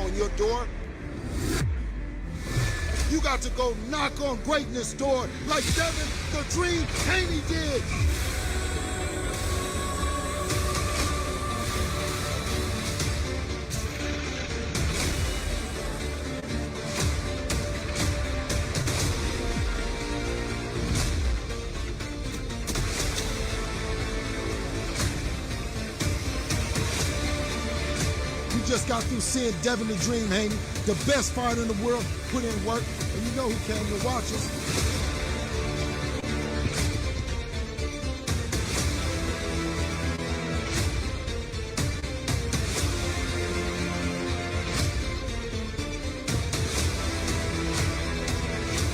on your door. You got to go knock on greatness' door like Devin the Dream Haney did. Just got through seeing Devin the Dream Haney, the best fighter in the world, put in work, and you know who came to watch us.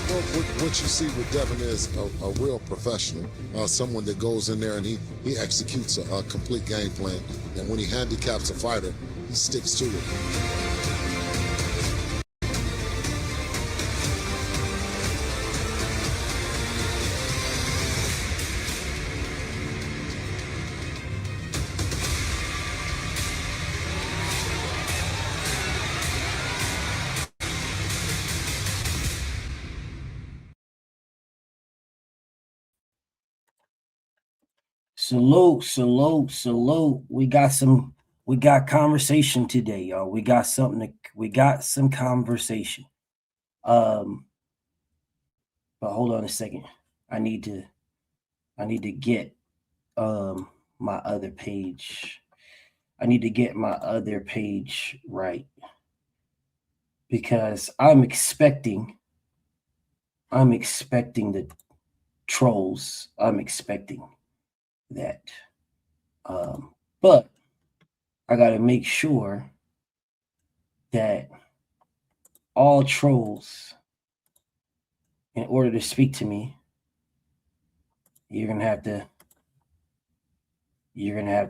Well, what you see with Devin is a real professional, someone that goes in there and he executes a complete game plan, and when he handicaps a fighter, he sticks to it. Salute, salute, salute. We got conversation today, y'all. We got some conversation. But hold on a second. I need to get my other page. I need to get my other page right. Because I'm expecting the trolls. I'm expecting that. But I got to make sure that all trolls, in order to speak to me, you're gonna have to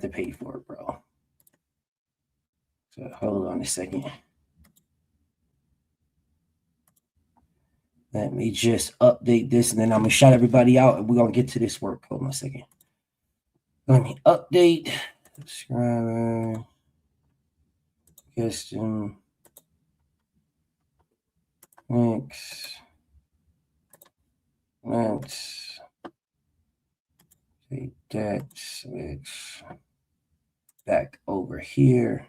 pay for it, bro. So hold on a second. Let me just update this, and then I'm gonna shout everybody out, and we're gonna get to this work. Hold on a second. Let me update. Subscriber. Custom. Links. Let's take that. Switch back over here.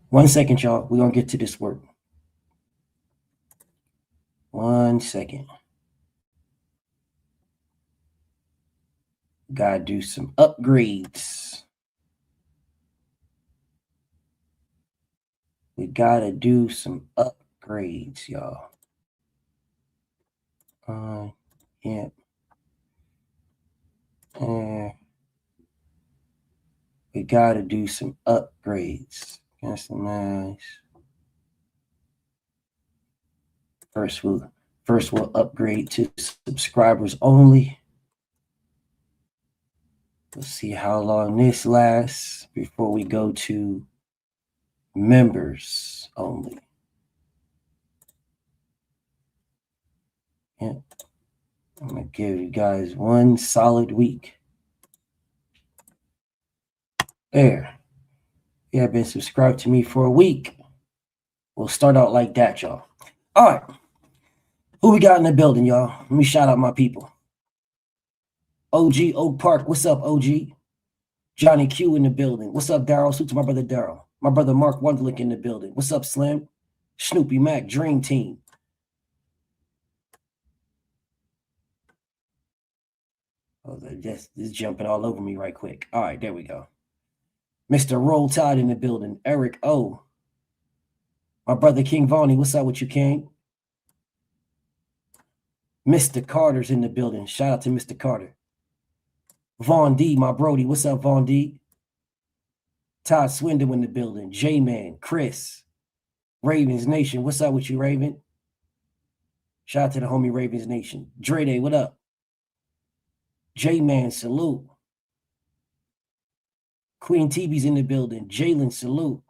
One second, y'all. We're going to get to this work. 1 second. Got to do some upgrades. We got to do some upgrades, y'all. Yeah. We got to do some upgrades. Customize. First we'll upgrade to subscribers only. We'll see how long this lasts before we go to members only. Yeah. I'm gonna give you guys 1 solid week. There. You have been subscribed to me for a week. We'll start out like that, y'all. All right. Who we got in the building, y'all? Let me shout out my people. OG Oak Park. What's up, OG? Johnny Q in the building. What's up, Daryl? Salute to my brother Daryl. My brother Mark Wunderlich in the building. What's up, Slim? Snoopy Mac, Dream Team. Oh, they're just jumping all over me right quick. All right, there we go. Mr. Roll Tide in the building. Eric O. My brother King Vonnie. What's up with you, King? Mr. Carter's in the building. Shout out to Mr. Carter. Vaughn D, my Brody. What's up, Vaughn D? Todd Swindle in the building. J-Man, Chris. Ravens Nation. What's up with you, Raven? Shout out to the homie Ravens Nation. Dre Day, what up? J-Man, salute. Queen TV's in the building. Jalen, salute.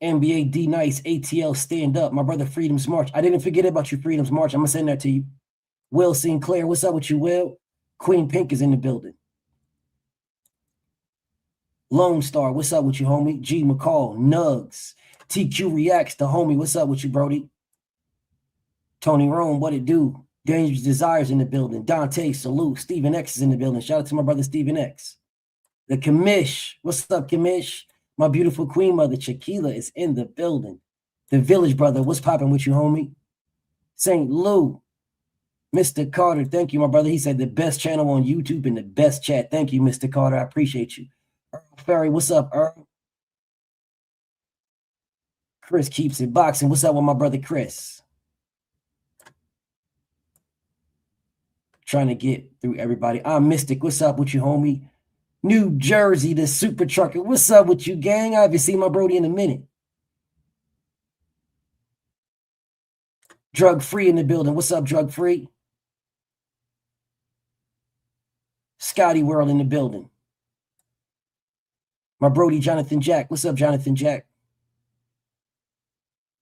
NBA D Nice, ATL Stand Up. My brother Freedom's March. I didn't forget about you, Freedom's March. I'm going to send that to you. Will Sinclair, what's up with you, Will? Queen Pink is in the building. Lone Star, what's up with you, homie? G McCall, Nugs. TQ Reacts, the homie, what's up with you, Brody? Tony Rome, what it do? Dangerous Desires in the building. Dante, salute. Stephen X is in the building. Shout out to my brother Stephen X. The Commish, what's up, Commish? My beautiful queen mother, Chiquila, is in the building. The Village Brother, what's popping with you, homie? St. Lou. Mr. Carter, thank you, my brother. He said the best channel on YouTube and the best chat. Thank you, Mr. Carter. I appreciate you. Earl Ferry, what's up, Earl? Chris keeps it boxing. What's up with my brother Chris? Trying to get through everybody. I'm Mystic. What's up with you, homie? New Jersey, the super trucker. What's up with you, gang? I haven't seen my Brody in a minute. Drug Free in the building. What's up, Drug Free? Scotty World in the building. My Brody Jonathan Jack. What's up, Jonathan Jack?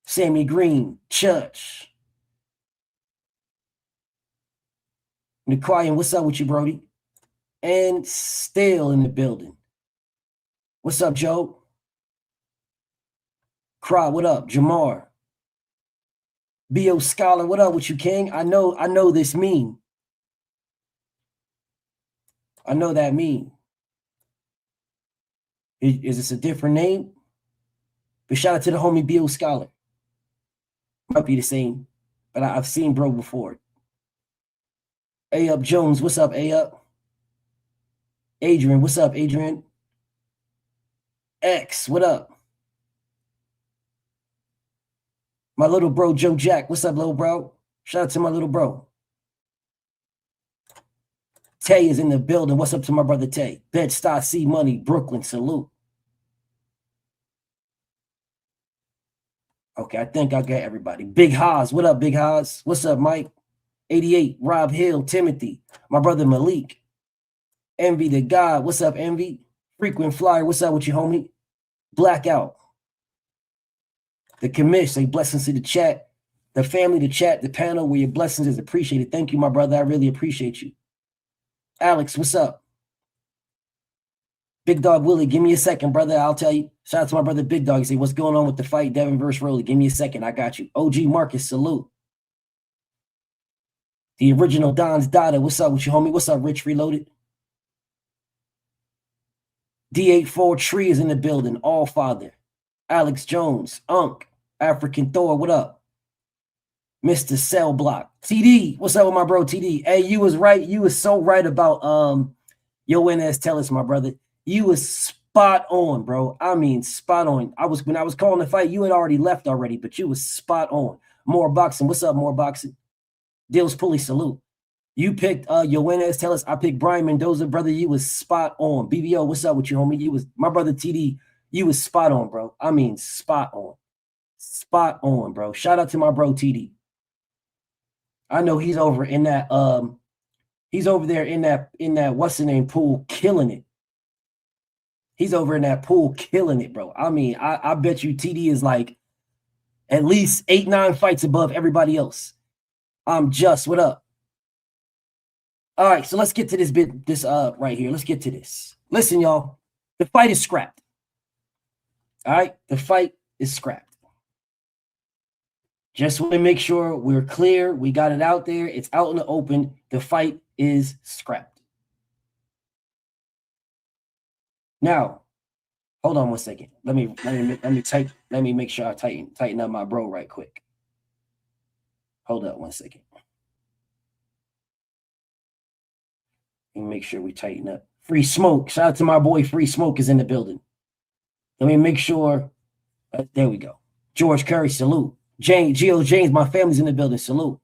Sammy Green, Church. Niquayan, what's up with you, Brody? And Still in the building. What's up, Joe? Cry, what up? Jamar. B.O. Scholar, what up with you, King? I know this meme. I know that meme. Is this a different name? But shout out to the homie B.O. Scholar. Might be the same, but I've seen bro before. A-Up Jones, what's up, A-Up? Adrian, what's up, Adrian? X, what up? My little bro, Joe Jack, what's up, little bro? Shout out to my little bro. Tay is in the building. What's up to my brother Tay? Bed-Stuy, C Money, Brooklyn, salute. Okay, I think I got everybody. Big Haas, what up, Big Haas? What's up, Mike? 88, Rob Hill, Timothy, my brother Malik. Envy the God, what's up, Envy? Frequent Flyer, what's up with you, homie? Blackout. The commish, say blessings to the chat. The family, the chat, the panel, where your blessings is appreciated. Thank you, my brother. I really appreciate you. Alex, what's up? Big Dog Willie, give me a second, brother. I'll tell you. Shout out to my brother Big Dog. He say, what's going on with the fight, Devin versus Rolly? Give me a second. I got you. OG Marcus, salute. The original Don's daughter. What's up with you, homie? What's up, Rich Reloaded? D84 Tree is in the building. All Father. Alex Jones. Unk. African Thor. What up? Mr. Cell Block. TD. What's up with my bro TD? Hey, you was right. You was so right about Yo NS Tell Us, my brother. You was spot on, bro. I mean, spot on. When I was calling the fight, you had already left already, but you was spot on. More Boxing. What's up, More Boxing? Dills Pulley, salute. You picked Yo NS Tell Us. I picked Brian Mendoza, brother. You was spot on. BBO, what's up with you, homie? You was my brother TD. You was spot on, bro. I mean, spot on. Spot on, bro. Shout out to my bro TD. I know he's over in that he's over there in that what's the name pool killing it. He's over in that pool killing it, bro. I mean, I bet you TD is like at least 8-9 fights above everybody else. I'm just what up? All right, so let's get to this right here. Let's get to this. Listen, y'all. The fight is scrapped. All right, the fight is scrapped. Just want to make sure we're clear. We got it out there. It's out in the open. The fight is scrapped. Now, hold on one second. Let me make sure I tighten up my bro right quick. Hold up one second. Let me make sure we tighten up. Free Smoke. Shout out to my boy Free Smoke is in the building. Let me make sure. There we go. George Curry, salute. Geo James, my family's in the building. Salute.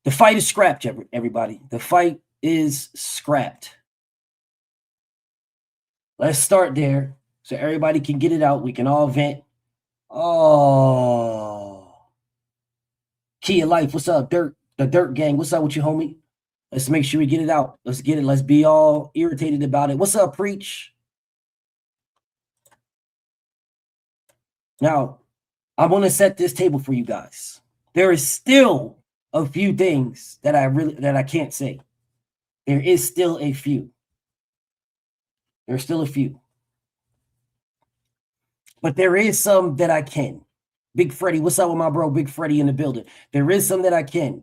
The fight is scrapped, everybody. The fight is scrapped. Let's start there so everybody can get it out. We can all vent. Oh. Key of Life, what's up? The Dirt Gang, what's up with you, homie? Let's make sure we get it out. Let's get it. Let's be all irritated about it. What's up, Preach? Now, I want to set this table for you guys. There is still a few things that I can't say. There is still a few. There's still a few. But there is some that I can. Big Freddie, what's up with my bro Big Freddie in the building? There is some that I can.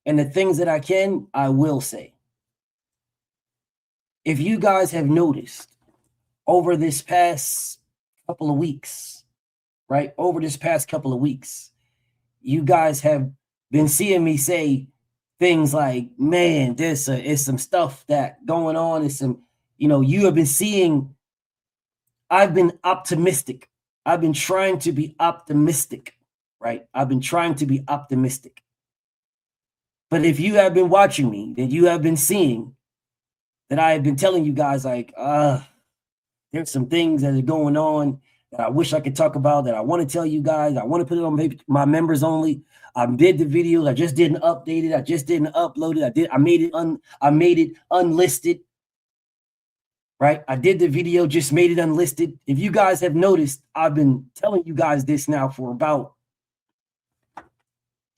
And the things that I can, I will say. If you guys have noticed over this past couple of weeks, right? Over this past couple of weeks, you guys have been seeing me say things like, man, this is some stuff that going on. It's some, you have been seeing, I've been optimistic. I've been trying to be optimistic, right? I've been trying to be optimistic. But if you have been watching me, then you have been seeing that I have been telling you guys like, there's some things that are going on that I wish I could talk about, that I want to tell you guys. I want to put it on my members only. I did the videos. I just didn't update it. I just didn't upload it. I made it unlisted. Right? I did the video, just made it unlisted. If you guys have noticed, I've been telling you guys this now for about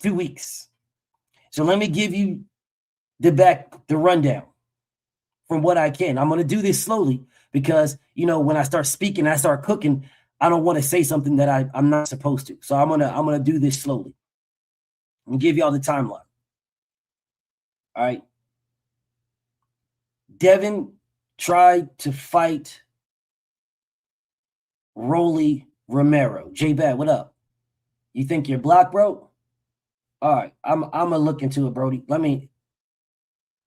2 weeks. So let me give you the rundown from what I can. I'm going to do this slowly because, when I start speaking, I start cooking, I don't want to say something that I'm not supposed to. So I'm gonna do this slowly and give y'all the timeline. All right. Devin tried to fight Rolly Romero. J-Bad, what up? You think you're blocked, bro? All right, I'm gonna look into it, Brody. Let me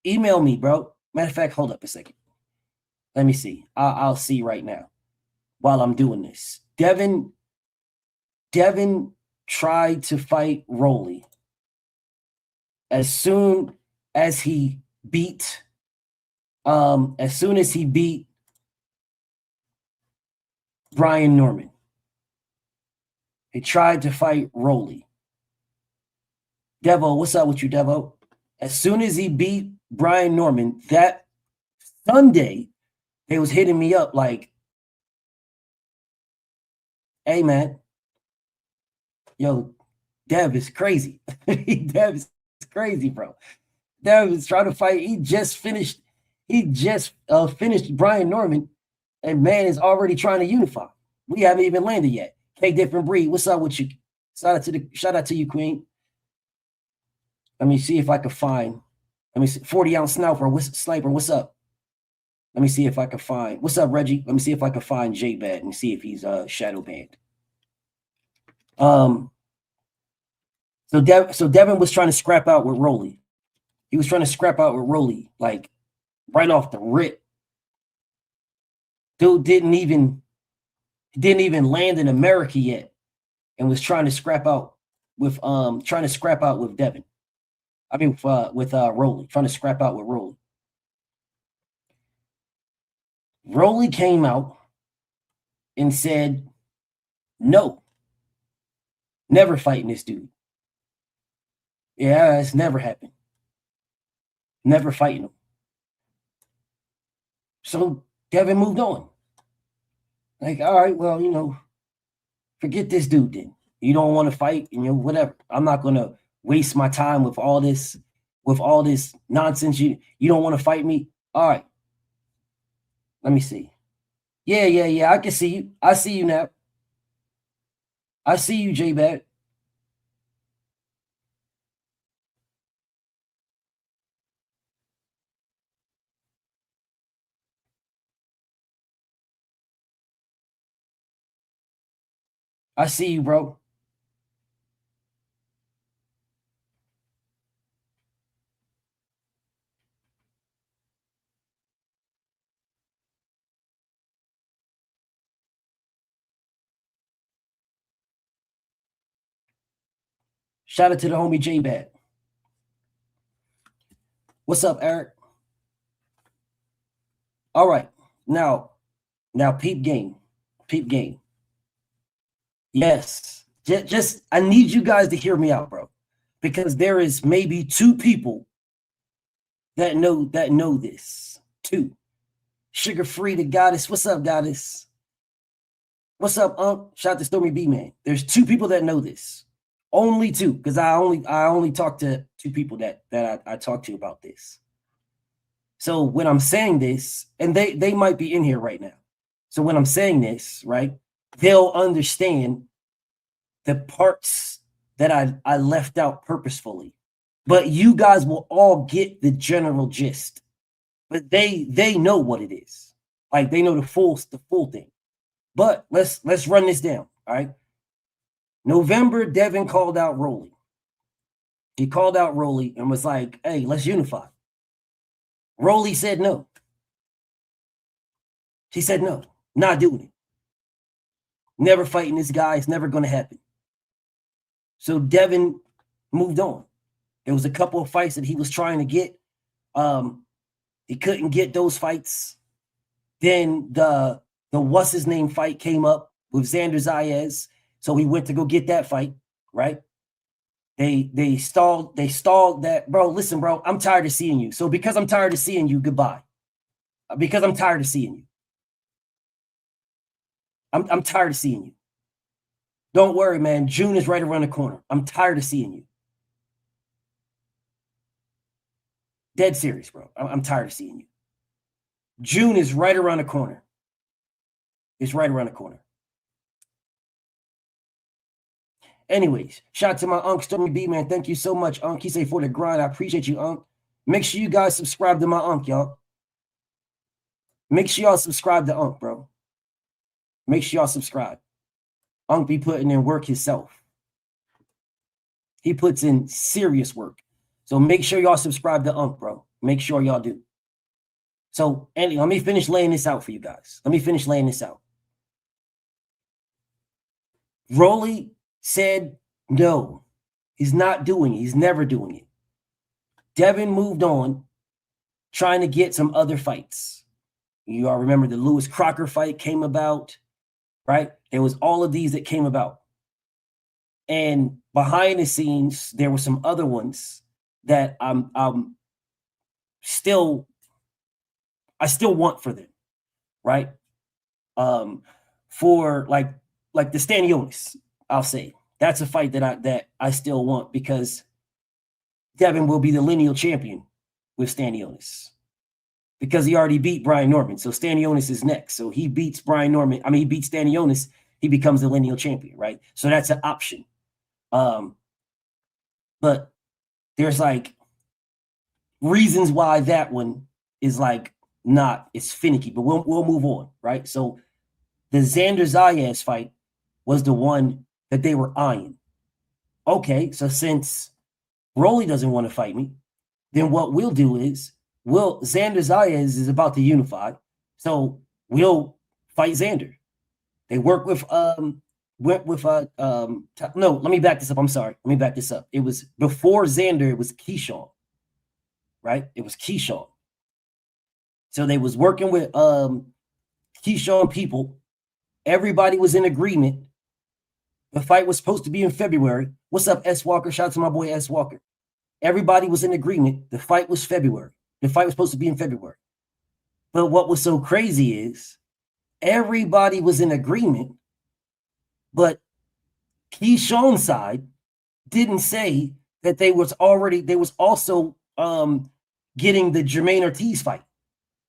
email me, bro. Matter of fact, hold up a second. Let me see. I'll see right now while I'm doing this. Devin tried to fight Rolly as soon as he beat Brian Norman. He tried to fight Rolly. Devo, what's up with you, Devo? As soon as he beat Brian Norman, that Sunday, they was hitting me up like, hey, man, yo, Dev is crazy. Dev is crazy, bro. Dev is trying to fight. He just finished Brian Norman, and man is already trying to unify. We haven't even landed yet. Hey, different breed. What's up with you? Shout out to you, Queen. Let me see if I can find. Let me see. 40-ounce sniper. What's up? Let me see if I can find. What's up, Reggie? Let me see if I can find J-Bad and see if he's shadow banned. So Devin was trying to scrap out with Rolly. He was trying to scrap out with Rolly, like right off the rip. Dude didn't even land in America yet, and was trying to scrap out with Devin. I mean, with Rolly, trying to scrap out with Rolly. Rolly came out and said, no, never fighting this dude. Yeah, it's never happened. Never fighting him. So Devin moved on. Like, all right, well, forget this dude then. You don't want to fight, whatever. I'm not going to waste my time with all this nonsense. You don't want to fight me? All right. Let me see. Yeah. I can see you. I see you now. I see you, J-Bad. I see you, bro. Shout out to the homie J-Bad. What's up, Eric? All right. Now peep game. Yes. Just I need you guys to hear me out, bro. Because there is maybe 2 people that know this. 2. Sugar Free, the goddess. What's up, goddess? What's up, Shout out to Stormy B, man. There's 2 people that know this. Only 2, because I only talked to 2 people that I talked to about this. So when I'm saying this, and they might be in here right now. So when I'm saying this, right, they'll understand the parts that I left out purposefully. But you guys will all get the general gist. But they know what it is. Like they know the full thing. But let's run this down. All right. November, Devin called out Rolly. He called out Rolly and was like, hey, let's unify. Rolly said no. She said no, not doing it. Never fighting this guy. It's never going to happen. So Devin moved on. There was a couple of fights that he was trying to get. He couldn't get those fights. Then the what's his name fight came up with Xander Zayas. So he went to go get that fight, right? They stalled that. Bro, listen, bro, I'm tired of seeing you. So because I'm tired of seeing you, goodbye. Because I'm tired of seeing you. I'm tired of seeing you. Don't worry, man. June is right around the corner. I'm tired of seeing you. Dead serious, bro. I'm tired of seeing you. June is right around the corner. It's right around the corner. Anyways, shout out to my Unc Stormy B, man. Thank you so much, Unc. He say for the grind. I appreciate you, Unc. Make sure you guys subscribe to my Unc, y'all. Make sure y'all subscribe to Unc, bro. Make sure y'all subscribe. Unc be putting in work himself. He puts in serious work. So make sure y'all subscribe to Unc, bro. Make sure y'all do. So anyway, let me finish laying this out for you guys. Let me finish laying this out. Rolly said no. He's not doing it. He's never doing it. Devin moved on, trying to get some other fights. You all remember the Lewis Crocker fight came about, right? There was all of these that came about. And behind the scenes, there were some other ones that I still want for them, right? For like the Stanionis, I'll say that's a fight that I still want because Devin will be the lineal champion with Stanionis because he already beat Brian Norman. So Stanionis is next. So he beats Brian Norman. I mean, he beats Stanionis. He becomes the lineal champion, right? So that's an option. But there's like reasons why that one is like not, it's finicky, but we'll move on, right? So the Xander Zayas fight was the one that they were eyeing. Okay, so since Rolly doesn't want to fight me, then what we'll do is Xander Zayas is about to unify, so we'll fight Xander. They work with no, let me back this up. I'm sorry. Let me back this up. It was before Xander, it was Keyshawn, right? It was Keyshawn. So they was working with Keyshawn people. Everybody was in agreement. The fight was supposed to be in February. What's up, S. Walker? Shout out to my boy S. Walker. Everybody was in agreement. The fight was February. The fight was supposed to be in February. But what was so crazy is everybody was in agreement, but Keyshawn's side didn't say that they was also getting the Jermaine Ortiz fight.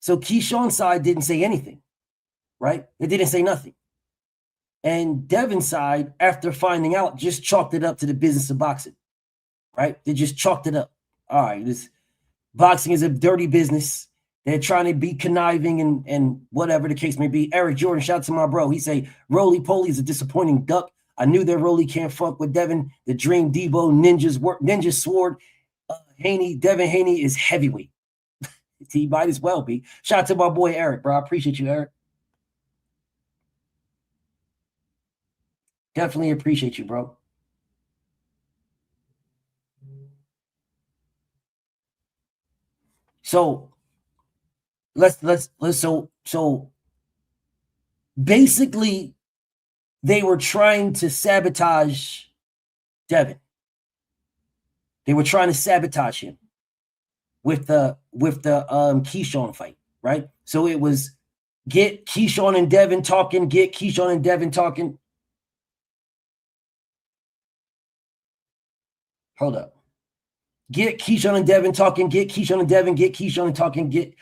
So Keyshawn's side didn't say anything, right? They didn't say nothing. And Devin's side, after finding out, just chalked it up to the business of boxing, right? They just chalked it up. All right, this boxing is a dirty business. They're trying to be conniving and whatever the case may be. Eric Jordan, shout out to my bro. He say, Roly Poly is a disappointing duck. I knew that Roly can't fuck with Devin. The Dream Debo, Ninja Sword, Haney, Devin Haney is heavyweight. He might as well be. Shout out to my boy Eric, bro. I appreciate you, Eric. Definitely appreciate you, bro. So so basically they were trying to sabotage Devin. They were trying to sabotage him with the Keyshawn fight, right? So it was Get Keyshawn and Devin talking. Get Keyshawn and Devin talking. Hold up. Get Keyshawn and Devin talking. Get Keyshawn and Devin. Get Keyshawn and talking.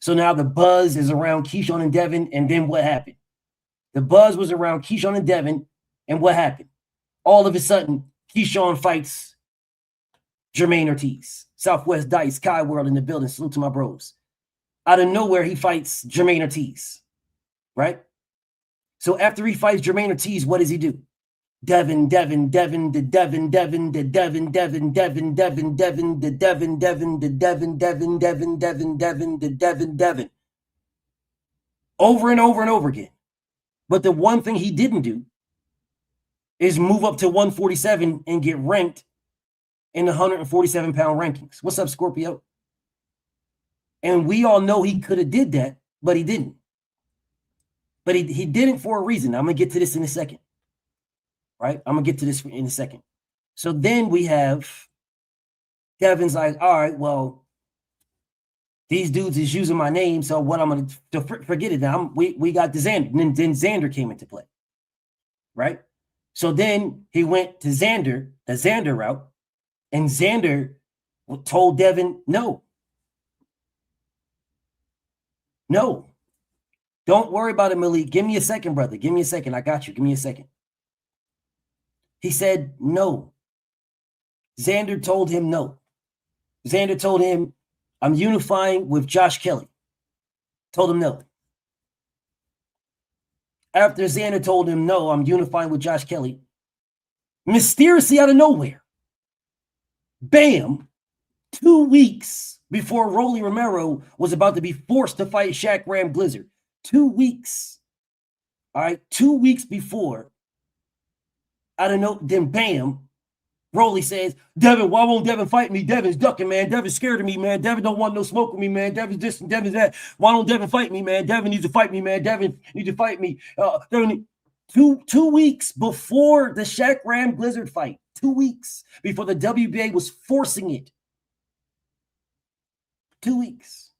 So now the buzz is around Keyshawn and Devin. And then what happened? The buzz was around Keyshawn and Devin. And what happened? All of a sudden, Keyshawn fights Jermaine Ortiz. Southwest Dice, Kai World in the building. Salute to my bros. Out of nowhere, he fights Jermaine Ortiz. Right? So after he fights Jermaine Ortiz, what does he do? Devin, Devin, Devin, the Devin, Devin, the Devin, Devin, Devin, Devin, Devin, the Devin, Devin, the Devin, Devin, Devin, Devin, Devin, the Devin, Devin. Over and over and over again. But the one thing he didn't do is move up to 147 and get ranked in the 147-pound rankings. What's up, Scorpio? And we all know he could have did that, but he didn't. But he didn't for a reason. I'm going to get to this in a second. Right? I'm going to get to this in a second. So then we have Devin's like, all right, well, these dudes is using my name, so what I'm going to forget it now. We got the Xander. And then Xander came into play. Right? So then he went to Xander, the Xander route, and Xander told Devin, no. No. Don't worry about it, Malik. Give me a second, brother. Give me a second. I got you. Give me a second. He said no. Xander told him no. Xander told him, I'm unifying with Josh Kelly. Told him no. After Xander told him no, I'm unifying with Josh Kelly, mysteriously out of nowhere, bam, 2 weeks before Rolly Romero was about to be forced to fight Shaq Ram Blizzard. 2 weeks. All right, 2 weeks before, I don't know, then bam, Rolly says, Devin, why won't Devin fight me? Devin's ducking, man. Devin's scared of me, man. Devin don't want no smoke with me, man. Devin's this and Devin's that. Why don't Devin fight me, man? Devin needs to fight me, man. Devin needs to fight me. Devin, two weeks before the Shaq Ram Blizzard fight, 2 weeks before the WBA was forcing it. 2 weeks.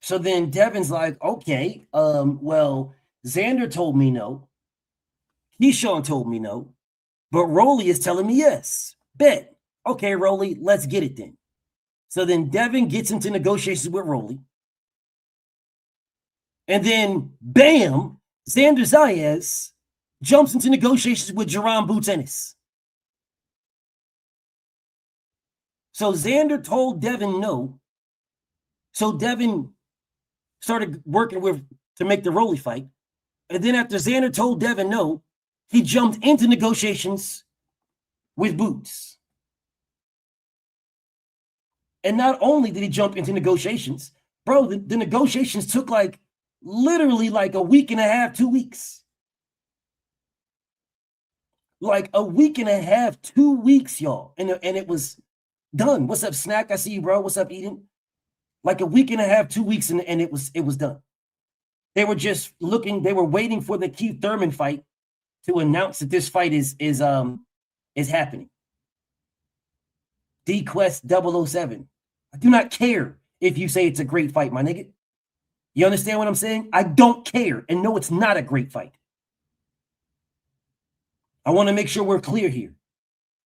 So then Devin's like, okay, well, Xander told me no. Keyshawn told me no. But Rolly is telling me yes. Bet. Okay, Rolly, let's get it then. So then Devin gets into negotiations with Rolly. And then, bam, Xander Zayas jumps into negotiations with Jerron Boots Ennis. So Xander told Devin no. So Devin started working to make the Rolly fight. And then after Xander told Devin no, he jumped into negotiations with Boots. And not only did he jump into negotiations, bro, the negotiations took literally a week and a half, 2 weeks. Like a week and a half, 2 weeks, y'all. And it was done. What's up, Snack? I see you, bro. What's up, Eden? Like a week and a half, 2 weeks, and it was done. They were just looking, they were waiting for the Keith Thurman fight to announce that this fight is happening. D-Quest 007. I do not care if you say it's a great fight, my nigga. You understand what I'm saying? I don't care. And no, it's not a great fight. I want to make sure we're clear here.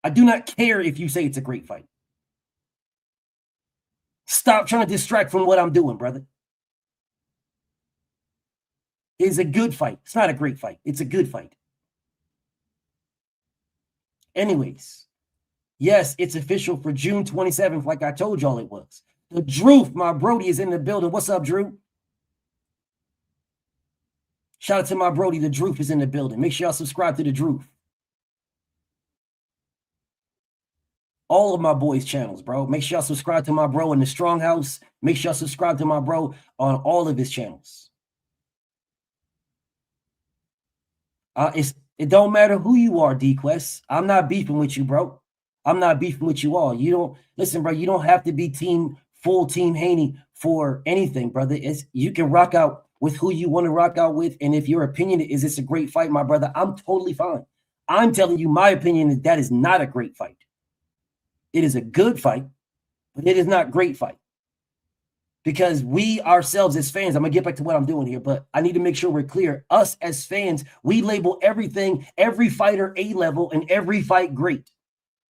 I do not care if you say it's a great fight. Stop trying to distract from what I'm doing, brother. It's a good fight. It's not a great fight. It's a good fight. Anyways, yes, it's official for June 27th, like I told y'all it was. The Drew, my Brody, is in the building. What's up, Drew? Shout out to my Brody. The Drew is in the building. Make sure y'all subscribe to the Drew. All of my boys' channels, bro. Make sure y'all subscribe to my bro in the Strong House. Make sure y'all subscribe to my bro on all of his channels. It don't matter who you are, D-Quest. I'm not beefing with you, bro. I'm not beefing with you all. You don't listen, bro. You don't have to be full team Haney for anything, brother. You can rock out with who you want to rock out with. And if your opinion is it's a great fight, my brother, I'm totally fine. I'm telling you, my opinion is that is not a great fight. It is a good fight. but it is not great fight. Because we ourselves as fans, I'm going to get back to what I'm doing here, but I need to make sure we're clear. Us as fans, we label everything, every fighter A-level and every fight great.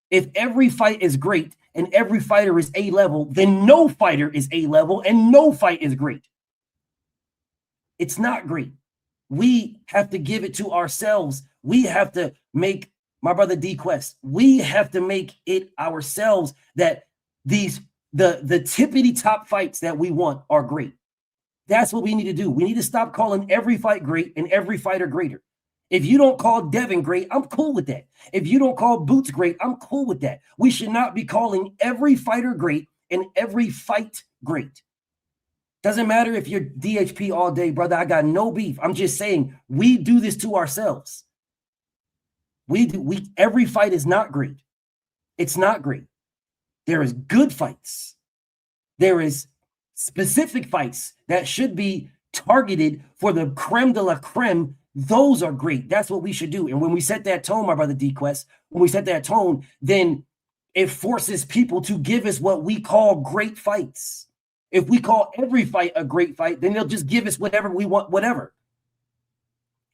If every fight is great and every fighter is A-level, then no fighter is A-level and no fight is great. It's not great. We have to give it to ourselves. We have to make, my brother D-Quest, we have to make it ourselves that these the tippity top fights that we want are great. That's what we need to do. We need to stop calling every fight great and every fighter greater. If you don't call Devin great, I'm cool with that. If you don't call Boots great, I'm cool with that. We should not be calling every fighter great and every fight great. Doesn't matter if you're DHP all day, brother. I got no beef. I'm just saying we do this to ourselves. Every fight is not great. It's not great. There is good fights. There is specific fights that should be targeted for the creme de la creme. Those are great. That's what we should do. And when we set that tone, my brother D-Quest, when we set that tone, then it forces people to give us what we call great fights. If we call every fight a great fight, then they'll just give us whatever we want, whatever.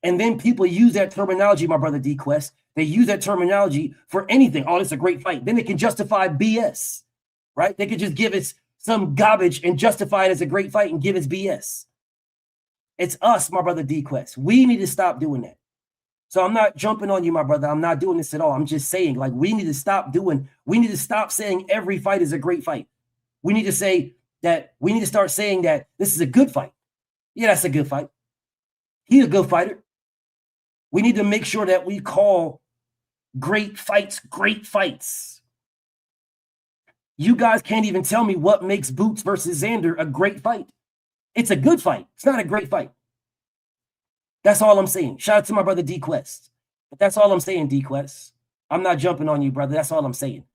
And then people use that terminology, my brother D-Quest. They use that terminology for anything. Oh, it's a great fight. Then they can justify BS, right? They could just give us some garbage and justify it as a great fight and give us BS. It's us, my brother D-Quest. We need to stop doing that. So I'm not jumping on you, my brother. I'm not doing this at all. I'm just saying, like, we need to stop saying every fight is a great fight. We need to start saying that this is a good fight. Yeah, that's a good fight. He's a good fighter. We need to make sure that we call great fights great fights. You guys can't even tell me what makes Boots versus Xander a great fight. It's a good fight. It's not a great fight. That's all I'm saying. Shout out to my brother D-Quest. But that's all I'm saying, D-Quest. I'm not jumping on you, brother. That's all I'm saying.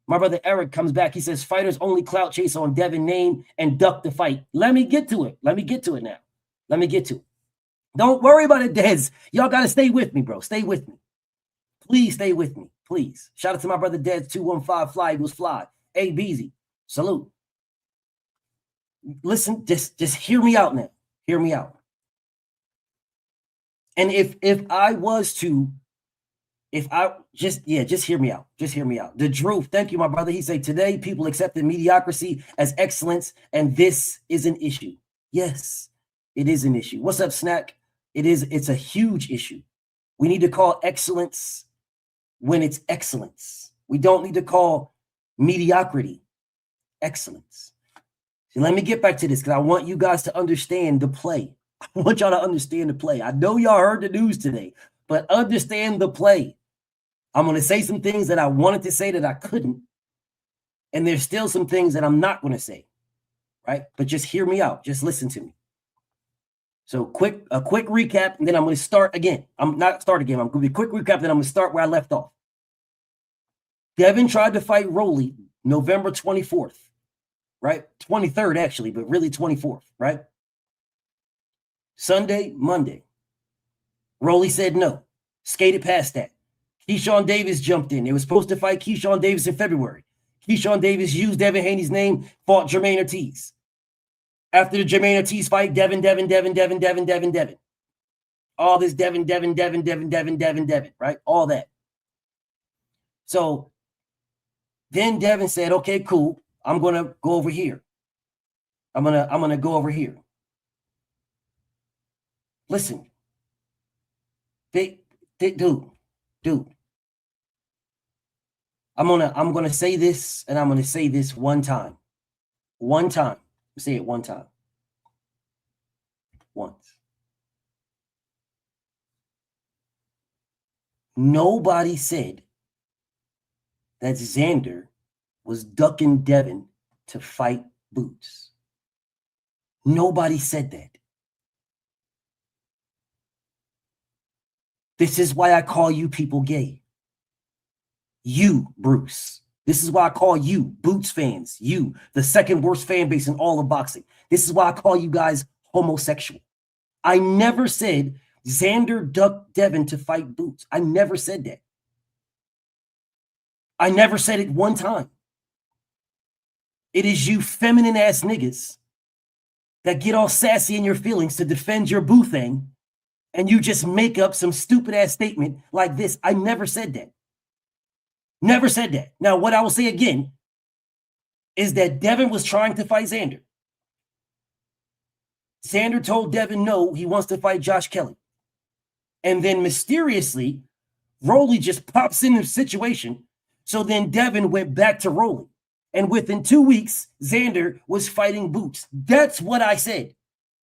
My brother Eric comes back. He says, fighters only clout chase on Devin name and duck the fight. Let me get to it. Let me get to it now. Let me get to it. Don't worry about it, Dez. Y'all got to stay with me, bro. Stay with me. Please stay with me. Please. Shout out to my brother Dez, 215 Fly Eagles Fly. Hey, Beezy. Salute. Listen, just hear me out now. Hear me out. And if I just hear me out. Just hear me out. The Drew, thank you, my brother. He said, today people accepted mediocrity as excellence, and this is an issue. Yes, it is an issue. What's up, Snack? It's a huge issue. We need to call excellence when it's excellence. We don't need to call mediocrity excellence. So let me get back to this because I want you guys to understand the play. I want y'all to understand the play. I know y'all heard the news today, but understand the play. I'm going to say some things that I wanted to say that I couldn't. And there's still some things that I'm not going to say, right? But just hear me out. Just listen to me. So a quick recap, and then I'm going to start again. I'm not start again. I'm going to be a quick recap, then I'm going to start where I left off. Devin tried to fight Rolly November 24th, right? 23rd, actually, but really 24th, right? Sunday, Monday. Rolly said no. Skated past that. Keyshawn Davis jumped in. They were supposed to fight Keyshawn Davis in February. Keyshawn Davis used Devin Haney's name, fought Jermaine Ortiz. After the Jermaine Ortiz fight, Devin. All this Devin, right? All that. So then Devin said, okay, cool. I'm going to go over here. I'm going to go over here. Listen. Dude. I'm gonna say this, and I'm gonna say this one time. One time. Say it one time. Once. Nobody said that Xander was ducking Devin to fight Boots. Nobody said that. This is why I call you people gay. You, Bruce. This is why I call you, Boots fans, you, the second worst fan base in all of boxing. This is why I call you guys homosexual. I never said Xander ducked Devin to fight Boots. I never said that. I never said it one time. It is you feminine ass niggas that get all sassy in your feelings to defend your boo thing, and you just make up some stupid ass statement like this. I never said that. Never said that. Now, what I will say again is that Devin was trying to fight Xander. Xander told Devin no, he wants to fight Josh Kelly. And then mysteriously, Rolly just pops in the situation. So then Devin went back to Rolly. And within 2 weeks, Xander was fighting Boots. That's what I said.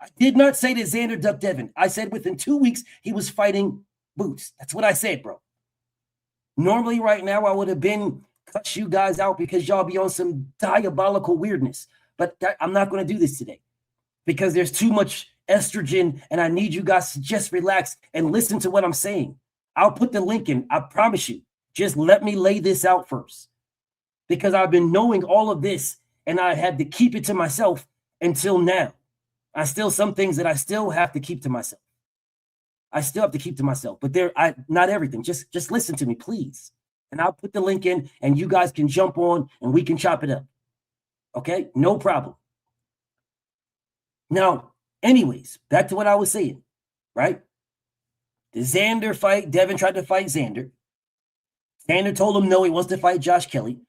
I did not say that Xander ducked Devin. I said within 2 weeks, he was fighting Boots. That's what I said, bro. Normally, right now, I would have been cut you guys out because y'all be on some diabolical weirdness. But I'm not going to do this today because there's too much estrogen, and I need you guys to just relax and listen to what I'm saying. I'll put the link in. I promise you. Just let me lay this out first. Because I've been knowing all of this, and I had to keep it to myself until now. Some things that I still have to keep to myself. I still have to keep to myself, but not everything. Just listen to me, please. And I'll put the link in, and you guys can jump on, and we can chop it up. Okay? No problem. Now, anyways, back to what I was saying, right? The Xander fight, Devin tried to fight Xander. Xander told him no, he wants to fight Josh Kelly.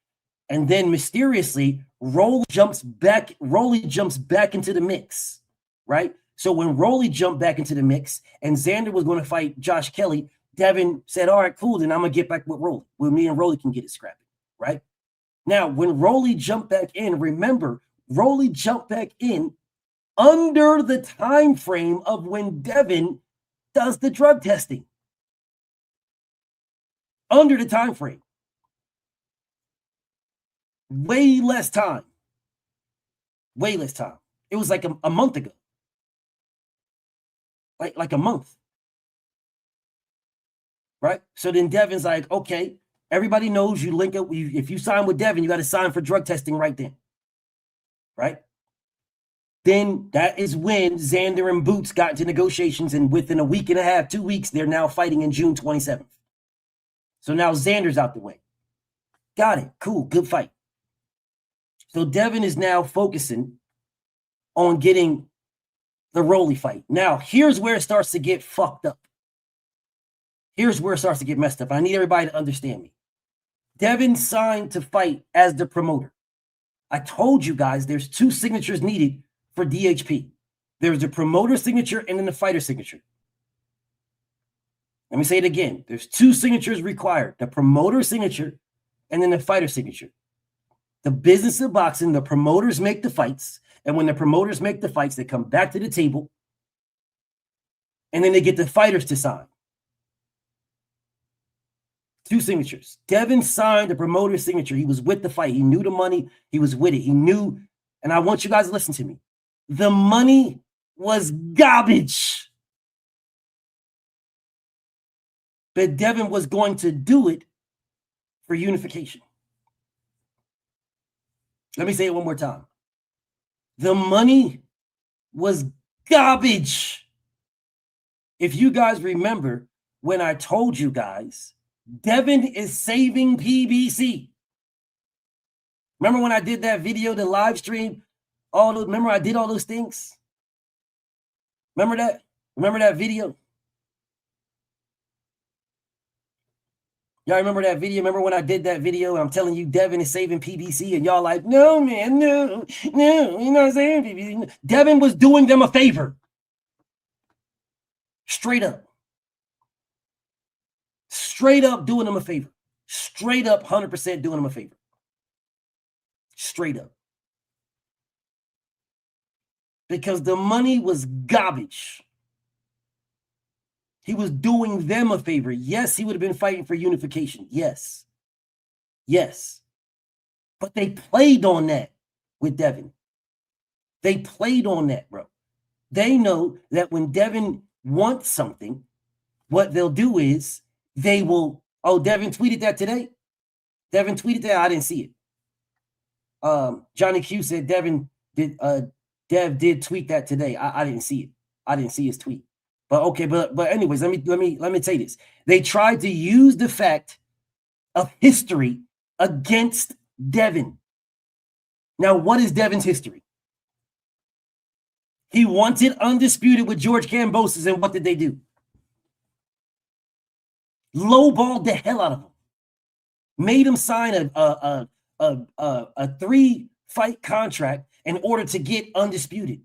And then mysteriously, Rolly jumps back into the mix, right? So when Rolly jumped back into the mix and Xander was going to fight Josh Kelly, Devin said, all right, cool, then I'm going to get back with Rolly. Well, me and Rolly can get it scrappy, right? Now, when Rolly jumped back in, remember, Rolly jumped back in under the time frame of when Devin does the drug testing. Under the time frame. Way less time. Way less time. It was like a month ago. Like a month. Right? So then Devin's like, okay, everybody knows you link up. If you sign with Devin, you got to sign for drug testing right then. Right? Then that is when Xander and Boots got into negotiations, and within a week and a half, 2 weeks, they're now fighting in June 27th. So now Xander's out the way. Got it. Cool. Good fight. So Devin is now focusing on getting the Rolly fight. Now, here's where it starts to get fucked up. Here's where it starts to get messed up. I need everybody to understand me. Devin signed to fight as the promoter. I told you guys there's 2 signatures needed for DHP. There's the promoter signature and then the fighter signature. Let me say it again. There's 2 signatures required, the promoter signature and then the fighter signature. The business of boxing, the promoters make the fights. And when the promoters make the fights, they come back to the table. And then they get the fighters to sign. 2 signatures. Devin signed the promoter's signature. He was with the fight. He knew the money. He was with it. He knew. And I want you guys to listen to me. The money was garbage. But Devin was going to do it for unification. Let me say it one more time. The money was garbage. If you guys remember when I told you guys, Devin is saving PBC. Remember when I did that video, the live stream? Remember I did all those things? Remember that? Remember that video? Y'all remember that video? Remember when I did that video and I'm telling you Devin is saving PBC and y'all like, no, man, no, you're not saving PBC. Devin was doing them a favor. Straight up. Straight up doing them a favor. Straight up 100% doing them a favor. Straight up. Because the money was garbage. He was doing them a favor. Yes, he would have been fighting for unification. Yes. Yes. But they played on that with Devin. They played on that, bro. They know that when Devin wants something, what they'll do is they will, Devin tweeted that today? Devin tweeted that? I didn't see it. Johnny Q said Dev did tweet that today. I didn't see it. I didn't see his tweet. But okay, but anyways, let me say this. They tried to use the fact of history against Devin. Now, what is Devin's history? He wanted undisputed with George Kambosos, and what did they do? Lowballed the hell out of him. Made him sign a 3-fight contract in order to get undisputed.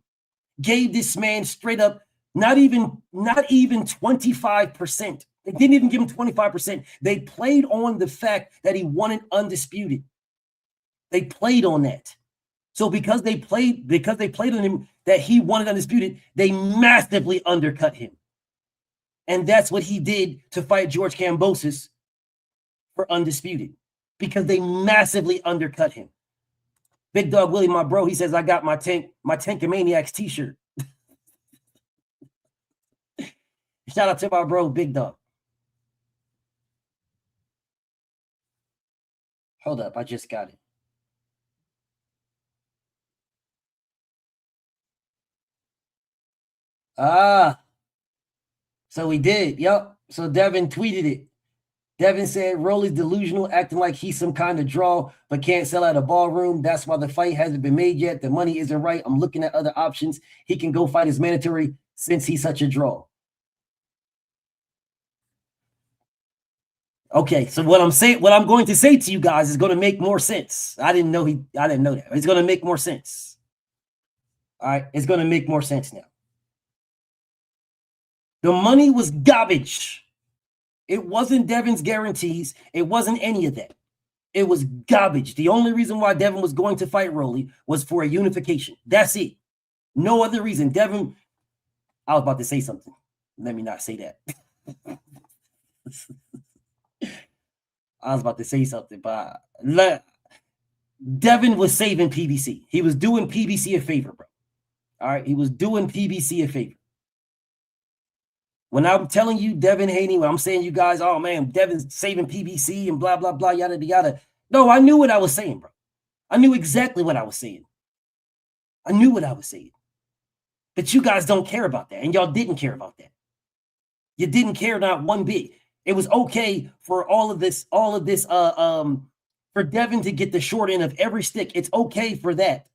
Gave this man straight up not even 25%. They didn't even give him 25%. They played on the fact that he wanted undisputed. They played on that. So because they played on him that he wanted undisputed, they massively undercut him. And that's what he did to fight George Kambosos for undisputed, because they massively undercut him. Big Dog Willie, my bro, he says, I got my Tankamaniacs t-shirt. Shout out to my bro, Big Dog. Hold up, I just got it. So we did. Yep. So Devin tweeted it. Devin said, Rolly's delusional, acting like he's some kind of draw, but can't sell at a ballroom. That's why the fight hasn't been made yet. The money isn't right. I'm looking at other options. He can go fight his mandatory since he's such a draw. Okay, so what I'm going to say to you guys is going to make more sense. I didn't know that. It's going to make more sense. All right, it's going to make more sense now. The money was garbage. It wasn't Devin's guarantees. It wasn't any of that. It was garbage. The only reason why Devin was going to fight Rolly was for a unification. That's it. No other reason. Devin, I was about to say something. Let me not say that. I was about to say something, but Devin was saving PBC. He was doing PBC a favor, bro. All right, he was doing PBC a favor. When I'm telling you Devin Haney, when I'm saying you guys, oh man, Devin's saving PBC and blah, blah, blah, yada, yada. No, I knew what I was saying, bro. I knew exactly what I was saying. I knew what I was saying. But you guys don't care about that, and y'all didn't care about that. You didn't care not one bit. It was okay for all of this, for Devin to get the short end of every stick. It's okay for that,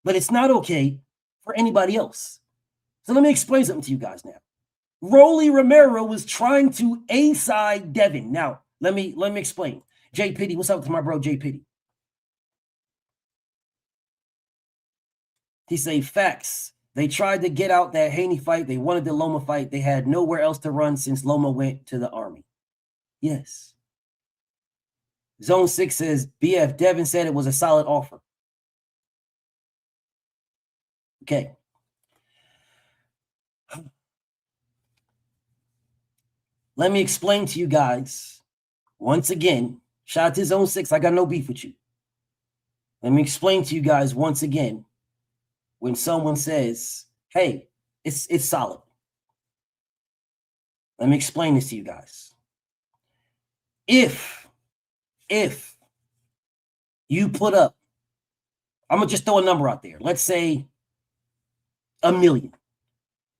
but it's not okay for anybody else. So let me explain something to you guys now. Rolly Romero was trying to A-side Devin. Now, let me explain. Jay Pitty, what's up to my bro Jay Pitty? He say facts. They tried to get out that Haney fight. They wanted the Loma fight. They had nowhere else to run since Loma went to the Army. Yes. Zone 6 says, BF, Devin said it was a solid offer. Okay. Let me explain to you guys, once again, shout out to Zone 6, I got no beef with you. Let me explain to you guys once again, when someone says, hey, it's solid. Let me explain this to you guys. If you put up, I'm going to just throw a number out there. Let's say $1 million.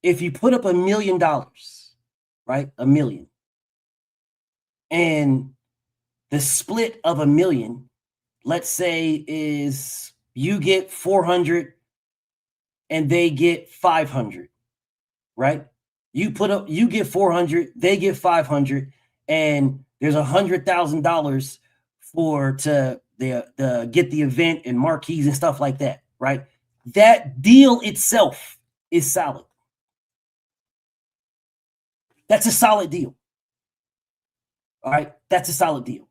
If you put up $1 million, right? $1 million. And the split of $1 million, let's say, is you get 400 and they get 500, right? You get 400, they get 500, and there's $100,000 to get the event and marquees and stuff like that, right? That deal itself is solid. That's a solid deal. All right, that's a solid deal.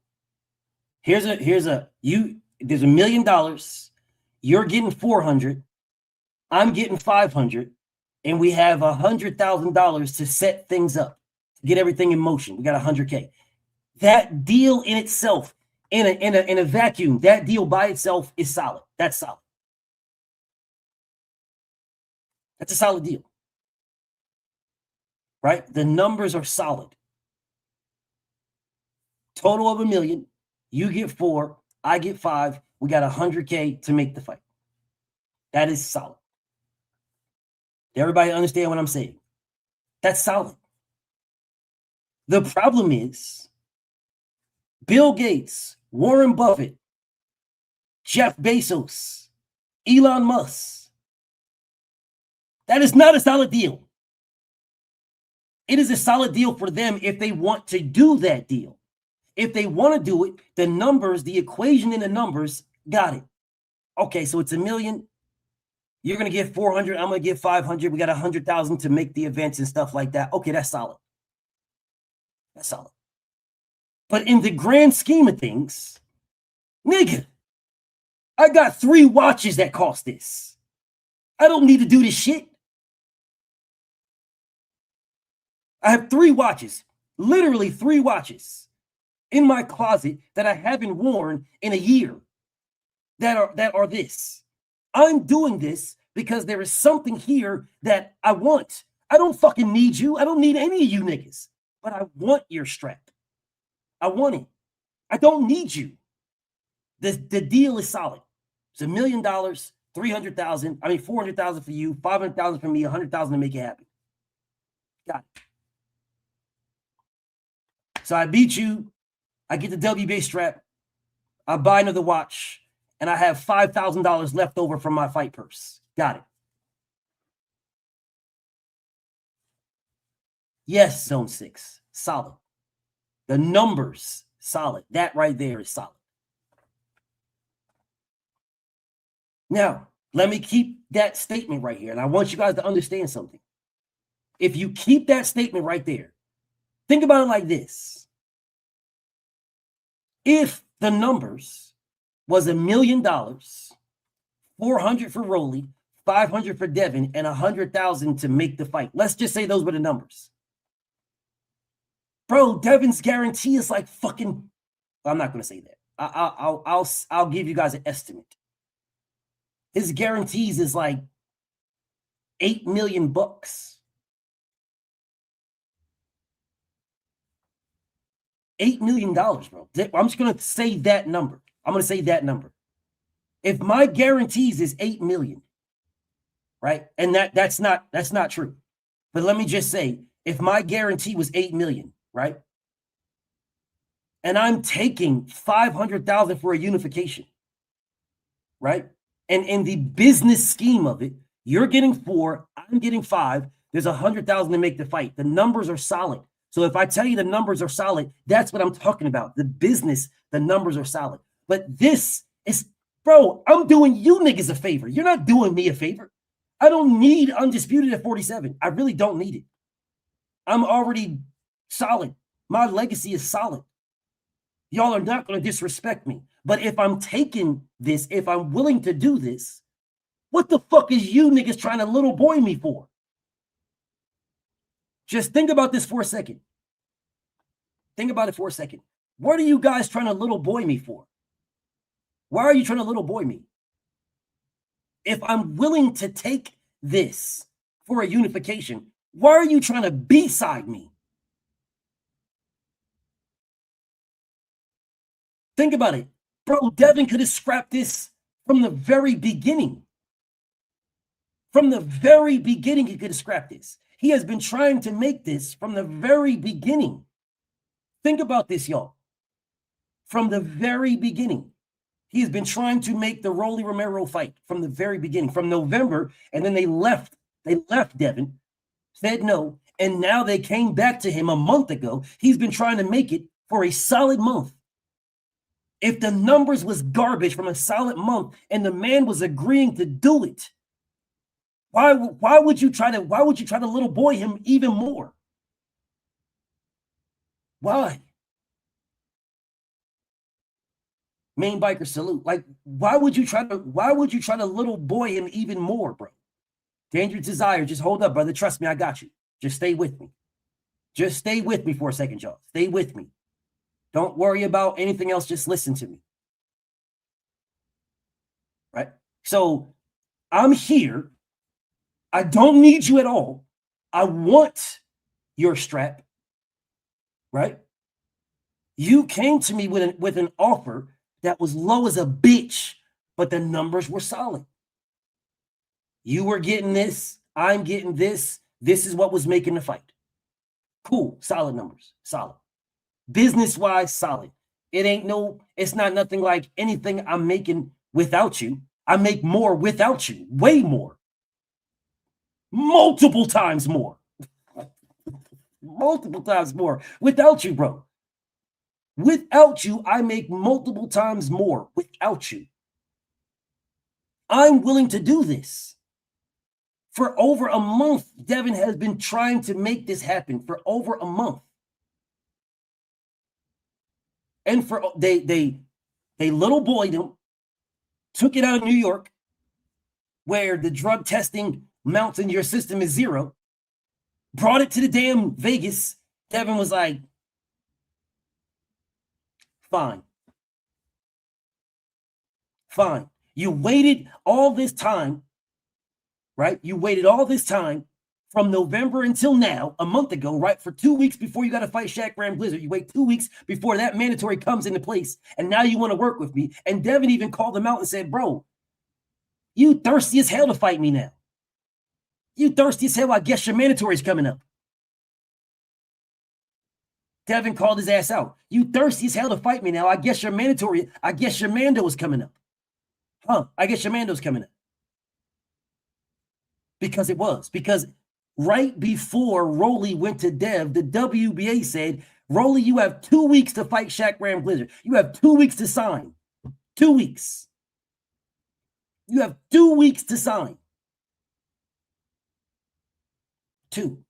There's $1 million. You're getting 400. I'm getting 500, and we have $100,000 to set things up, to get everything in motion. We got $100K. That deal in itself, in a vacuum, that deal by itself is solid. That's solid. That's a solid deal. Right? The numbers are solid. Total of $1 million. You get 4, I get 5. We got $100K to make the fight. That is solid. Everybody understand what I'm saying? That's solid. The problem is Bill Gates, Warren Buffett, Jeff Bezos, Elon Musk. That is not a solid deal. It is a solid deal for them if they want to do that deal. If they want to do it, the numbers, the equation in the numbers, got it. Okay, so it's $1 million. You're going to get 400. I'm going to get 500. We got 100,000 to make the events and stuff like that. Okay, that's solid. That's solid. But in the grand scheme of things, nigga, I got 3 watches that cost this. I don't need to do this shit. I have 3 watches, literally 3 watches in my closet that I haven't worn in a year that are this. I'm doing this because there is something here that I want. I don't fucking need you. I don't need any of you niggas, but I want your strap. I want it. I don't need you. The deal is solid. It's $1 million, 300,000. I mean, 400,000 for you, 500,000 for me, 100,000 to make it happen. Got it. So I beat you. I get the WBA strap. I buy another watch, and I have $5,000 left over from my fight purse. Got it. Yes, Zone 6. Solid. The numbers, solid. That right there is solid. Now, let me keep that statement right here, and I want you guys to understand something. If you keep that statement right there, think about it like this. If the numbers was $1 million, 400 for Rolly, 500 for Devin, and 100,000 to make the fight. Let's just say those were the numbers. Bro, Devin's guarantee is like fucking. I'm not going to say that. I'll give you guys an estimate. His guarantees is like $8 million. $8 million, bro. I'm just going to say that number. I'm going to say that number. If my guarantees is 8 million, right? And that's not true. But let me just say, if my guarantee was 8 million, right? And I'm taking 500,000 for a unification, right? And in the business scheme of it, you're getting 4, I'm getting 5. There's 100,000 to make the fight. The numbers are solid. So if I tell you the numbers are solid, that's what I'm talking about. The business, the numbers are solid. But this is, bro, I'm doing you niggas a favor. You're not doing me a favor. I don't need undisputed at 47. I really don't need it. I'm already solid. My legacy is solid. Y'all are not going to disrespect me. But if I'm taking this, if I'm willing to do this, what the fuck is you niggas trying to little boy me for? Just think about this for a second. Think about it for a second. What are you guys trying to little boy me for? Why are you trying to little boy me? If I'm willing to take this for a unification, why are you trying to B-side me? Think about it. Bro, Devin could have scrapped this from the very beginning. From the very beginning, he could have scrapped this. He has been trying to make this from the very beginning. Think about this, y'all. From the very beginning, he has been trying to make the Rolly Romero fight from the very beginning, from November, and then they left Devin, said no, and now they came back to him a month ago. He's been trying to make it for a solid month. If the numbers was garbage from a solid month and the man was agreeing to do it, why would you try to little boy him even more? Why? Main biker salute. Like, why would you try to little boy him even more, bro? Dangerous desire. Just hold up, brother. Trust me, I got you. Just stay with me. Just stay with me for a second, y'all. Stay with me. Don't worry about anything else. Just listen to me. Right? So I'm here. I don't need you at all. I want your strap. Right? You came to me with an offer that was low as a bitch, but the numbers were solid. You were getting this. I'm getting this. This is what was making the fight. Cool. Solid numbers. Solid. Business-wise, solid. It's not nothing like anything I'm making without you. I make more without you, way more. Multiple times more. Multiple times more without you, bro. Without you, I make multiple times more without you. I'm willing to do this. For over a month, Devin has been trying to make this happen for over a month. And for they little boyed him, took it out of New York, where the drug testing mounts in your system is 0, brought it to the damn Vegas. Devin was like, fine. Fine. You waited all this time, right? You waited all this time from November until now, a month ago, right? For 2 weeks before you got to fight Shaq Ram Blizzard. You wait 2 weeks before that mandatory comes into place. And now you want to work with me. And Devin even called him out and said, bro, you thirsty as hell to fight me now. You thirsty as hell. I guess your mandatory is coming up. Devin called his ass out. You thirsty as hell to fight me now. I guess your mandatory, I guess your mando is coming up. Huh? I guess your mando's coming up. Because it was. Because right before Rolly went to Dev, the WBA said, Rolly, you have 2 weeks to fight Shaq Ram Blizzard. You have 2 weeks to sign. 2 weeks. You have 2 weeks to sign. 2.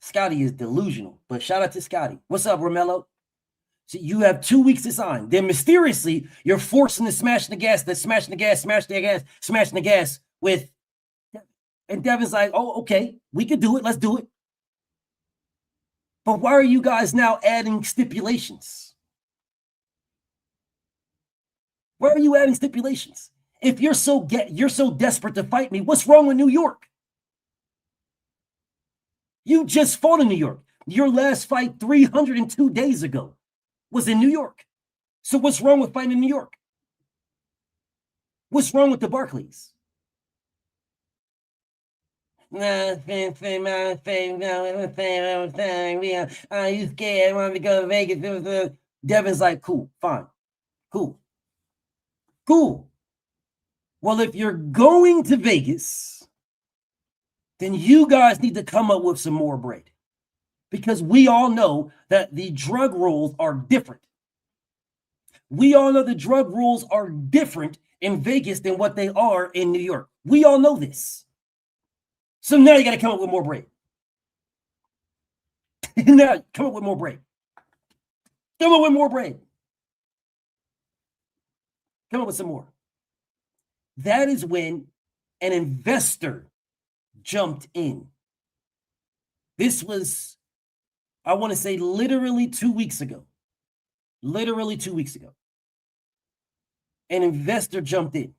Scotty is delusional, but shout out to Scotty. What's up, Romello? See, you have 2 weeks to sign. Then mysteriously, you're forcing to smashing the gas with, and Devin's like, oh, okay, we could do it. Let's do it. But why are you guys now adding stipulations? Why are you adding stipulations? If you're so desperate to fight me, what's wrong with New York? You just fought in New York. Your last fight 302 days ago was in New York. So what's wrong with fighting in New York? What's wrong with the Barclays? Are you scared? I want to go to Vegas. Devin's like, cool, fine, cool. Well, if you're going to Vegas, then you guys need to come up with some more bread. Because we all know that the drug rules are different. We all know the drug rules are different in Vegas than what they are in New York. We all know this. So now you got to come up with more bread. Now, come up with more bread. Come up with more bread. Come up with some more. That is when an investor jumped in. This was, I want to say, literally 2 weeks ago. Literally 2 weeks ago. An investor jumped in.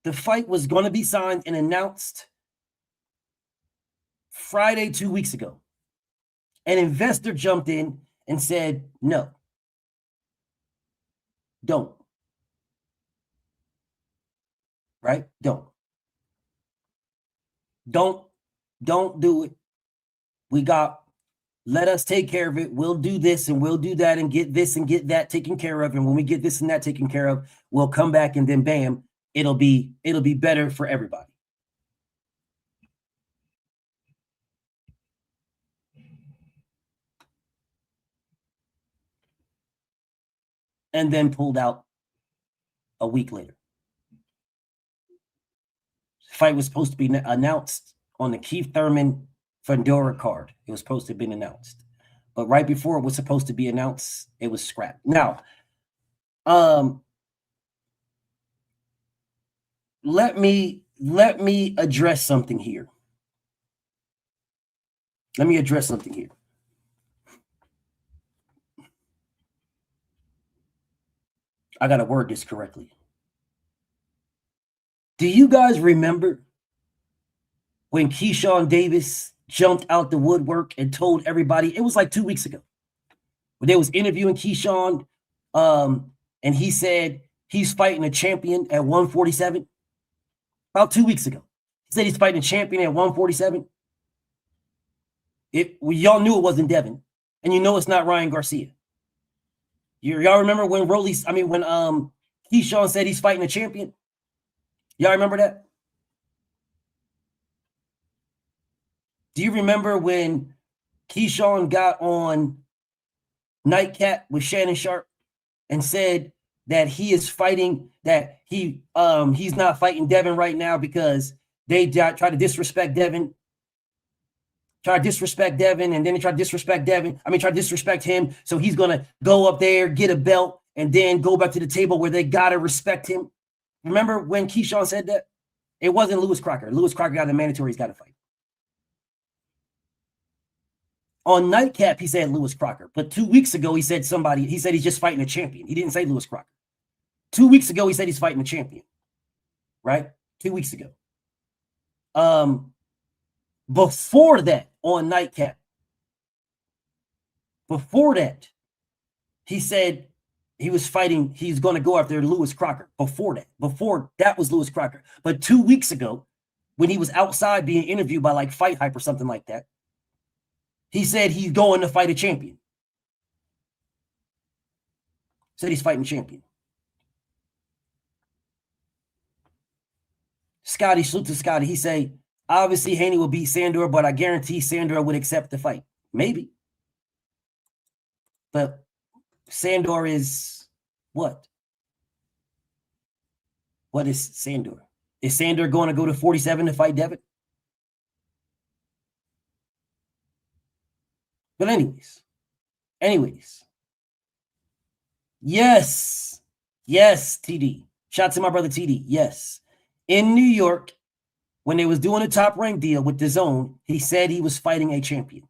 The fight was going to be signed and announced Friday 2 weeks ago. An investor jumped in and said, no, don't. Right? Don't do it. Let us take care of it. We'll do this and we'll do that and get this and get that taken care of. And when we get this and that taken care of, we'll come back and then bam, it'll be better for everybody. And then pulled out a week later. The fight was supposed to be announced on the Keith Thurman Fedora card. It was supposed to have been announced. But right before it was supposed to be announced, it was scrapped. Now, let me address something here. Let me address something here. I got to word this correctly. Do you guys remember when Keyshawn Davis jumped out the woodwork and told everybody? It was like 2 weeks ago. When they was interviewing Keyshawn, and he said he's fighting a champion at 147. About 2 weeks ago. He said he's fighting a champion at 147. Y'all knew it wasn't Devin. And you know it's not Ryan Garcia. Y'all remember when Keyshawn said he's fighting a champion? Y'all remember that? Do you remember when Keyshawn got on Nightcap with Shannon Sharp and said that he is fighting, that he's not fighting Devin right now because they try to disrespect Devin. Try to disrespect Devin, and then they try to disrespect try to disrespect him. So he's going to go up there, get a belt, and then go back to the table where they got to respect him. Remember when Keyshawn said that? It wasn't Lewis Crocker. Lewis Crocker got the mandatory, he's got to fight. On Nightcap, he said Lewis Crocker. But 2 weeks ago, he said he's just fighting a champion. He didn't say Lewis Crocker. 2 weeks ago, he said he's fighting a champion. Right? 2 weeks ago. Before that, on Nightcap, before that, he said he was fighting, he's going to go after Lewis Crocker. Before that was Lewis Crocker. But 2 weeks ago, when he was outside being interviewed by like Fight Hype or something like that, he said he's going to fight a champion. Said he's fighting a champion. Scotty, salute to Scotty. He say, obviously Haney will beat Sandor, but I guarantee Sandor would accept the fight. Maybe. But Sandor is what? What is Sandor? Is Sandor going to go to 47 to fight Devin? But anyways. Yes, TD. Shout out to my brother TD. Yes. In New York, when they was doing a Top Rank deal with DAZN, he said he was fighting a champion.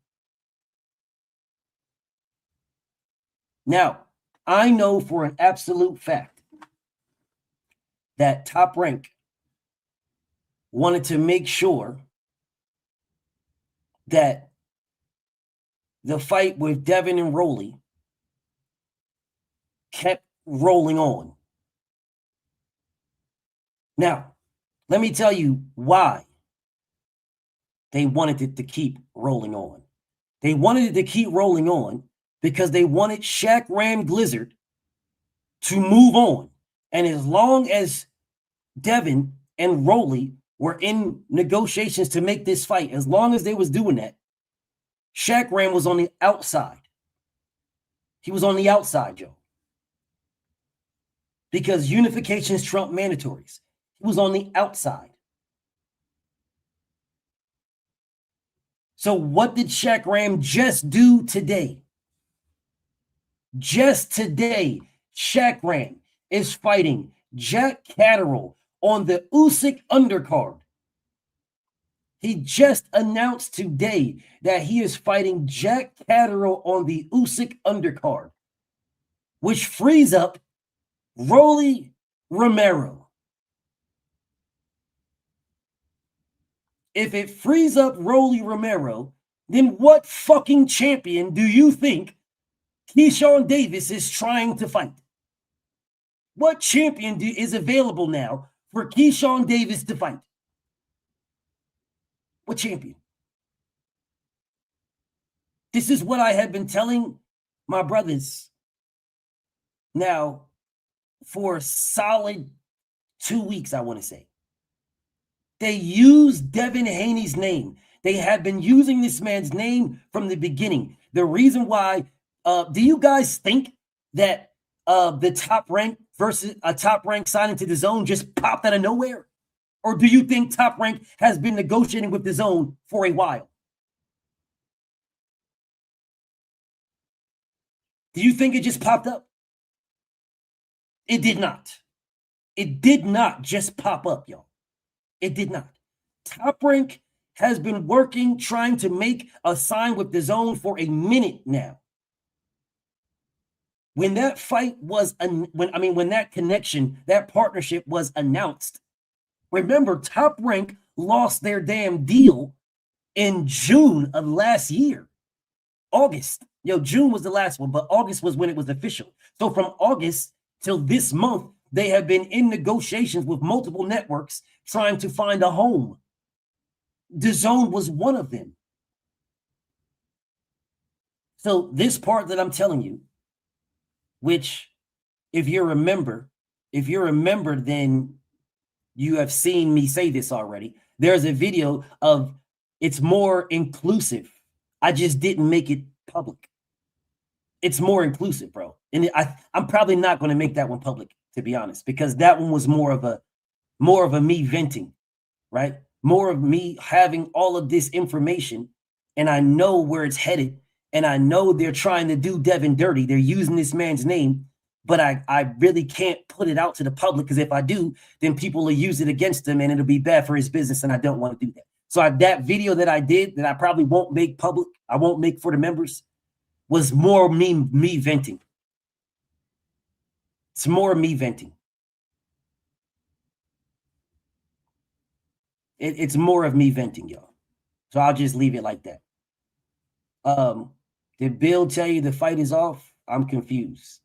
Now, I know for an absolute fact that Top Rank wanted to make sure that the fight with Devin and Rolly kept rolling on. Now, let me tell you why they wanted it to keep rolling on. They wanted it to keep rolling on because they wanted Shaq Ram Glizzard to move on. And as long as Devin and Rolly were in negotiations to make this fight, as long as they was doing that, Shaq Ram was on the outside. He was on the outside, Joe. Because unifications trump mandatories. He was on the outside. So what did Shaq Ram just do today? Just today, Shaq Ram is fighting Jack Catterall on the Usyk undercard. He just announced today that he is fighting Jack Catterall on the Usyk undercard, which frees up Rolly Romero. If it frees up Rolly Romero, then what fucking champion do you think Keyshawn Davis is trying to fight? What champion is available now for Keyshawn Davis to fight? What champion? This is what I have been telling my brothers now for a solid 2 weeks, I want to say. They use Devin Haney's name. They have been using this man's name from the beginning. The reason why, do you guys think that the Top Rank versus a Top Rank signing to DAZN just popped out of nowhere? Or do you think Top Rank has been negotiating with DAZN for a while? Do you think it just popped up? It did not. It did not just pop up, y'all. It did not. Top Rank has been working, trying to make a sign with DAZN for a minute now. When that fight was, when that connection, that partnership was announced, remember, Top Rank lost their damn deal in June of last year. August. June was the last one, but August was when it was official. So from August till this month, they have been in negotiations with multiple networks trying to find a home. DAZN was one of them. So this part that I'm telling you, which if you remember if you're a member, then you have seen me say this already. There's a video of it's more inclusive. I just didn't make it public. It's more inclusive, bro. And I'm probably not going to make that one public, to be honest, because that one was more of a me venting, right? More of me having all of this information, and I know where it's headed, and I know they're trying to do Devin dirty. They're using this man's name, but I really can't put it out to the public, because if I do, then people will use it against him and it'll be bad for his business, and I don't want to do that. So that video that I did that I probably won't make public, I won't make for the members, was more me venting. It's more me venting. It's more of me venting, y'all. So I'll just leave it like that. Did Bill tell you the fight is off? I'm confused.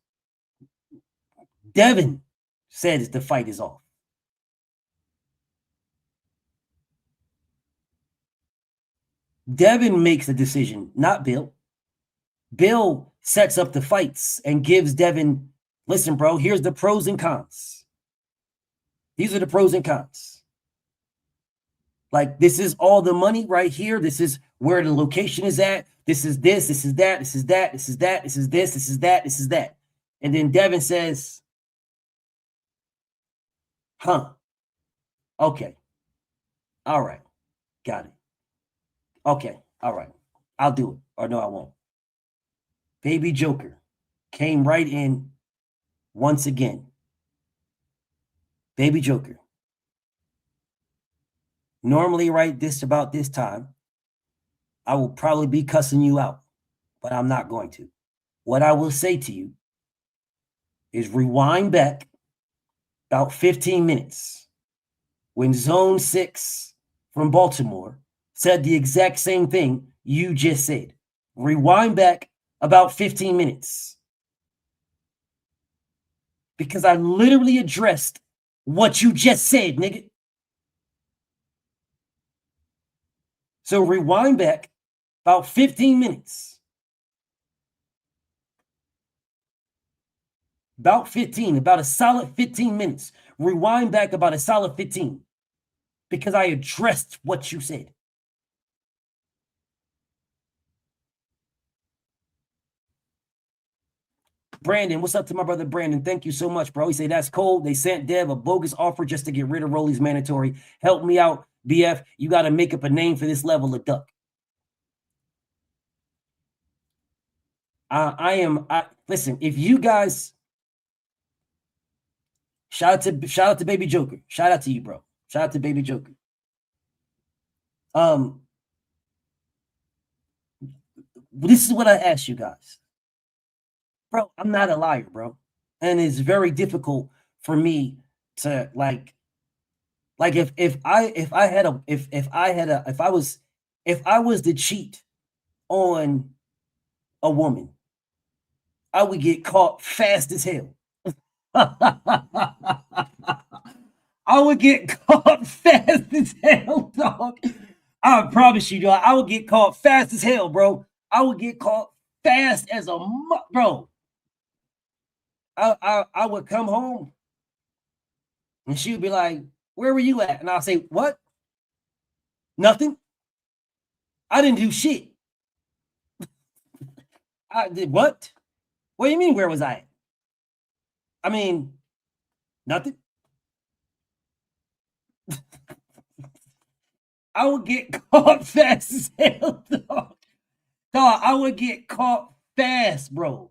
Devin says the fight is off. Devin makes the decision, not Bill. Bill sets up the fights and gives Devin, listen, bro, here's the pros and cons. These are the pros and cons. Like, this is all the money right here. This is where the location is at. This is this is that, this is that, this is that, this is this is that, this is that. And then Devin says, huh, okay, all right, got it. Okay, all right, I'll do it, or no, I won't. Baby Joker came right in once again. Baby Joker. Normally, right, about this time, I will probably be cussing you out, but I'm not going to. What I will say to you is rewind back about 15 minutes when Zone 6 from Baltimore said the exact same thing you just said. Rewind back about 15 minutes. Because I literally addressed what you just said, nigga. So rewind back about 15 minutes. About a solid 15 minutes. Rewind back about a solid 15. Because I addressed what you said. Brandon, what's up to my brother Brandon? Thank you so much, bro. He said, that's cold. They sent Dev a bogus offer just to get rid of Rolly's mandatory. Help me out, BF. You got to make up a name for this level of duck. Listen, if you guys, shout out to Baby Joker. Shout out to you, bro. Shout out to Baby Joker. This is what I asked you guys. Bro, I'm not a liar, bro. And it's very difficult for me to like if I was to cheat on a woman, I would get caught fast as hell. I would get caught fast as hell, dog. I promise you, dog. I would get caught fast as hell, bro. I would get caught fast as a bro. I would come home and she would be like, where were you at? And I'll say, what? Nothing. I didn't do shit. I did what? What do you mean, where was I at? I mean, nothing. I would get caught fast as hell, dog. Dog, I would get caught fast, bro.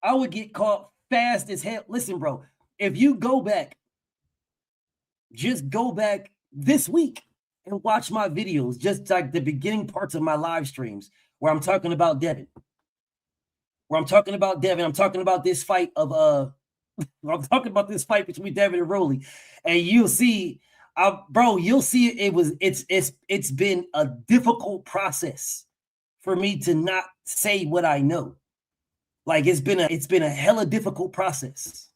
I would get caught fast as hell. Listen, bro, if you go back, just go back this week and watch my videos, just like the beginning parts of my live streams where I'm talking about Devin. I'm talking about this fight of I'm talking about this fight between Devin and Rolly. And you'll see, bro, you'll see it's been a difficult process for me to not say what I know. Like it's been a hella difficult process.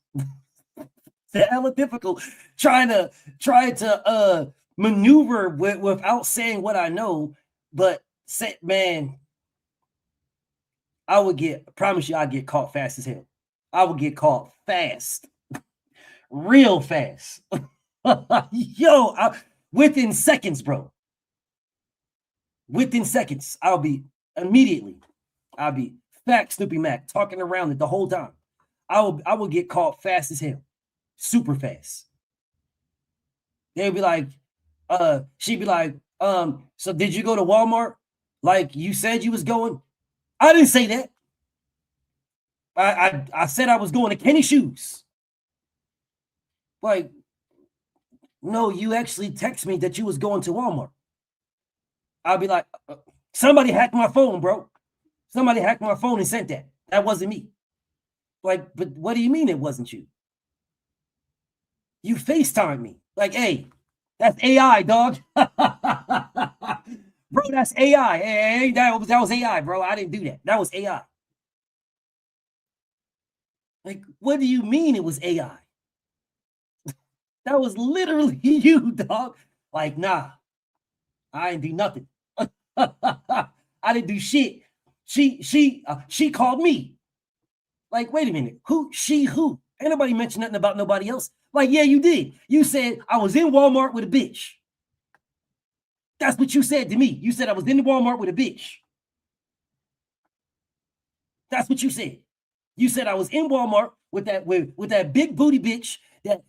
It's hella difficult trying to maneuver without saying what I know. But man, I promise you, I'd get caught fast as hell. I would get caught fast. real fast. Yo, within seconds, bro. Within seconds, I'll be Fact Snoopy Mac talking around it the whole time. I will get caught fast as hell. Super fast. They'll be like, she'd be like, so did you go to Walmart like you said you was going? I didn't say that. I said I was going to Kenny Shoes. Like, no, you actually text me that you was going to Walmart. I'll be like, somebody hacked my phone, bro. Somebody hacked my phone and sent that. That wasn't me. Like, but what do you mean it wasn't you? You FaceTime me. Like, hey, that's AI, dog. Bro, that's AI. Hey, that was AI, bro. I didn't do that. That was AI. Like, what do you mean it was AI? That was literally you, dog. Like, nah, I didn't do nothing. I didn't do shit. She called me. Like, wait a minute. Who? Ain't nobody mentioned nothing about nobody else. Like, yeah, you did. You said I was in Walmart with a bitch. That's what you said to me. You said I was in Walmart with a bitch. That's what you said. You said I was in Walmart with that big booty bitch that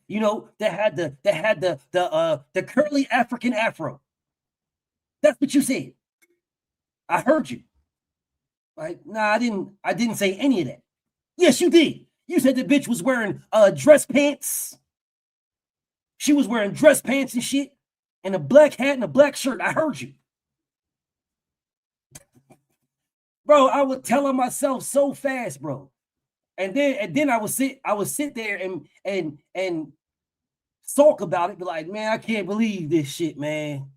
had the curly African afro. That's what you said. I heard you. Like, nah, I didn't say any of that. Yes, you did. You said the bitch was wearing dress pants. She was wearing dress pants and shit, and a black hat and a black shirt. I heard you. Bro, I was telling myself so fast, bro. And then I would sit there and sulk about it, be like, man, I can't believe this shit, man.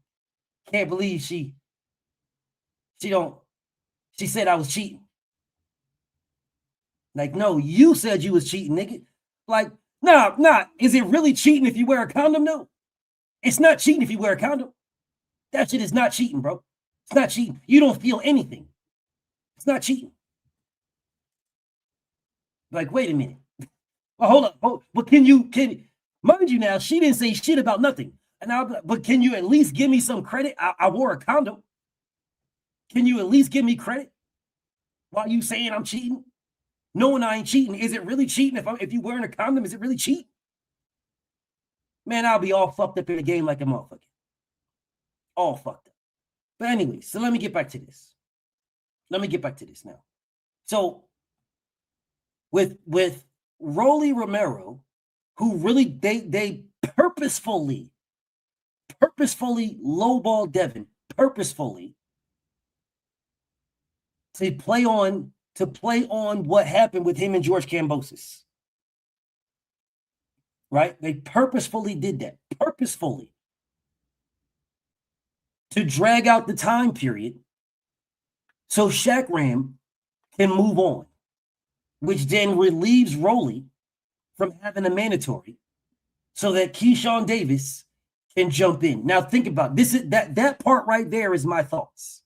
Can't believe she said I was cheating. Like, no, you said you was cheating, nigga. Like, nah. Is it really cheating if you wear a condom? No. It's not cheating if you wear a condom. That shit is not cheating, bro. It's not cheating. You don't feel anything. It's not cheating. Like, wait a minute. Well, hold up. But can mind you now, she didn't say shit about nothing. But can you at least give me some credit? I wore a condom. Can you at least give me credit? While you saying I'm cheating? Knowing I ain't cheating. Is it really cheating if you wearing a condom? Is it really cheating? Man, I'll be all fucked up in the game like a motherfucker. All fucked up. But anyway, so let me get back to this. Now. So with Rolly Romero, who really they purposefully lowball Devin, purposefully to play on what happened with him and George Kambosos. Right? They purposefully did that. Purposefully. To drag out the time period so Shaq Ram can move on, which then relieves Rolly from having a mandatory so that Keyshawn Davis can jump in. Now think about this. That part right there is my thoughts.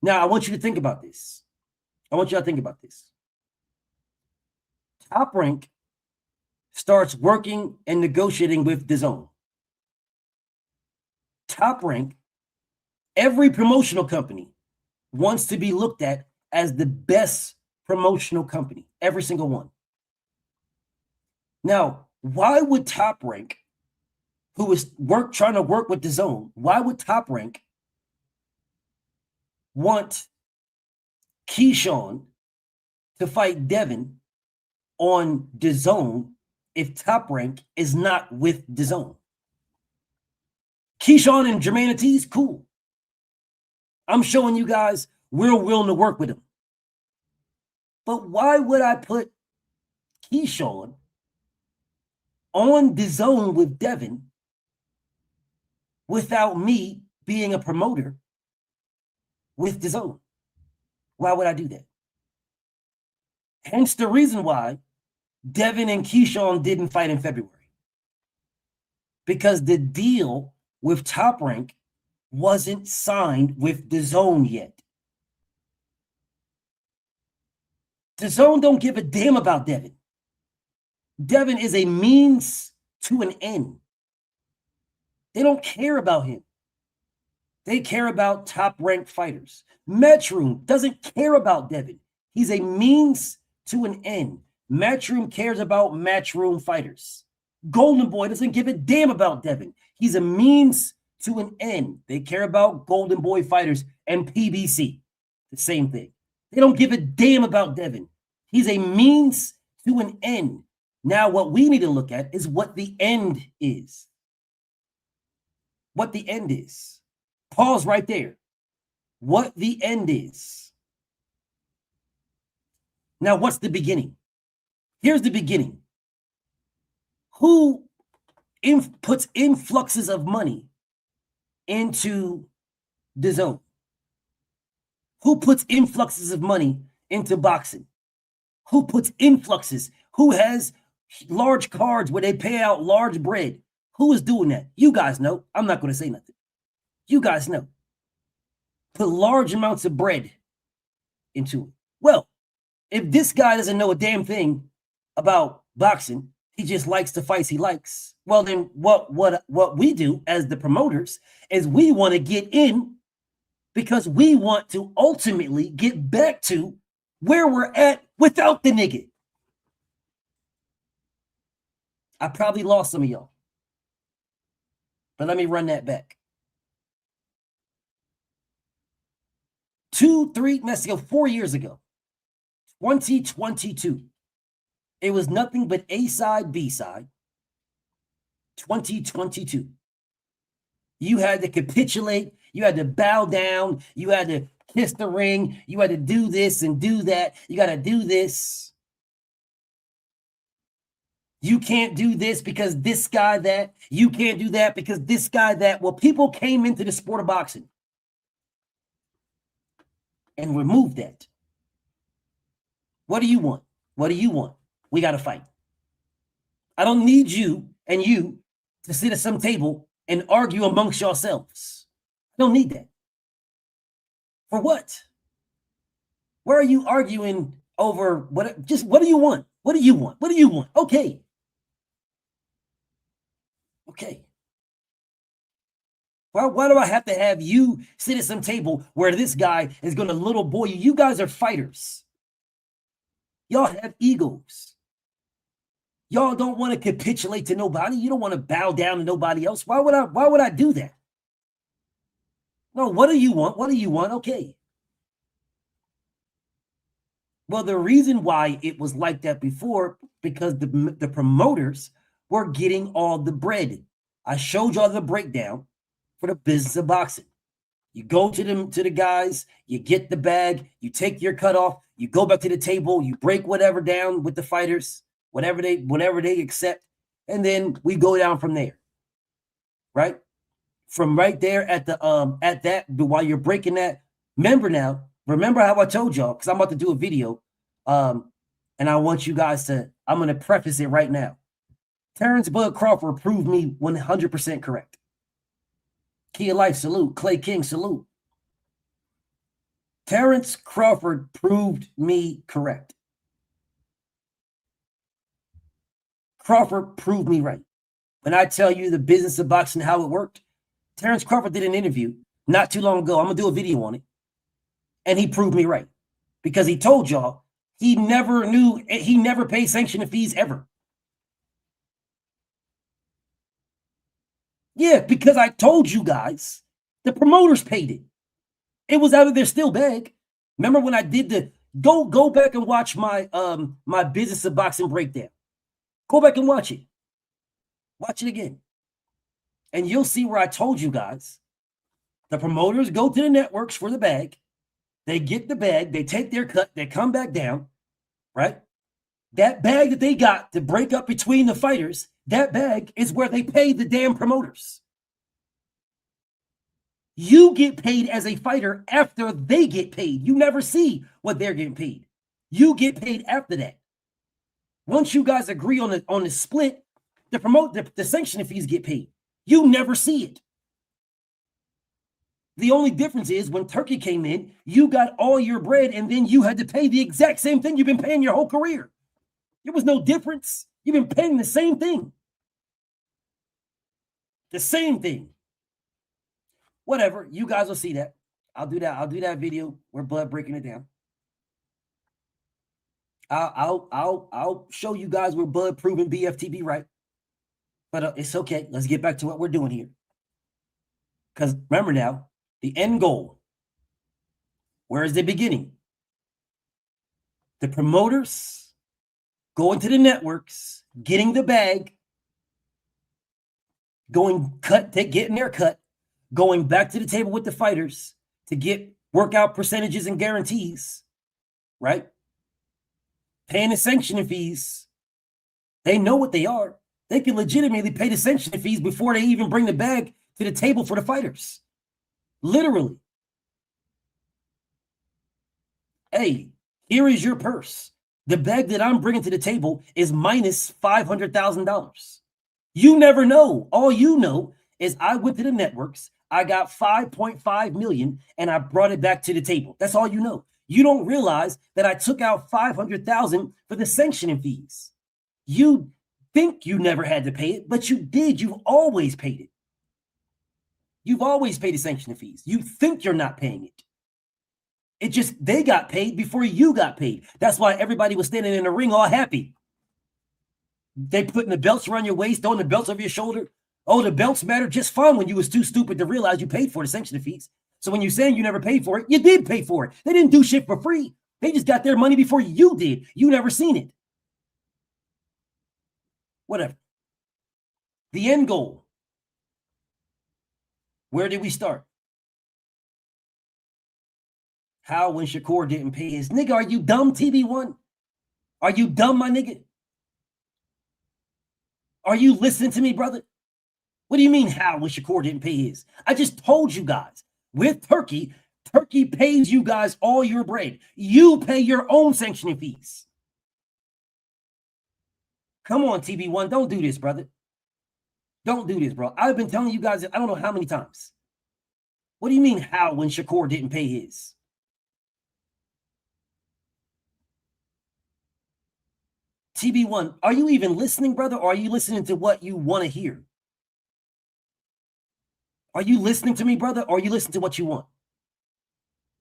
Now I want you to think about this. Top Rank starts working and negotiating with DAZN. Top Rank, every promotional company wants to be looked at as the best promotional company, every single one. Now, why would Top Rank, who is trying to work with DAZN, why would Top Rank want Keyshawn to fight Devin on DAZN if Top Rank is not with DAZN? Keyshawn and Jermaine Ortiz, cool. I'm showing you guys we're willing to work with him. But why would I put Keyshawn on DAZN with Devin without me being a promoter with DAZN? Why would I do that? Hence the reason why Devin and Keyshawn didn't fight in February. Because the deal with Top Rank wasn't signed with DAZN yet. DAZN don't give a damn about Devin. Devin is a means to an end. They don't care about him. They care about top-ranked fighters. Matchroom doesn't care about Devin. He's a means to an end. Matchroom cares about Matchroom fighters. Golden Boy doesn't give a damn about Devin. He's a means to an end. They care about Golden Boy fighters and PBC. The same thing. They don't give a damn about Devin. He's a means to an end. Now, what we need to look at is what the end is. What the end is. Pause right there. What the end is. Now, what's the beginning? Here's the beginning. Who puts influxes of money into the zone? Who puts influxes of money into boxing? Who puts influxes? Who has large cards where they pay out large bread? Who is doing that? You guys know. I'm not going to say nothing. You guys know. Put large amounts of bread into it. Well, if this guy doesn't know a damn thing about boxing, he just likes the fights he likes. Well, then what we do as the promoters is we want to get in because we want to ultimately get back to where we're at without the nigga. I probably lost some of y'all. But let me run that back. 4 years ago, 2022. It was nothing but A side, B side. 2022. You had to capitulate. You had to bow down. You had to kiss the ring. You had to do this and do that. You got to do this. You can't do this because this guy that. You can't do that because this guy that. Well, people came into the sport of boxing and removed that. What do you want? What do you want? We got to fight. I don't need you and you to sit at some table and argue amongst yourselves. I don't need that. For what? Where are you arguing over what? Just what do you want? What do you want? What do you want? Okay. Okay. Why do I have to have you sit at some table where this guy is going to little boy you? You guys are fighters. Y'all have egos. Y'all don't want to capitulate to nobody. You don't want to bow down to nobody else. Why would I do that? No, what do you want? What do you want? Okay. Well, the reason why it was like that before, because the promoters were getting all the bread. I showed y'all the breakdown for the business of boxing. You go to the guys, you get the bag, you take your cut off, you go back to the table, you break whatever down with the fighters, whatever they accept, and then we go down from there. Right? From right there at that, while you're breaking that, remember how I told y'all, because I'm about to do a video, and I want you guys to, I'm going to preface it right now. Terrence Bud Crawford proved me 100% correct. Kia Life, salute. Clay King, salute. Terrence Crawford proved me correct. Crawford proved me right. When I tell you the business of boxing, how it worked, Terrence Crawford did an interview not too long ago. I'm going to do a video on it. And he proved me right. Because he told y'all he never paid sanction fees ever. Yeah, because I told you guys, the promoters paid it. It was out of their still bag. Remember when I did the go back and watch my my business of boxing breakdown. Go back and watch it. Watch it again. And you'll see where I told you guys, the promoters go to the networks for the bag. They get the bag, they take their cut, they come back down, right? That bag that they got to break up between the fighters, that bag is where they pay the damn promoters. You get paid as a fighter after they get paid. You never see what they're getting paid. You get paid after that. Once you guys agree on the split, the sanction fees get paid. You never see it. The only difference is when Turkey came in, you got all your bread and then you had to pay the exact same thing you've been paying your whole career. There was no difference. You've been paying the same thing. The same thing. Whatever. You guys will see that. I'll do that. I'll do that video where Blood breaking it down. I'll show you guys where Blood proving BFTB right. But it's okay. Let's get back to what we're doing here. Because remember now, the end goal. Where is the beginning? The promoters going to the networks, getting the bag, getting their cut, going back to the table with the fighters to get workout percentages and guarantees, right? Paying the sanctioning fees. They know what they are. They can legitimately pay the sanctioning fees before they even bring the bag to the table for the fighters. Literally. Hey, here is your purse. The bag that I'm bringing to the table is minus $500,000. You never know. All you know is I went to the networks, I got 5.5 million, and I brought it back to the table. That's all you know. You don't realize that I took out 500,000 for the sanctioning fees. You think you never had to pay it, but you did. You've always paid it. You've always paid the sanctioning fees. You think you're not paying it. It just, they got paid before you got paid. That's why everybody was standing in the ring all happy. They putting the belts around your waist, throwing the belts over your shoulder. Oh, the belts matter just fine when you was too stupid to realize you paid for the sanctioning fees. So when you're saying you never paid for it, you did pay for it. They didn't do shit for free. They just got their money before you did. You never seen it. Whatever. The end goal. Where did we start? How when Shakur didn't pay his nigga? Are you dumb, TB1? Are you dumb, my nigga? Are you listening to me, brother? What do you mean how when Shakur didn't pay his? I just told you guys. With Turkey, Turkey pays you guys all your bread. You pay your own sanctioning fees. Come on, TB1. Don't do this, brother. Don't do this, bro. I've been telling you guys, I don't know how many times. What do you mean how when Shakur didn't pay his? TB1, are you even listening, brother, or are you listening to what you want to hear? Are you listening to me, brother, or are you listening to what you want?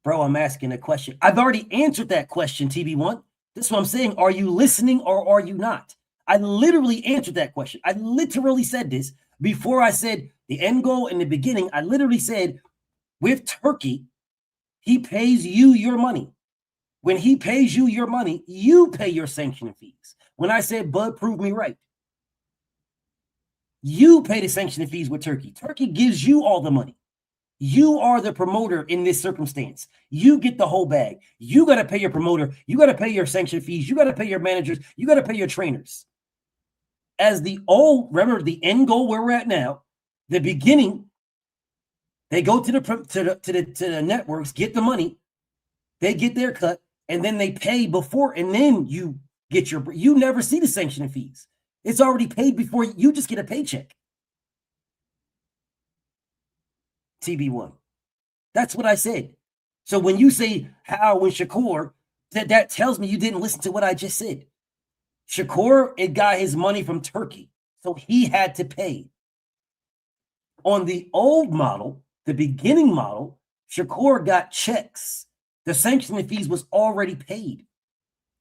Bro, I'm asking a question. I've already answered that question, TB1. This is what I'm saying. Are you listening or are you not? I literally answered that question. I literally said this before I said the end goal in the beginning. I literally said with Turkey, he pays you your money. When he pays you your money, you pay your sanctioning fees. When I said, Bud, prove me right. You pay the sanctioning fees with Turkey. Turkey gives you all the money. You are the promoter in this circumstance. You get the whole bag. You got to pay your promoter. You got to pay your sanction fees. You got to pay your managers. You got to pay your trainers. As the old, remember the end goal where we're at now, the beginning, they go to the networks, get the money, they get their cut, and then they pay before, and then you get your, you never see the sanctioning fees. It's already paid before you just get a paycheck. TB1. That's what I said. So when you say how when Shakur, that tells me you didn't listen to what I just said. Shakur, it got his money from Turkey, so he had to pay. On the old model, the beginning model, Shakur got checks. The sanctioning fees was already paid.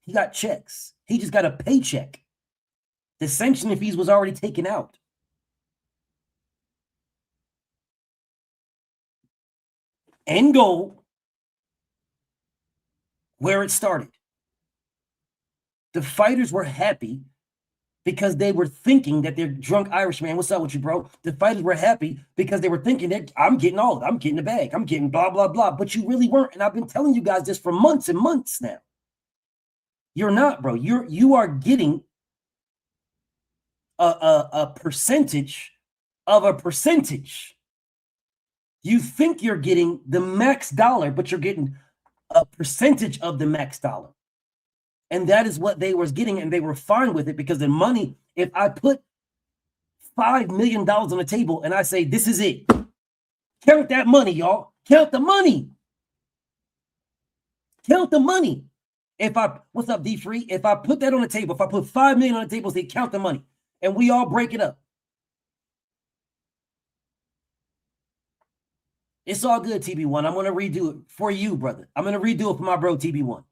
He got checks. He just got a paycheck. The sanctioning fees was already taken out. End goal, where it started. The fighters were happy because they were thinking that they're drunk Irishman. What's up with you, bro? The fighters were happy because they were thinking that I'm getting all of it. I'm getting the bag. I'm getting blah, blah, blah. But you really weren't. And I've been telling you guys this for months and months now. You're not, bro. You are getting a percentage of a percentage. You think you're getting the max dollar, but you're getting a percentage of the max dollar. And that is what they was getting, and they were fine with it because the money, if I put $5 million on the table and I say, this is it, count that money, y'all. Count the money. Count the money. What's up, D Free? If I put that on the table, if I put 5 million on the table, say count the money, and we all break it up. It's all good, TB1. I'm gonna redo it for you, brother. I'm gonna redo it for my bro TB1.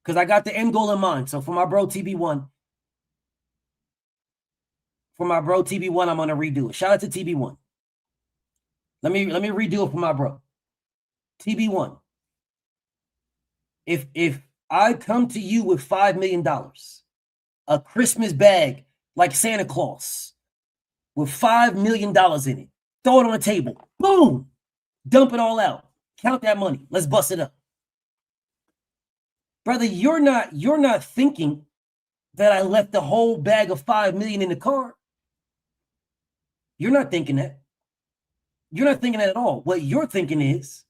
Because I got the end goal in mind. So for my bro TB1, I'm gonna redo it. Shout out to TB1. Let me redo it for my bro. TB1. If I come to you with $5 million, a Christmas bag like Santa Claus with $5 million in it, throw it on the table, boom, dump it all out, count that money, let's bust it up. Brother, you're not thinking that I left the whole bag of 5 million in the car. You're not thinking that. You're not thinking that at all. What you're thinking is,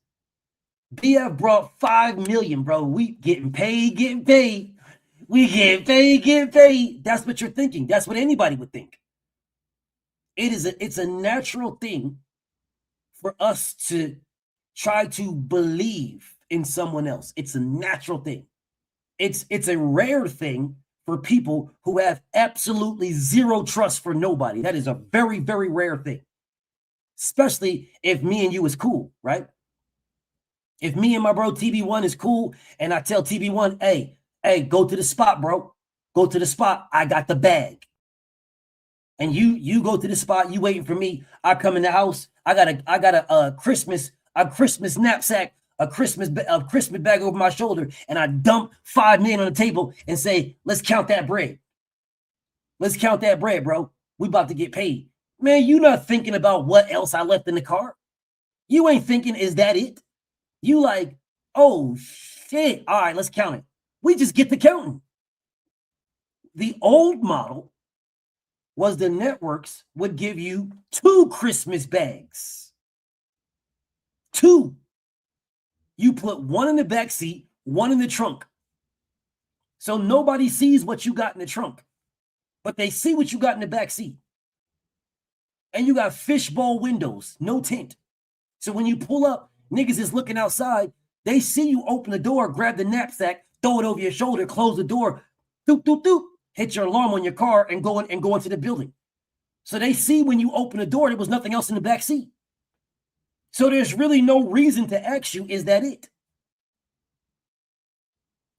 BF brought 5 million, bro. We getting paid. We getting paid. That's what you're thinking. That's what anybody would think. It's a natural thing for us to try to believe in someone else. It's a natural thing. It's a rare thing for people who have absolutely zero trust for nobody. That is a very, very rare thing. Especially if me and you is cool, right? If me and my bro TB1 is cool, and I tell TB1, hey, go to the spot, bro. Go to the spot. I got the bag. And you go to the spot, you waiting for me. I come in the house. I got a Christmas knapsack, a Christmas bag over my shoulder, and I dump 5 million on the table and say, let's count that bread. Let's count that bread, bro. We about to get paid. Man, you not thinking about what else I left in the car. You ain't thinking, is that it? You like, oh shit. All right, let's count it. We just get to counting. The old model was the networks would give you 2 Christmas bags. 2. You put one in the back seat, one in the trunk. So nobody sees what you got in the trunk, but they see what you got in the back seat. And you got fishbowl windows, no tint. So when you pull up, niggas is looking outside. They see you open the door, grab the knapsack, throw it over your shoulder, close the door, doop, doop, doop, hit your alarm on your car and go into the building. So they see when you open the door, there was nothing else in the back seat. So there's really no reason to ask you, is that it?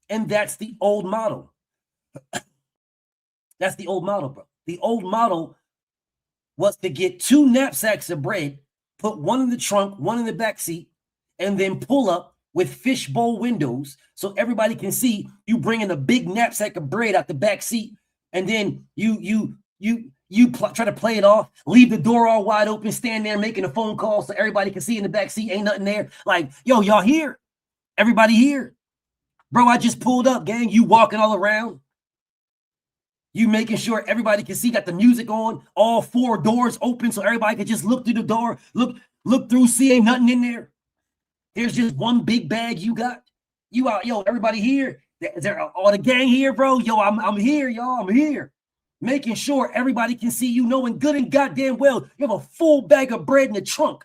And that's the old model. That's the old model, bro. The old model was to get 2 knapsacks of bread, put one in the trunk, one in the back seat, and then pull up with fishbowl windows so everybody can see you bringing a big knapsack of bread out the back seat, and then you try to play it off, leave the door all wide open, stand there making a phone call so everybody can see in the back seat ain't nothing there. Like, yo, y'all here? Everybody here? Bro, I just pulled up, gang. You walking all around. You making sure everybody can see, got the music on, all 4 doors open so everybody can just look through the door, look through, see ain't nothing in there. There's just one big bag you got. You out, yo, everybody here? Is there all the gang here, bro? Yo, I'm here, y'all. I'm here. Making sure everybody can see you, knowing good and goddamn well you have a full bag of bread in the trunk.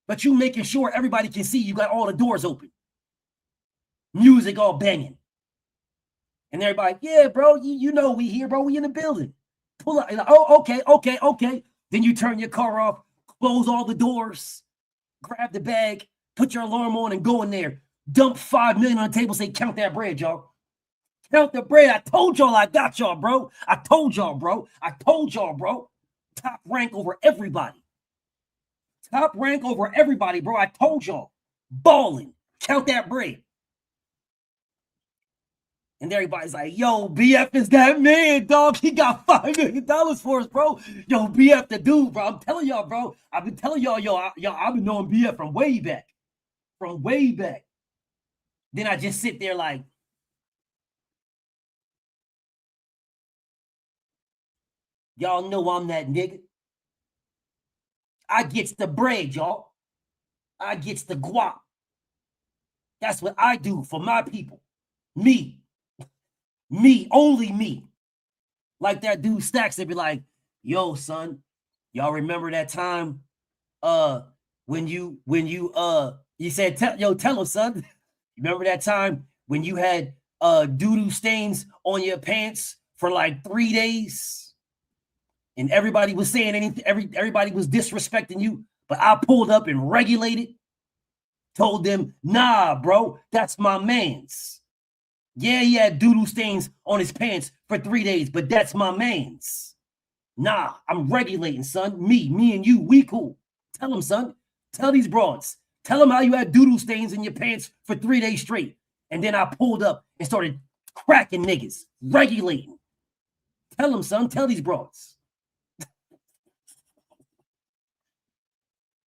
But you making sure everybody can see you got all the doors open. Music all banging. And everybody, yeah, bro, you know we here, bro. We in the building. Pull up. Like, oh, okay. Then you turn your car off, close all the doors, grab the bag, put your alarm on, and go in there. Dump 5 million on the table, say, count that bread, y'all. Count the bread. I told y'all I got y'all, bro. I told y'all, bro. Top rank over everybody. Bro. I told y'all. Balling. Count that bread. And everybody's like, yo, BF is that man, dog. He got $5 million for us, bro. Yo, BF the dude, bro. I'm telling y'all, bro. I've been telling y'all, I've been knowing BF from way back. Then I just sit there like, y'all know I'm that nigga. I gets the bread, y'all. I gets the guap. That's what I do for my people. Me, only me. Like that dude Stacks, they be like, yo, son, y'all remember that time when you said, tell him, son. You remember that time when you had doo-doo stains on your pants for like 3 days and everybody was saying anything, everybody was disrespecting you, but I pulled up and regulated, told them, nah, bro, that's my man's. Yeah, he had doo-doo stains on his pants for 3 days, but that's my man's. Nah, I'm regulating, son. Me and you, we cool. Tell them, son. Tell these broads. Tell them how you had doo-doo stains in your pants for 3 days straight. And then I pulled up and started cracking niggas, regulating. Tell them, son. Tell these broads.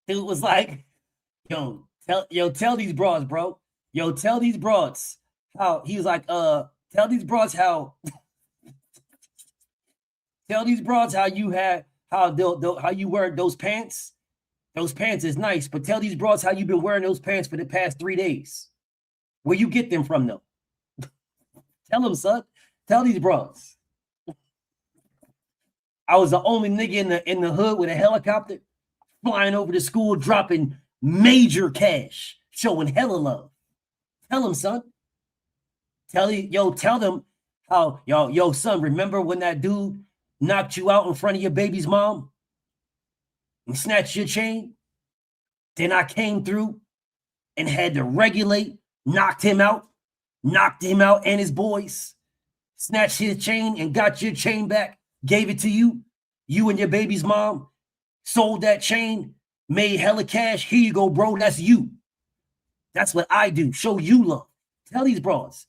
It was like, tell these broads, bro. Yo, tell these broads how he was like, tell these broads how tell these broads how you had how you wear those pants. Those pants is nice, but tell these broads how you've been wearing those pants for the past 3 days. Where you get them from, though? Tell them, son. Tell these broads. I was the only nigga in the hood with a helicopter flying over the school, dropping major cash, showing hella love. Tell them, son. Tell them how, yo, son, remember when that dude knocked you out in front of your baby's mom and snatched your chain? Then I came through and had to regulate, knocked him out and his boys, snatched his chain and got your chain back, gave it to you. You and your baby's mom sold that chain, made hella cash. Here you go, bro. That's you. That's what I do. Show you love. Tell these broads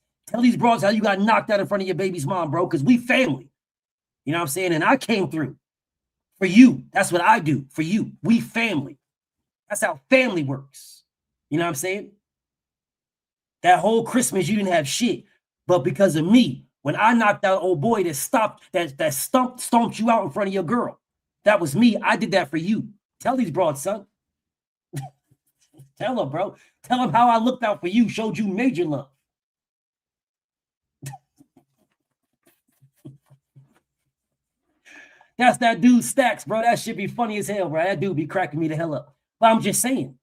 how you got knocked out in front of your baby's mom, bro, because we family. You know what I'm saying? And I came through for you. That's what I do for you. We family. That's how family works. You know what I'm saying? That whole Christmas, you didn't have shit. But because of me, when I knocked out old boy that stomped you out in front of your girl, that was me. I did that for you. Tell these broads, son. Tell them, bro. Tell them how I looked out for you, showed you major love. That's that dude Stacks, bro. That shit be funny as hell, bro. That dude be cracking me the hell up. But I'm just saying,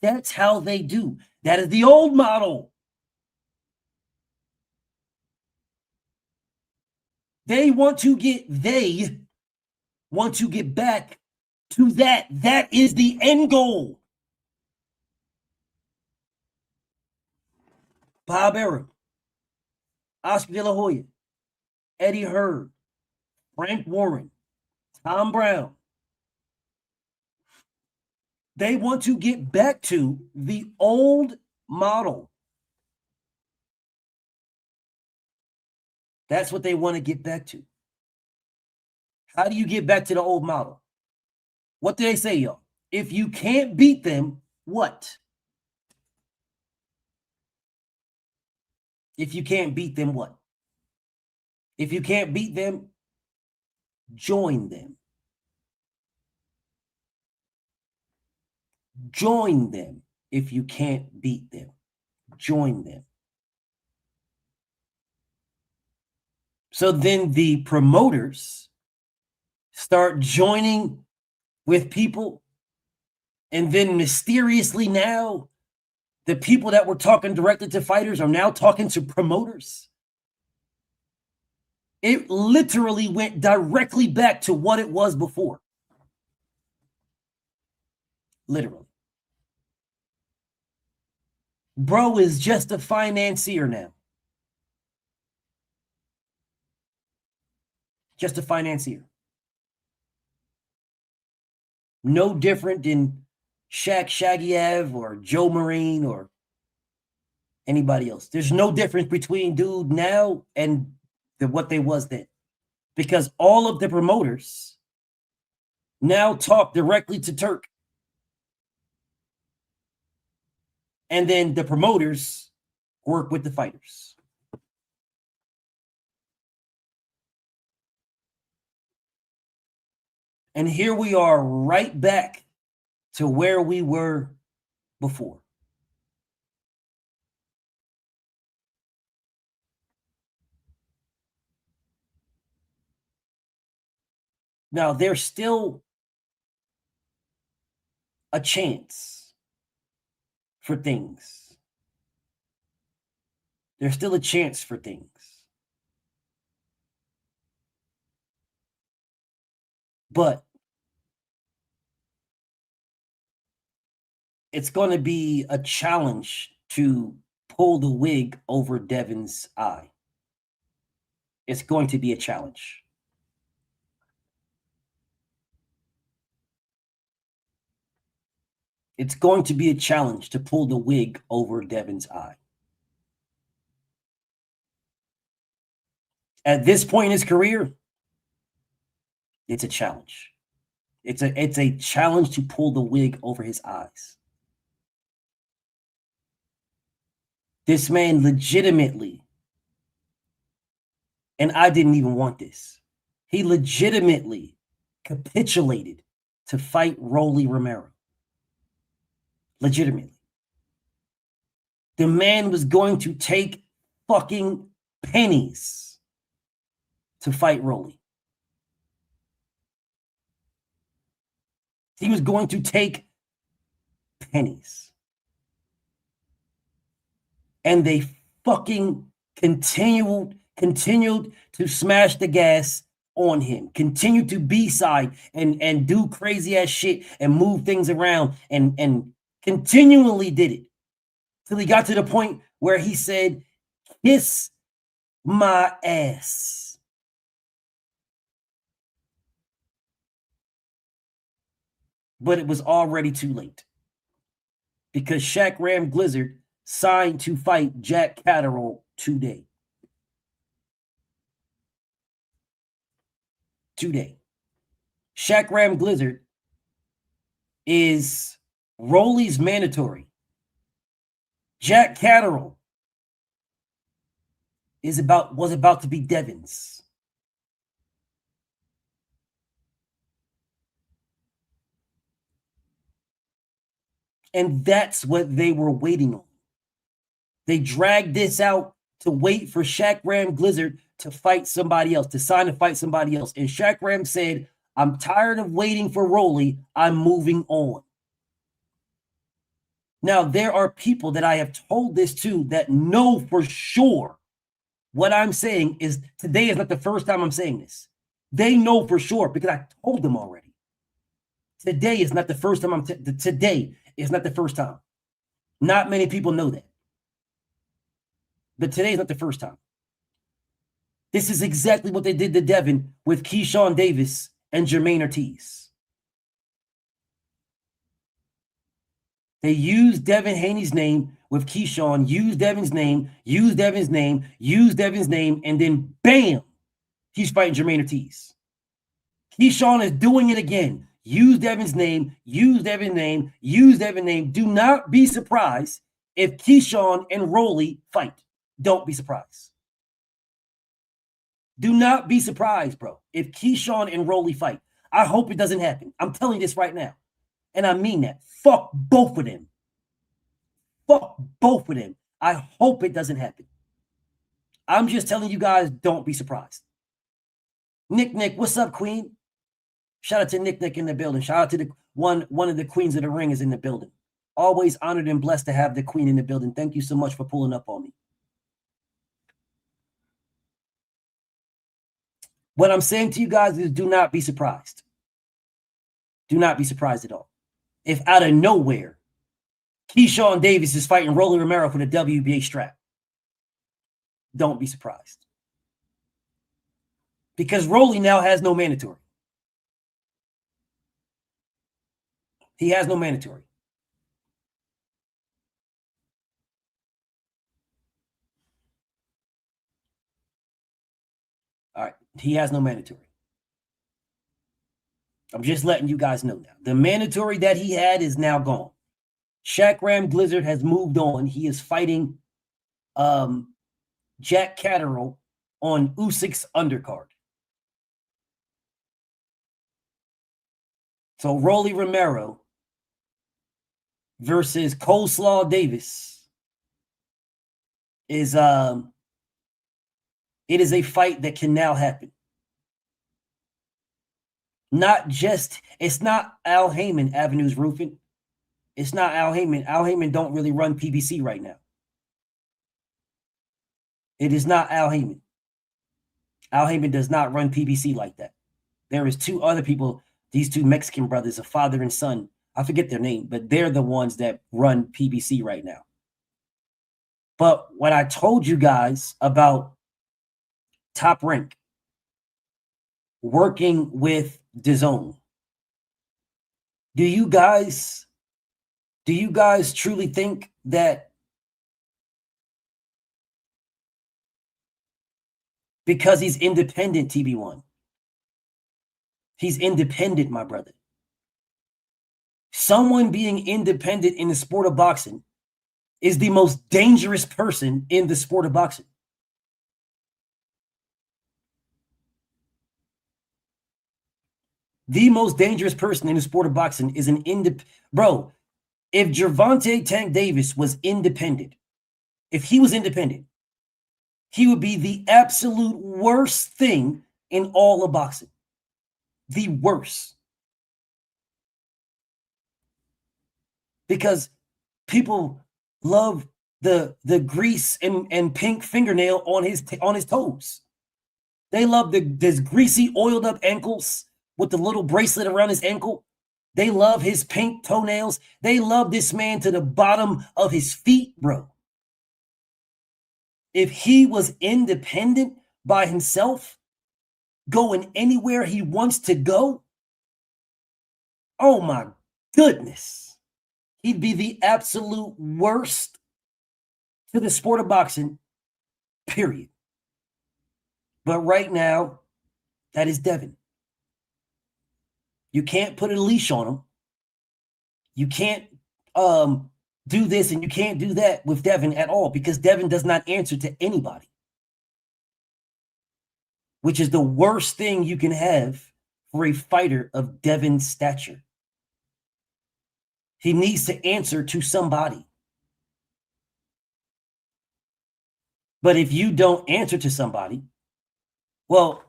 that's how they do. That is the old model. They want to get back to that. That is the end goal. Bob Arum, Oscar De La Hoya, Eddie Hearn, Frank Warren, Tom Brown. They want to get back to the old model. That's what they want to get back to. How do you get back to the old model? What do they say, y'all? If you can't beat them, what? If you can't beat them, what? If you can't beat them, join them. Join them. If you can't beat them, join them. So then the promoters start joining with people, and then mysteriously now the people that were talking directly to fighters are now talking to promoters. It literally went directly back to what it was before. Literally. Bro is just a financier now. Just a financier. No different than Shaq Shaggy or Joe Marine or anybody else. There's no difference between dude now and what they was then. Because all of the promoters now talk directly to Turk. And then the promoters work with the fighters. And here we are right back to where we were before. Now, there's still a chance for things. There's still a chance for things. But it's going to be a challenge to pull the wig over Devin's eye. It's going to be a challenge. It's going to be a challenge to pull the wig over Devin's eye. At this point in his career, it's a challenge. It's a challenge to pull the wig over his eyes. This man legitimately, and I didn't even want this, he legitimately capitulated to fight Rolly Romero. Legitimately. The man was going to take fucking pennies to fight Rolly. He was going to take pennies. And they fucking continued to smash the gas on him, continued to B-side and do crazy ass shit and move things around and continually did it till he got to the point where he said, "Kiss my ass." But it was already too late because Shaq Ram Blizzard signed to fight Jack Catterall today. Shaq Ram Blizzard is Rolly's mandatory. Jack Catterall was about to be Devin's. And that's what they were waiting on. They dragged this out to wait for Shaq Ram Blizzard to fight somebody else, to sign to fight somebody else. And Shaq Ram said, "I'm tired of waiting for Rolly. I'm moving on." Now, there are people that I have told this to that know for sure what I'm saying is today is not the first time I'm saying this. They know for sure because I told them already. Today is not the first time today is not the first time. Not many people know that. But today is not the first time. This is exactly what they did to Devin with Keyshawn Davis and Jermaine Ortiz. They used Devin Haney's name with Keyshawn, used Devin's name, and then bam, he's fighting Jermaine Ortiz. Keyshawn is doing it again. Use Devin's name, use Devin's name, use Devin's name. Do not be surprised if Keyshawn and Rolly fight. Don't be surprised. Do not be surprised, bro, if Keyshawn and Rolly fight. I hope it doesn't happen. I'm telling you this right now. And I mean that. Fuck both of them. Fuck both of them. I hope it doesn't happen. I'm just telling you guys, don't be surprised. Nick, what's up, Queen? Shout out to Nick in the building. Shout out to the one of the queens of the ring is in the building. Always honored and blessed to have the queen in the building. Thank you so much for pulling up on me. What I'm saying to you guys is do not be surprised. Do not be surprised at all. If out of nowhere, Keyshawn Davis is fighting Rolly Romero for the WBA strap. Don't be surprised. Because Rolly now has no mandatory. He has no mandatory. All right. He has no mandatory. I'm just letting you guys know now. The mandatory that he had is now gone. Shaq Ram Blizzard has moved on. He is fighting Jack Catterall on Usyk's undercard. So Rolly Romero versus Coleslaw Davis is it is a fight that can now happen. It's not Al Heyman Avenues Roofing. It's not Al Heyman. Al Heyman don't really run PBC right now. It is not Al Heyman. Al Heyman does not run PBC like that. There is two other people, these two Mexican brothers, a father and son. I forget their name, but they're the ones that run PBC right now. But when I told you guys about Top Rank working with DAZN, do you guys truly think that because he's independent, TB1, he's independent, my brother? Someone being independent in the sport of boxing is the most dangerous person in the sport of boxing. The most dangerous person in the sport of boxing is an bro. If Gervonta Tank Davis was independent, if he was independent, he would be the absolute worst thing in all of boxing. The worst. Because people love the grease and pink fingernail on his toes. They love this greasy, oiled up ankles with the little bracelet around his ankle. They love his pink toenails. They love this man to the bottom of his feet, bro. If he was independent by himself, going anywhere he wants to go, oh my goodness, he'd be the absolute worst to the sport of boxing, period. But right now, that is Devin. You can't put a leash on him. You can't do this and you can't do that with Devin at all, because Devin does not answer to anybody, which is the worst thing you can have for a fighter of Devin's stature. He needs to answer to somebody. But if you don't answer to somebody, well,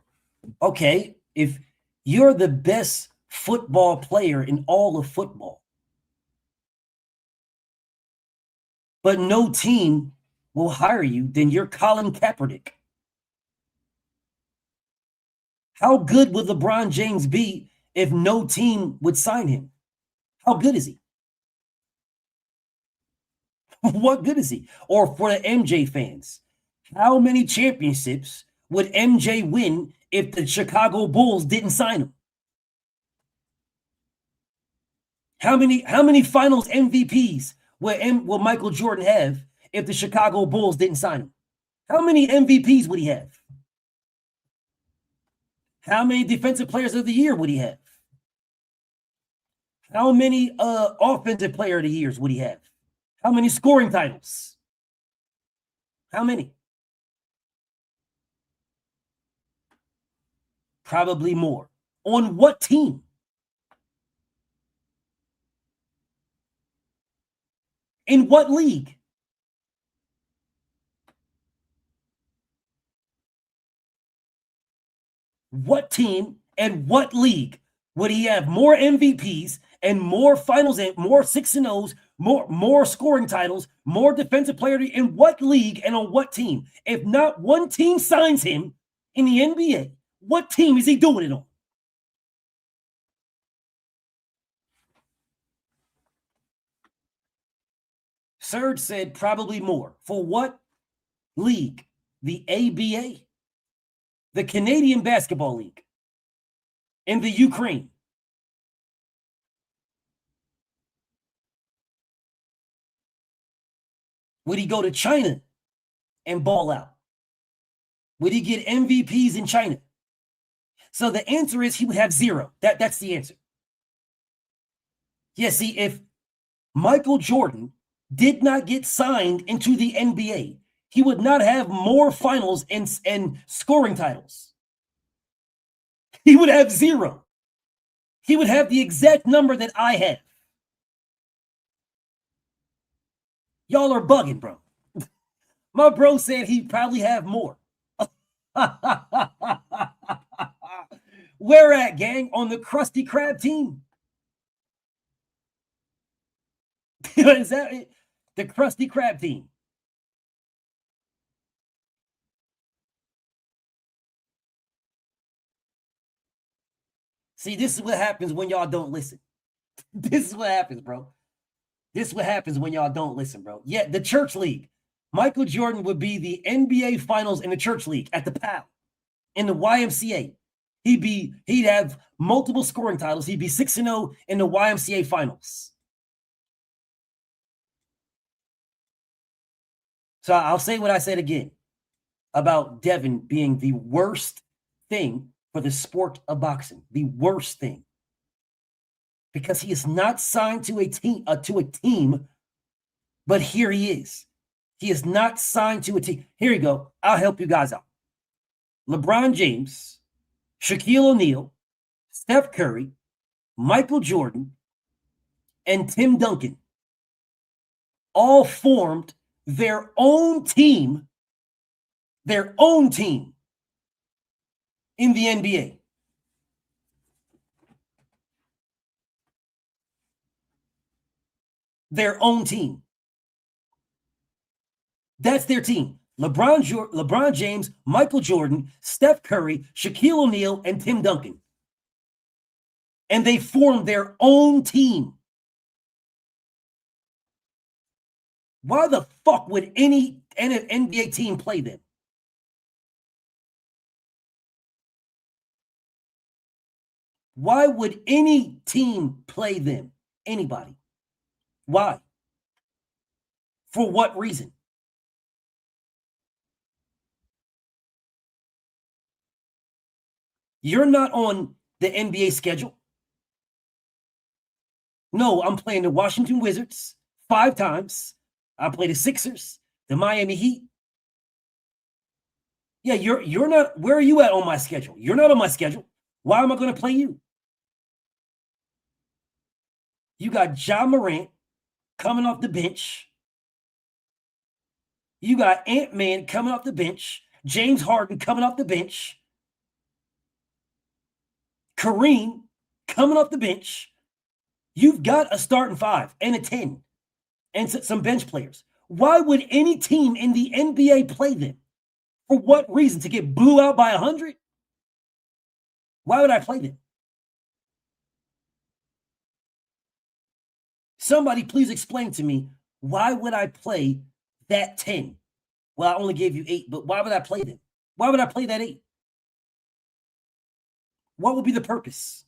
okay, if you're the best football player in all of football, but no team will hire you, then you're Colin Kaepernick. How good would LeBron James be if no team would sign him? How good is he? What good is he? Or for the MJ fans, how many championships would MJ win if the Chicago Bulls didn't sign him? How many finals MVPs will Michael Jordan have if the Chicago Bulls didn't sign him? How many MVPs would he have? How many defensive players of the year would he have? How many offensive player of the years would he have? How many scoring titles? How many? Probably more. On what team? In what league? What team and what league would he have more MVPs and more finals and more 6-0s, more scoring titles, more defensive player? In what league and on what team? If not one team signs him in the NBA, what team is he doing it on? Serge said probably more. For what league? The ABA? The Canadian Basketball League? In the Ukraine? Would he go to China and ball out? Would he get MVPs in China? So the answer is he would have zero. That's the answer. Yeah, see, if Michael Jordan did not get signed into the NBA, he would not have more finals and scoring titles. He would have zero. He would have the exact number that I have. Y'all are bugging, bro. My bro said he'd probably have more. Where at, gang? On the Krusty Krab team? Is that it? The Krusty Krab team? See, this is what happens when y'all don't listen. This is what happens, bro. This is what happens when y'all don't listen, bro. Yeah, the church league. Michael Jordan would be the NBA finals in the church league at the PAL, in the YMCA. He'd have multiple scoring titles. He'd be 6-0 in the YMCA finals. So I'll say what I said again about Devin being the worst thing for the sport of boxing. The worst thing. Because he is not signed to a team, but here he is. He is not signed to a team. Here you go. I'll help you guys out. LeBron James, Shaquille O'Neal, Steph Curry, Michael Jordan, and Tim Duncan all formed their own team in the NBA. Their own team. That's their team. LeBron James, Michael Jordan, Steph Curry, Shaquille O'Neal, and Tim Duncan. And they formed their own team. Why the fuck would any NBA team play them? Why would any team play them? Anybody? Why? For what reason? You're not on the NBA schedule. No, I'm playing the Washington Wizards 5 times. I play the Sixers, the Miami Heat. Yeah, you're not. Where are you at on my schedule? You're not on my schedule. Why am I going to play you? You got Ja Morant coming off the bench. You got Ant-Man coming off the bench. James Harden coming off the bench. Kareem coming off the bench. You've got a starting 5 and a 10 and some bench players. Why would any team in the NBA play them? For what reason? To get blew out by 100? Why would I play them? Somebody please explain to me, why would I play that 10? Well, I only gave you 8, but why would I play them? Why would I play that 8? What would be the purpose?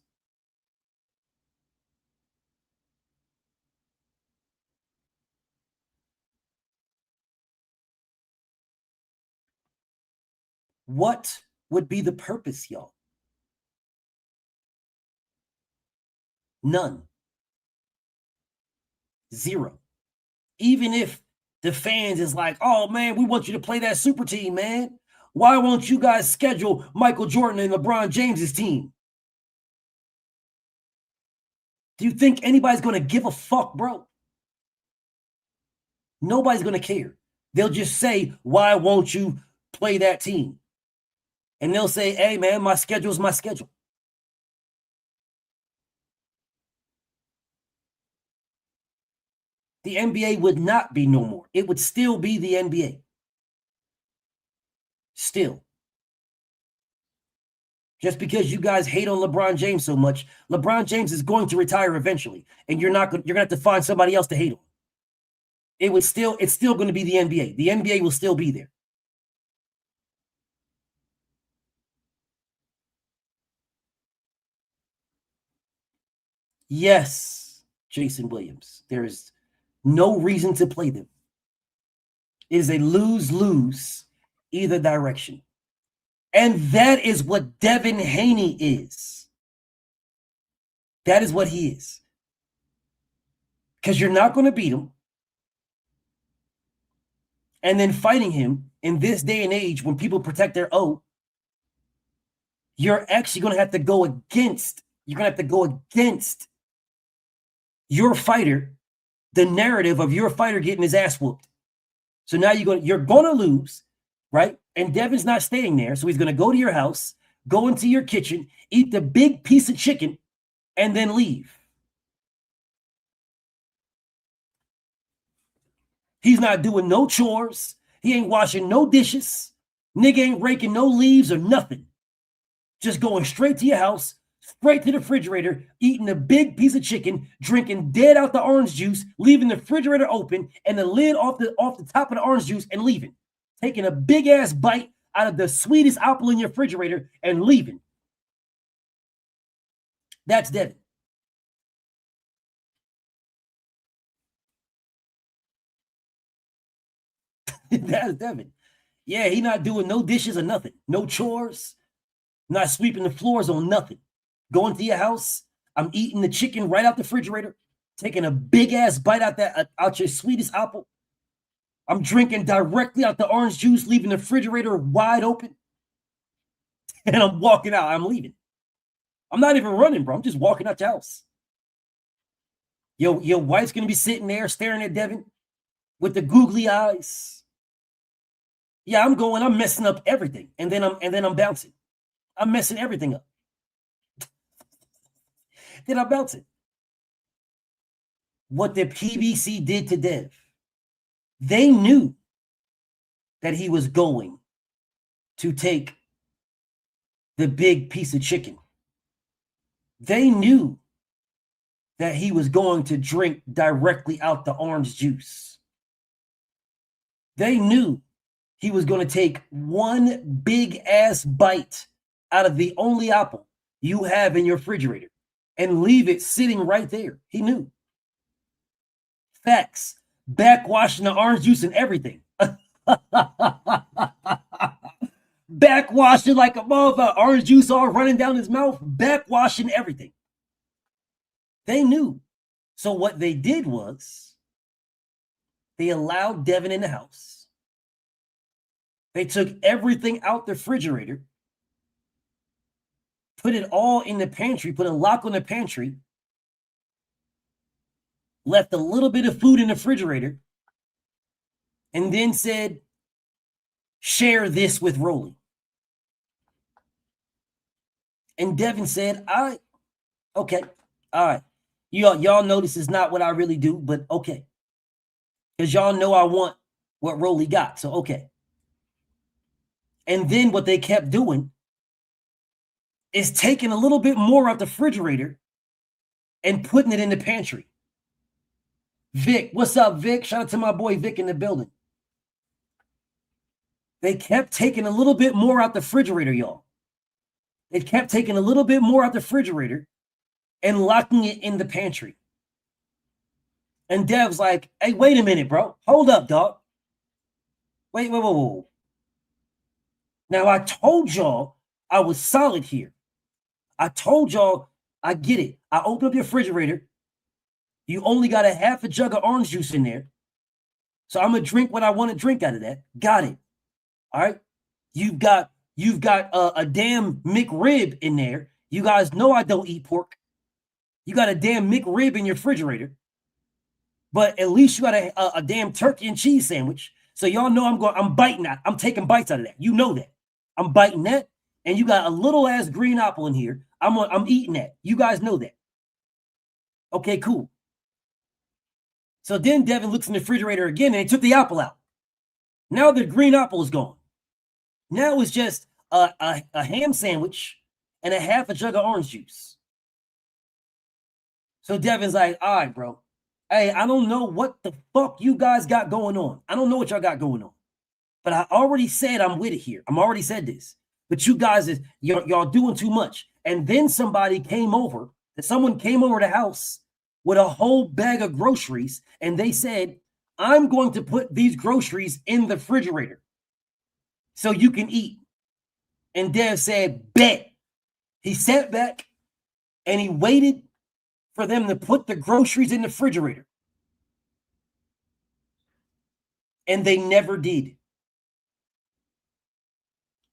What would be the purpose, y'all? None. 0. Even if the fans is like, oh man, we want you to play that super team, man. Why won't you guys schedule Michael Jordan and LeBron James's team? Do you think anybody's going to give a fuck, bro? Nobody's going to care. They'll just say, why won't you play that team? And they'll say, hey, man, my schedule's my schedule. The NBA would not be no more. It would still be the NBA. Still. Just because you guys hate on LeBron James so much, LeBron James is going to retire eventually, and you're going to have to find somebody else to hate on. It's still going to be the NBA. The NBA will still be there. Yes, Jason Williams. There is no reason to play them. It is a lose-lose either direction. And that is what Devin Haney is. That is what he is. Because you're not going to beat him. And then fighting him in this day and age when people protect their O, you're actually going to have to go against, your fighter, the narrative of your fighter getting his ass whooped. So now you're going to lose, right? And Devin's not staying there. So he's going to go to your house, go into your kitchen, eat the big piece of chicken, and then leave. He's not doing no chores. He ain't washing no dishes. Nigga ain't raking no leaves or nothing. Just going straight to your house, straight to the refrigerator, eating a big piece of chicken, drinking dead out the orange juice, leaving the refrigerator open and the lid off the top of the orange juice and leaving. Taking a big ass bite out of the sweetest apple in your refrigerator and leaving. That's Devin. That's Devin. Yeah, he not doing no dishes or nothing. No chores. Not sweeping the floors on nothing. Going to your house. I'm eating the chicken right out the refrigerator. Taking a big ass bite out your sweetest apple. I'm drinking directly out the orange juice, leaving the refrigerator wide open. And I'm walking out. I'm leaving. I'm not even running, bro. I'm just walking out your house. Your wife's going to be sitting there staring at Devin with the googly eyes. Yeah, I'm messing up everything. And then I'm bouncing. I'm messing everything up. Then I'm bouncing. What the PBC did to Dev, they knew that he was going to take the big piece of chicken. They knew that he was going to drink directly out the orange juice. They knew he was going to take one big ass bite out of the only apple you have in your refrigerator and leave it sitting right there. He knew. Facts. Backwashing the orange juice and everything. Backwashing like a motherfucker. Orange juice all running down his mouth. Backwashing everything. They knew. So what they did was they allowed Devin in the house. They took everything out the refrigerator, put it all in the pantry, put a lock on the pantry, left a little bit of food in the refrigerator, and then said, share this with Rolly. And Devin said, all right, okay, all right. Y'all know this is not what I really do, but okay. Because y'all know I want what Rolly got, so okay. And then what they kept doing is taking a little bit more out the refrigerator and putting it in the pantry. Vic, what's up, Vic? Shout out to my boy Vic in the building. They kept taking a little bit more out the refrigerator, y'all. They kept taking a little bit more out the refrigerator and locking it in the pantry. And Dev's like, hey, wait a minute, bro. Hold up, dog. Wait. Now, I told y'all I was solid here. I told y'all I get it. I opened up your refrigerator. You only got a half a jug of orange juice in there. So I'm going to drink what I want to drink out of that. Got it. All right. You've got a damn McRib in there. You guys know I don't eat pork. You got a damn McRib in your refrigerator. But at least you got a damn turkey and cheese sandwich. So y'all know I'm biting that. I'm taking bites out of that. You know that. I'm biting that. And you got a little ass green apple in here. I'm eating that. You guys know that. Okay, cool. So then Devin looks in the refrigerator again and they took the apple out. Now the green apple is gone. Now it's just a ham sandwich and a half a jug of orange juice. So Devin's like, all right, bro. Hey, I don't know what the fuck you guys got going on. I don't know what y'all got going on. But I already said I'm with it here. I'm already said this. But you guys, y'all doing too much. And then someone came over the house with a whole bag of groceries. And they said, I'm going to put these groceries in the refrigerator so you can eat. And Dev said, bet. He sat back and he waited for them to put the groceries in the refrigerator. And they never did.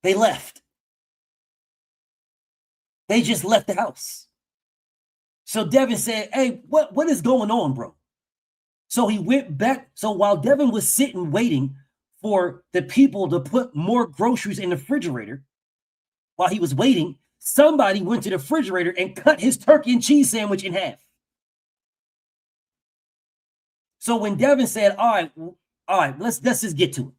They left. They just left the house. So Devin said, hey, what is going on, bro? So he went back. So while Devin was sitting waiting for the people to put more groceries in the refrigerator, while he was waiting, somebody went to the refrigerator and cut his turkey and cheese sandwich in half. So when Devin said, all right, let's just get to it.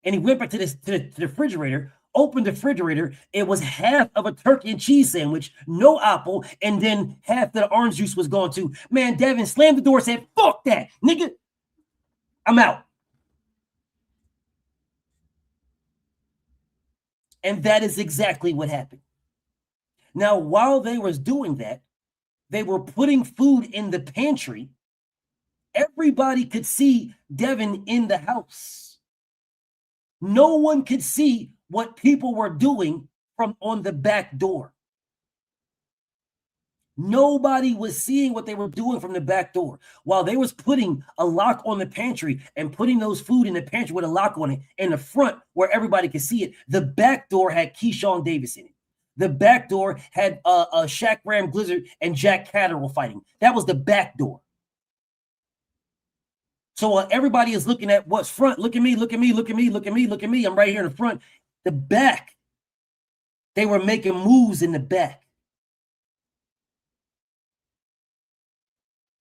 And he went back to the refrigerator. opened the refrigerator. It was half of a turkey and cheese sandwich, no apple, and then half the orange juice was gone too. Man, Devin slammed the door, said, "Fuck that, nigga. I'm out." And that is exactly what happened. Now, while they was doing that, they were putting food in the pantry. Everybody could see Devin in the house. No one could see what people were doing from on the back door. Nobody was seeing what they were doing from the back door. While they was putting a lock on the pantry and putting those food in the pantry with a lock on it in the front where everybody could see it, the back door had Keyshawn Davis in it. The back door had Shaq Ram Blizzard and Jack Catterall fighting. That was the back door. So everybody is looking at what's front. Look at me, look at me, look at me, look at me, look at me. I'm right here in the front. The back, they were making moves in the back.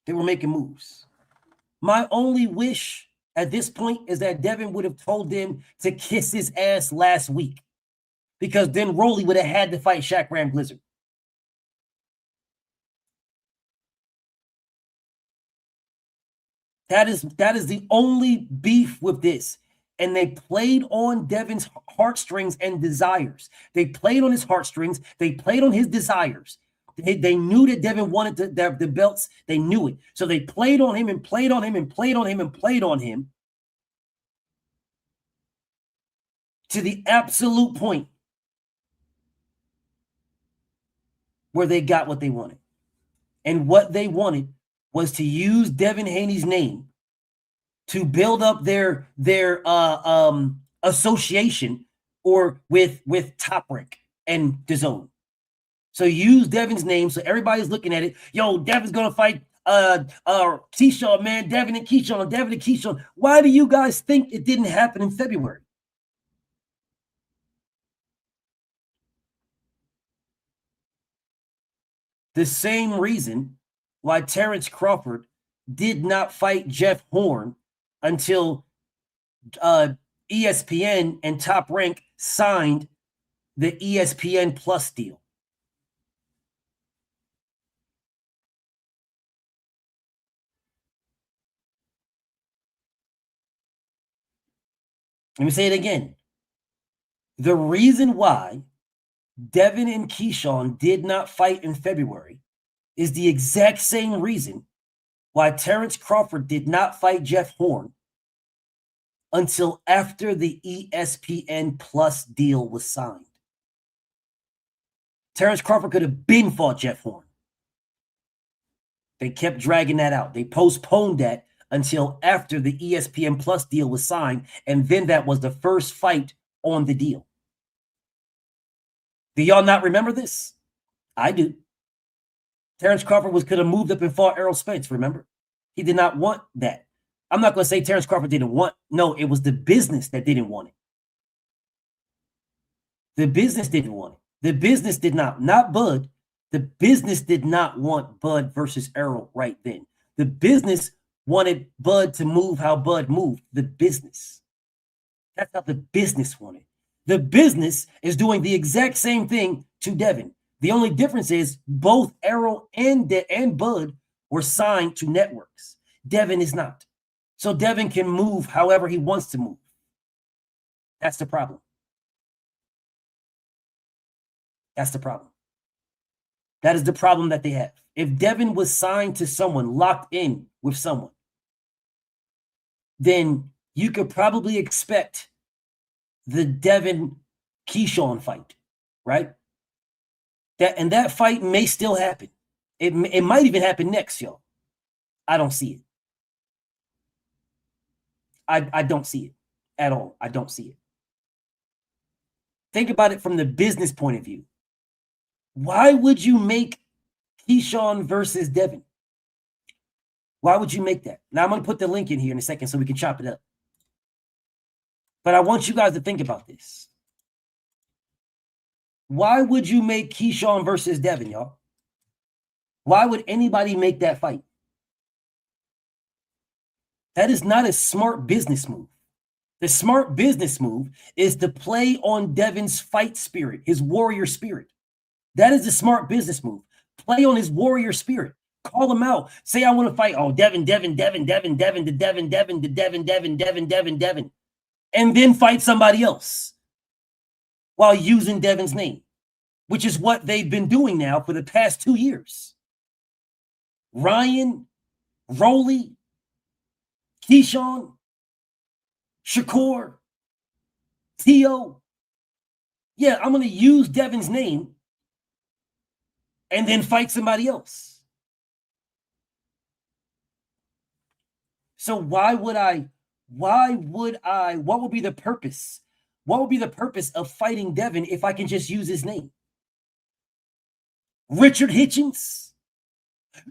They were making moves. My only wish at this point is that Devin would have told them to kiss his ass last week, because then Rolly would have had to fight Shaq Ram Blizzard. That is the only beef with this. And they played on Devin's heartstrings and desires. They played on his heartstrings. They played on his desires. They knew that Devin wanted the belts. They knew it. So they played on him and played on him and played on him and played on him to the absolute point where they got what they wanted. And what they wanted was to use Devin Haney's name to build up their association or with Top Rank and DAZN. So use Devin's name so everybody's looking at it. Yo, Devin's gonna fight Keyshawn, man. Devin and Keyshawn. Why do you guys think it didn't happen in February? The same reason why Terrence Crawford did not fight Jeff Horn until ESPN and Top Rank signed the ESPN Plus deal. Let me say it again. The reason why Devin and Keyshawn did not fight in February is the exact same reason why Terrence Crawford did not fight Jeff Horn until after the ESPN Plus deal was signed. Terrence Crawford could have been fought Jeff Horn. They kept dragging that out. They postponed that until after the ESPN Plus deal was signed, and then that was the first fight on the deal. Do y'all not remember this? I do. Terrence Crawford could have moved up and fought Errol Spence, remember? He did not want that. I'm not going to say Terrence Crawford didn't want. No, it was the business that didn't want it. The business didn't want it. The business did not Bud. The business did not want Bud versus Errol right then. The business wanted Bud to move how Bud moved. The business. That's how the business wanted. The business is doing the exact same thing to Devin. The only difference is both Errol and Bud were signed to networks. Devin is not. So Devin can move however he wants to move. That's the problem. That's the problem. That is the problem that they have. If Devin was signed to someone, locked in with someone, then you could probably expect the Devin Keyshawn fight, right? That fight may still happen. It might even happen next, y'all. I don't see it. I don't see it at all. I don't see it. Think about it from the business point of view. Why would you make Keyshawn versus Devin? Why would you make that? Now I'm going to put the link in here in a second so we can chop it up. But I want you guys to think about this. Why would you make Keyshawn versus Devin, y'all? Why would anybody make that fight? That is not a smart business move. The smart business move is to play on Devin's fight spirit, his warrior spirit. That is the smart business move. Play on his warrior spirit. Call him out. Say, I want to fight. Oh, Devin. And then fight somebody else while using Devin's name, which is what they've been doing now for the past 2 years. Ryan, Rolly, Keyshawn, Shakur, Tio. Yeah, I'm going to use Devin's name and then fight somebody else. So what would be the purpose? What would be the purpose of fighting Devin if I can just use his name? Richard Hitchens?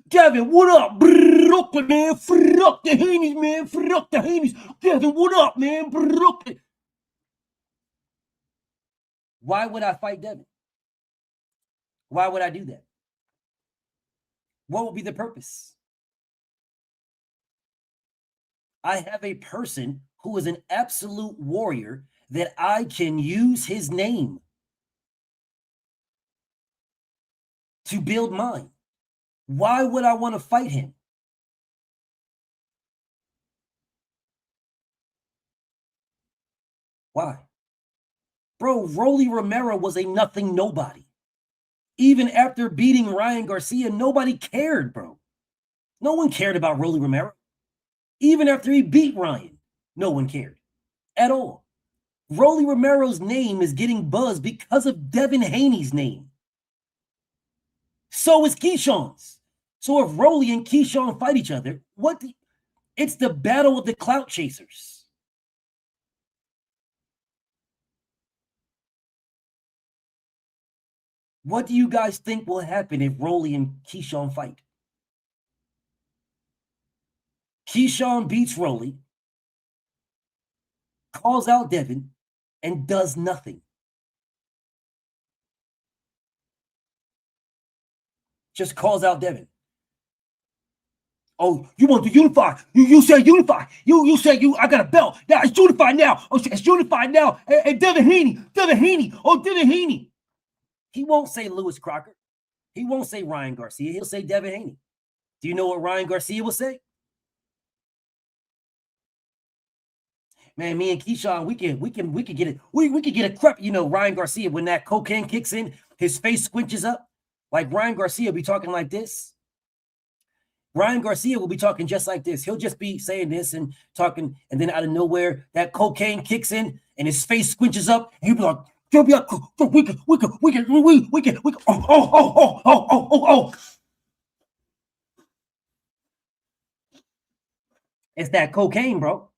Devin, what up? Brooklyn, man. Fuck the Haneys, man. Fuck the Haneys. Devin, what up, man? Brooklyn. Why would I fight Devin? Why would I do that? What would be the purpose? I have a person who is an absolute warrior that I can use his name to build mine. Why would I want to fight him? Why? Bro, Rolly Romero was a nothing nobody. Even after beating Ryan Garcia, nobody cared, bro. No one cared about Rolly Romero. Even after he beat Ryan, no one cared at all. Rolly Romero's name is getting buzzed because of Devin Haney's name. So is Keyshawn's. So if Rolly and Keyshawn fight each other, it's the battle of the clout chasers. What do you guys think will happen if Rolly and Keyshawn fight? Keyshawn beats Rolly, calls out Devin, and does nothing. Just calls out Devin. Oh, you want to unify? You said unify. You said I got a belt. Now it's unified now. Oh, it's unified now. And Devin Haney. Oh, Devin Haney. He won't say Lewis Crocker. He won't say Ryan Garcia. He'll say Devin Haney. Do you know what Ryan Garcia will say? Man, me and Keyshawn, we can get it. We could get a crap. You know, Ryan Garcia, when that cocaine kicks in, his face squinches up. Like Ryan Garcia will be talking like this. Ryan Garcia will be talking just like this. He'll just be saying this and talking, and then out of nowhere, that cocaine kicks in, and his face squinches up, and he'll be like, we can, oh. It's that cocaine, bro.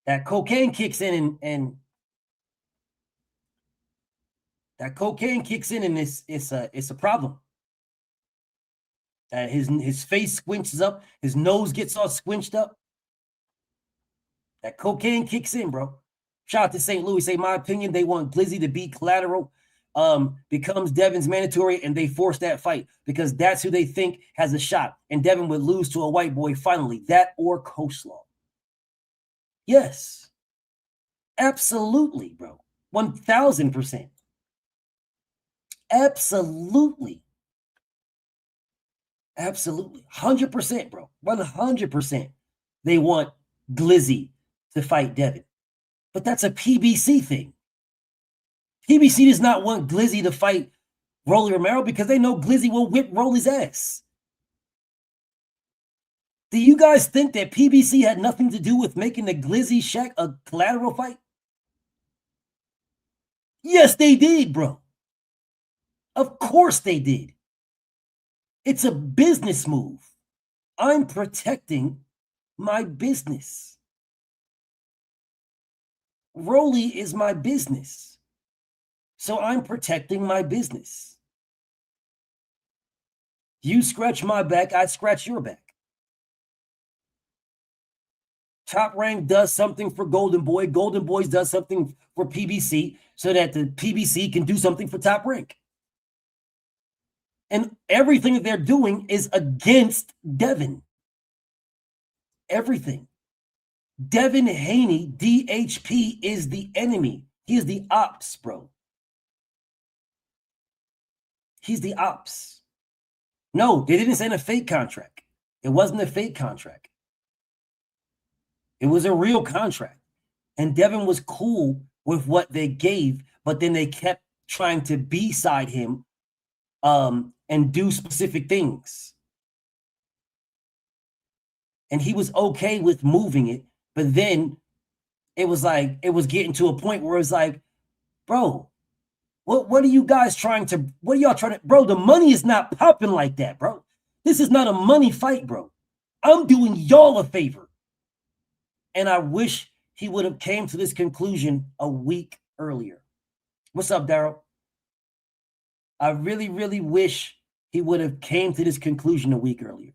That cocaine kicks in and that cocaine kicks in and it's a problem. His face squinches up, his nose gets all squinched up. That cocaine kicks in, bro. Shout out to St. Louis. Say my opinion, they want Glizzy to beat Collateral, becomes Devin's mandatory, and they force that fight because that's who they think has a shot. And Devin would lose to a white boy finally. That or Coleslaw. Yes. Absolutely, bro. 1,000%. Absolutely. 100%, bro. 100%. They want Glizzy to fight Devin. But that's a PBC thing. PBC does not want Glizzy to fight Rolly Romero because they know Glizzy will whip Rolly's ass. Do you guys think that PBC had nothing to do with making the Glizzy Shaq a Collateral fight? Yes, they did, bro. Of course they did. It's a business move. I'm protecting my business. Rolly is my business. So I'm protecting my business. You scratch my back, I scratch your back. Top Rank does something for Golden Boy. Golden Boys does something for PBC so that the PBC can do something for Top Rank. And everything that they're doing is against Devin. Everything. Devin Haney, DHP, is the enemy. He is the ops, bro. He's the ops. No, they didn't sign a fake contract. It wasn't a fake contract. It was a real contract. And Devin was cool with what they gave, but then they kept trying to B-side him and do specific things. And he was okay with moving it, but then it was like, it was getting to a point where it's like, bro, what are you guys trying to, what are y'all trying to, bro, the money is not popping like that, bro. This is not a money fight, bro. I'm doing y'all a favor. And I wish he would have came to this conclusion a week earlier. What's up, Daryl? I really, really wish he would have came to this conclusion a week earlier.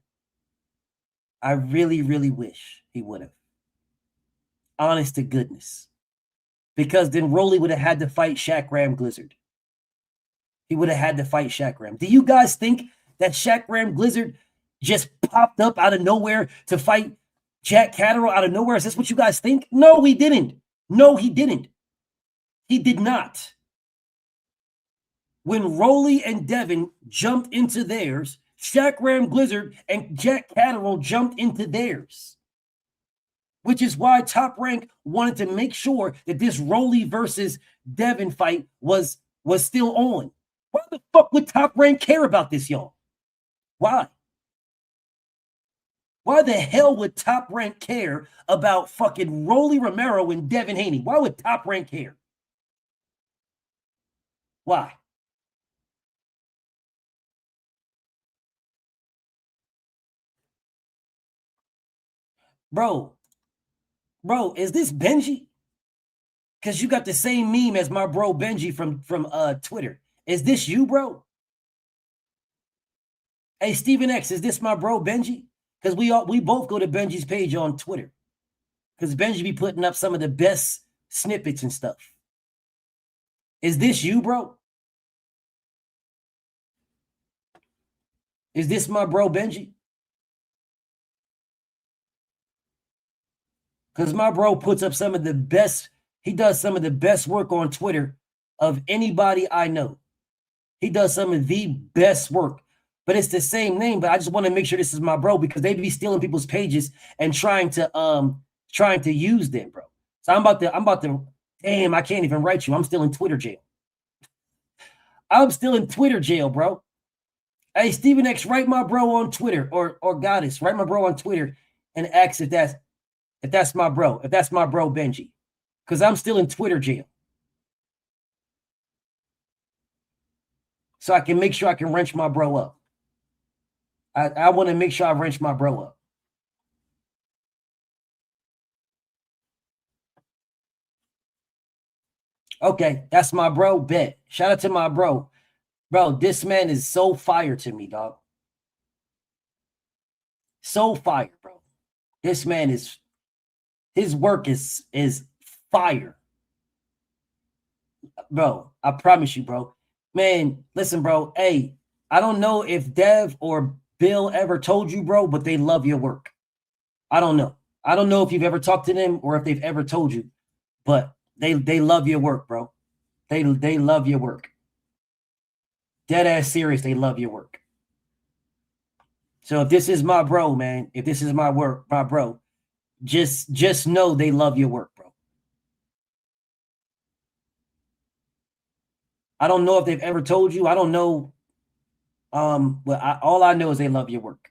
I really, really wish he would have. Honest to goodness. Because then Rolly would have had to fight Shaq Ram Glizzard. He would have had to fight Shaq Ram. Do you guys think that Shaq Ram Glizzard just popped up out of nowhere to fight Jack Catterall out of nowhere? Is this what you guys think? No, he didn't. No, he didn't. He did not. When Rolly and Devin jumped into theirs, Shaq Ram Glizzard and Jack Catterall jumped into theirs. Which is why Top Rank wanted to make sure that this Rolly versus Devin fight was still on. Why the fuck would Top Rank care about this, y'all? Why? Why the hell would Top Rank care about fucking Rolly Romero and Devin Haney? Why would Top Rank care? Why? Bro, is this Benji? Because you got the same meme as my bro Benji from Twitter. Is this you, bro? Hey, Steven X, is this my bro Benji? Because we both go to Benji's page on Twitter. Because Benji be putting up some of the best snippets and stuff. Is this you, bro? Is this my bro Benji? Because my bro puts up some of the best, he does some of the best work on Twitter of anybody I know. He does some of the best work. But it's the same name, but I just want to make sure this is my bro because they be stealing people's pages and trying to use them, bro. So I'm about to, damn, I can't even write you. I'm still in Twitter jail. I'm still in Twitter jail, bro. Hey, Steven X, write my bro on Twitter or Goddess, write my bro on Twitter and ask if that's my bro, Benji. Because I'm still in Twitter jail. So I can make sure I can wrench my bro up. I want to make sure I wrench my bro up. Okay, that's my bro. Bet. Shout out to my bro. Bro, this man is so fire to me, dog. So fire, bro. This man is, his work is fire. Bro, I promise you, bro. Man, listen, bro. Hey, I don't know if Dev or Bill ever told you, bro, but they love your work. I don't know. I don't know if you've ever talked to them or if they've ever told you, but they love your work, bro. They love your work. Dead ass serious, they love your work. So if this is my bro, man, if this is my work, my bro, just know they love your work, bro. I don't know if they've ever told you. I don't know. But all I know is they love your work.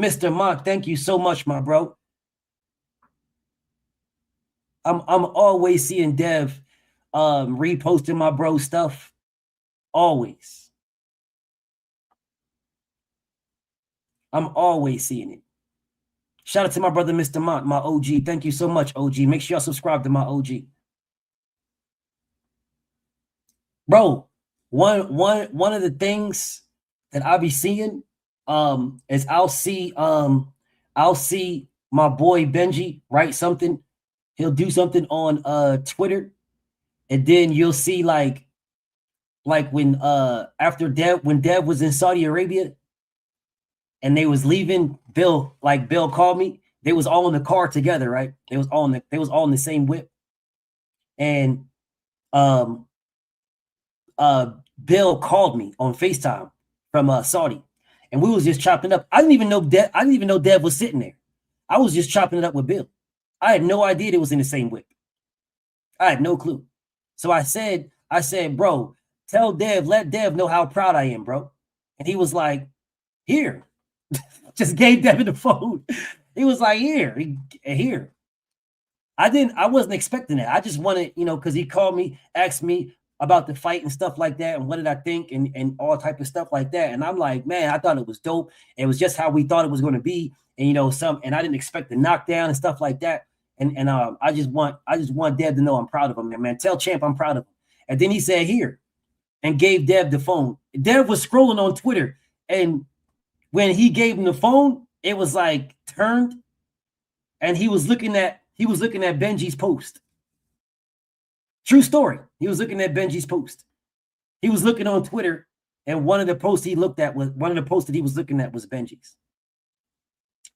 Mr. Monk, thank you so much, my bro. I'm always seeing Dev reposting my bro stuff. Always. I'm always seeing it. Shout out to my brother, Mr. Monk, my OG. Thank you so much, OG. Make sure y'all subscribe to my OG. Bro, one of the things that I'll be seeing is I'll see my boy Benji write something. He'll do something on Twitter, and then you'll see like when after Dev, when Dev was in Saudi Arabia and they was leaving, Bill called me they was all in the car together, right? They was all in the same whip. And Bill called me on FaceTime from Saudi, and we was just chopping up. I didn't even know Dev was sitting there. I was just chopping it up with Bill. I had no idea they was in the same whip. I had no clue. So I said, bro, tell Dev, let Dev know how proud I am, bro. And he was like, here. Just gave Devin the phone. He was like, here. I wasn't expecting that. I just wanted, because he called me, asked me about the fight and stuff like that, and what did I think, and all type of stuff like that. And I'm like, man, I thought it was dope. It was just how we thought it was going to be, and and I didn't expect the knockdown and stuff like that. And I just want Dev to know I'm proud of him, man. Tell Champ I'm proud of him. And then he said, here, and gave Dev the phone. Dev was scrolling on Twitter, and when he gave him the phone, it was like turned, and he was looking at Benji's post. True story. He was looking at Benji's post. He was looking on Twitter, and one of the posts that he was looking at was Benji's.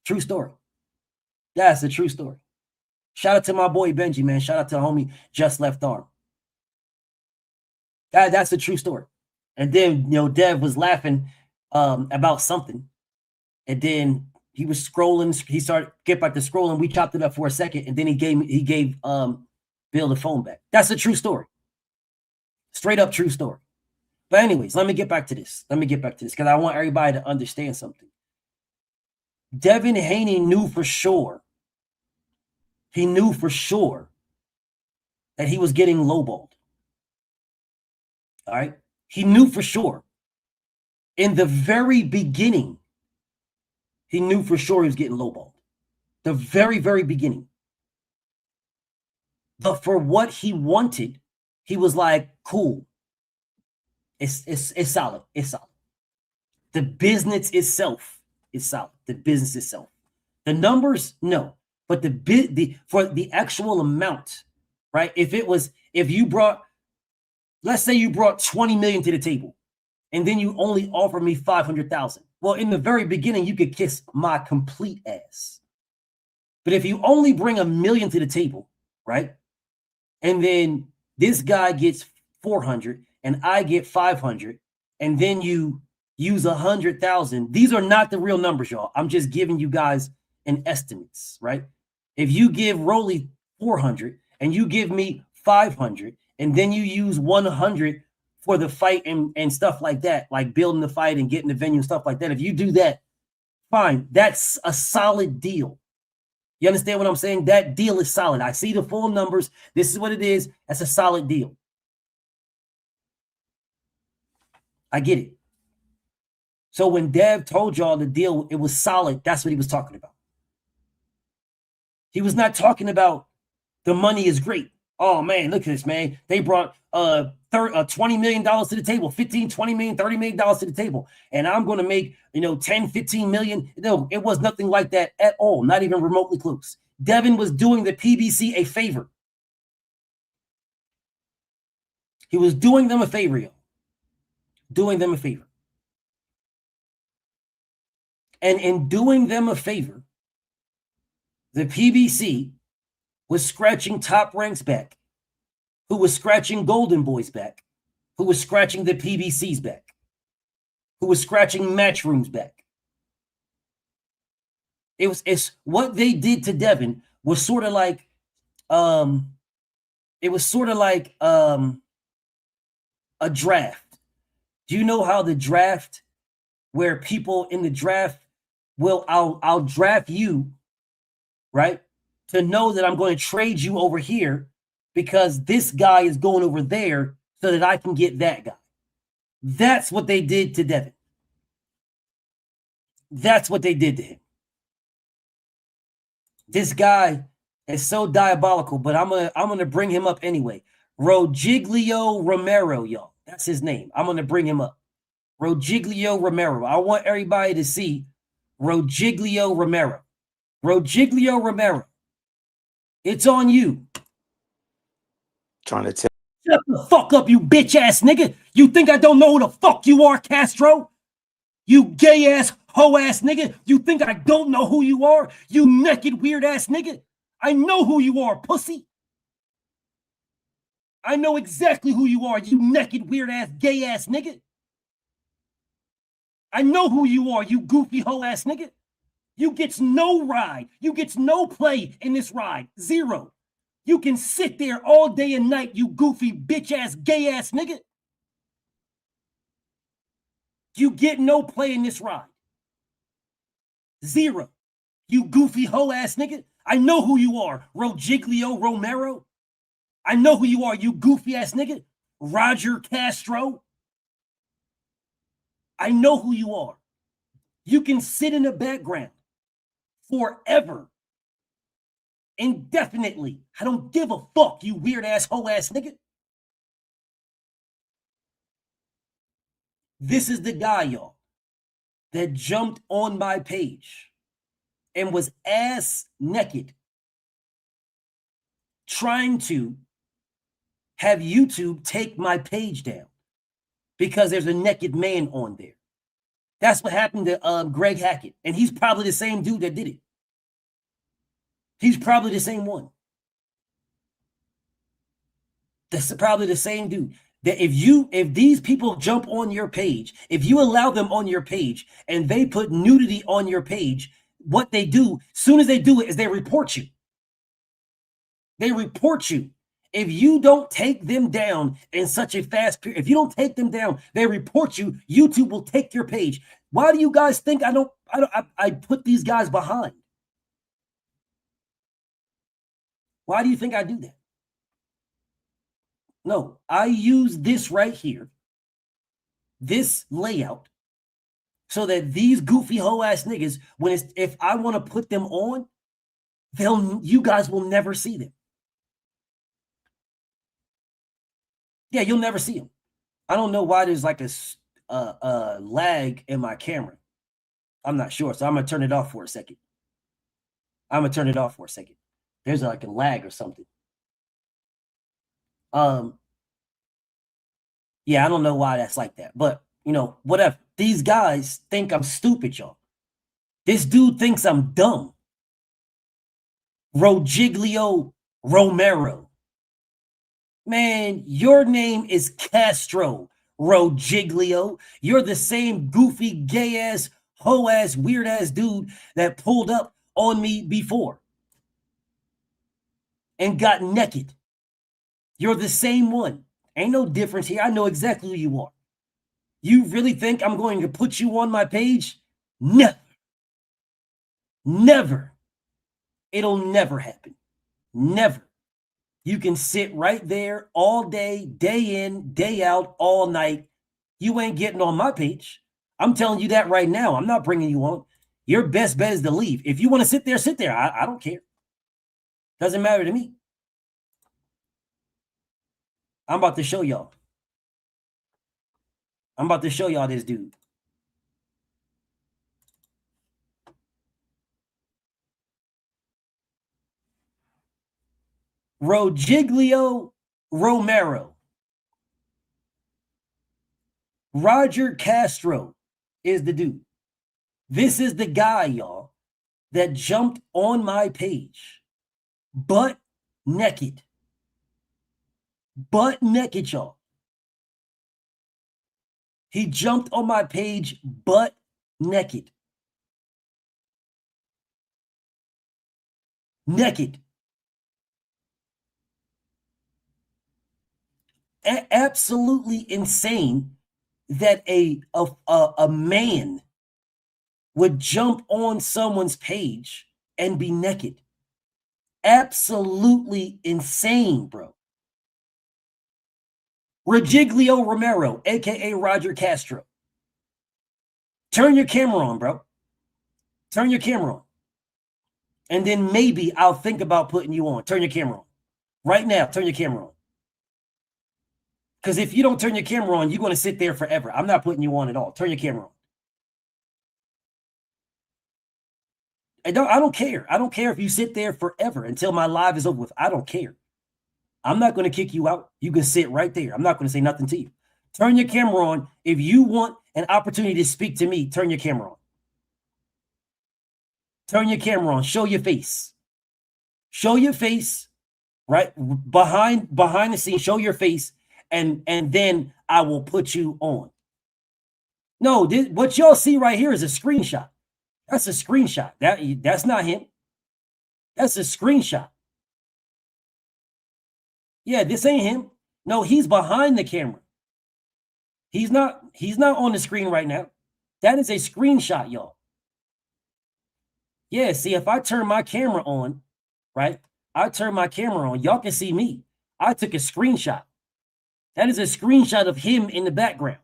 True story. That's a true story. Shout out to my boy Benji, man. Shout out to homie Just Left Arm. That's a true story. And then Dev was laughing about something, and then he was scrolling. He started get back to scrolling. We chopped it up for a second, and then he gave Bill the phone back. That's a true story. Straight up true story. But anyways, let me get back to this. Because I want everybody to understand something. Devin Haney knew for sure. He knew for sure that he was getting lowballed. All right? He knew for sure. In the very beginning, he knew for sure he was getting lowballed. The very, very beginning. But for what he wanted, he was like, cool. It's solid. It's solid. The business itself is solid. The business itself. The numbers, no. But for the actual amount, right? Let's say you brought 20 million to the table, and then you only offer me 500,000. Well, in the very beginning, you could kiss my complete ass. But if you only bring $1 million to the table, right? And then this guy gets 400 and I get 500, and then you use 100,000. These are not the real numbers, y'all. I'm just giving you guys an estimates, right? If you give Rolly 400 and you give me 500, and then you use 100 for the fight and stuff like that, like building the fight and getting the venue and stuff like that. If you do that, fine. That's a solid deal. You understand what I'm saying? That deal is solid. I see the full numbers. This is what it is. That's a solid deal. I get it. So when Dev told y'all the deal, it was solid. That's what he was talking about. He was not talking about the money is great. Oh, man, look at this, man. They brought $20 million to the table, 15, 20 million, $30 million to the table. And I'm going to make, 10, 15 million. No, it was nothing like that at all. Not even remotely close. Devin was doing the PBC a favor. He was doing them a favor, yo. Doing them a favor. And in doing them a favor, the PBC was scratching Top Rank's back, who was scratching Golden Boy's back, who was scratching the PBC's back, who was scratching Matchroom's back. It's what they did to Devin was sort of like a draft. Do you know how the draft, where people in the draft will, I'll draft you, right? To know that I'm going to trade you over here because this guy is going over there so that I can get that guy. That's what they did to Devin. That's what they did to him. This guy is so diabolical, but I'm gonna bring him up anyway. Rogiglio Romero, y'all. That's his name. I'm gonna bring him up. Rogiglio Romero. I want everybody to see Rogiglio Romero. Rogiglio Romero. It's on you. Trying to tell. Shut the fuck up, you bitch ass nigga. You think I don't know who the fuck you are, Castro? You gay ass Ho ass nigga. You think I don't know who you are? You naked weird ass nigga. I know who you are, pussy. I know exactly who you are, you naked weird ass gay ass nigga. I know who you are, you goofy hoe ass nigga. You gets no ride. You gets no play in this ride. Zero. You can sit there all day and night, you goofy bitch ass gay ass nigga. You get no play in this ride. Zero. You goofy hoe ass nigga. I know who you are, Rolly Romero. I know who you are, you goofy ass nigga. Roger Castro. I know who you are. You can sit in the background forever, indefinitely. I don't give a fuck, you weird ass hoe ass nigga. This is the guy, y'all, that jumped on my page and was ass naked trying to have YouTube take my page down because there's a naked man on there. That's what happened to Greg Hackett. And he's probably the same dude that did it. He's probably the same one. That's probably the same dude. That if these people jump on your page, if you allow them on your page and they put nudity on your page, what they do, soon as they do it, is they report you. They report you. If you don't take them down in such a fast period, if you don't take them down, they report you. YouTube will take your page. Why do you guys think I put these guys behind? Why do you think I do that? No, I use this right here, this layout, so that these goofy hoe ass niggas, if I want to put them on, you guys will never see them. Yeah, you'll never see them. I don't know why there's like a lag in my camera. I'm not sure, so I'm gonna turn it off for a second. There's like a lag or something. Yeah, I don't know why that's like that, but whatever. These guys think I'm stupid, y'all. This dude thinks I'm dumb. Rolly Romero. Man, your name is Castro, Rolly. You're the same goofy, gay-ass, hoe-ass, weird-ass dude that pulled up on me before and got naked. You're the same one. Ain't no difference here. I know exactly who you are. You really think I'm going to put you on my page? Never. Never. It'll never happen. Never. You can sit right there all day, day in, day out, all night. You ain't getting on my page. I'm telling you that right now. I'm not bringing you on. Your best bet is to leave. If you want to sit there, sit there. I don't care. Doesn't matter to me. I'm about to show y'all. This dude. Rolly Romero. Roger Castro is the dude. This is the guy, y'all, that jumped on my page. Butt naked. Butt naked, y'all. He jumped on my page butt naked. Naked. Absolutely insane that a man would jump on someone's page and be naked. Absolutely insane, bro. Rolly Romero, aka Roger Castro. Turn your camera on, bro. Turn your camera on. And then maybe I'll think about putting you on. Turn your camera on. Right now, turn your camera on. Because if you don't turn your camera on, you're going to sit there forever. I'm not putting you on at all. Turn your camera on. I don't care. I don't care if you sit there forever until my live is over with. I don't care. I'm not going to kick you out. You can sit right there. I'm not going to say nothing to you. Turn your camera on. If you want an opportunity to speak to me, turn your camera on. Turn your camera on. Show your face. Show your face, right? Behind the scenes, show your face, and then I will put you on. No, what y'all see right here is a screenshot. That's a screenshot. That's not him. That's a screenshot. Yeah, this ain't him. No, he's behind the camera. He's not on the screen right now. That is a screenshot, y'all. Yeah, see, if I turn my camera on, right? I turn my camera on, y'all can see me. I took a screenshot. That is a screenshot of him in the background.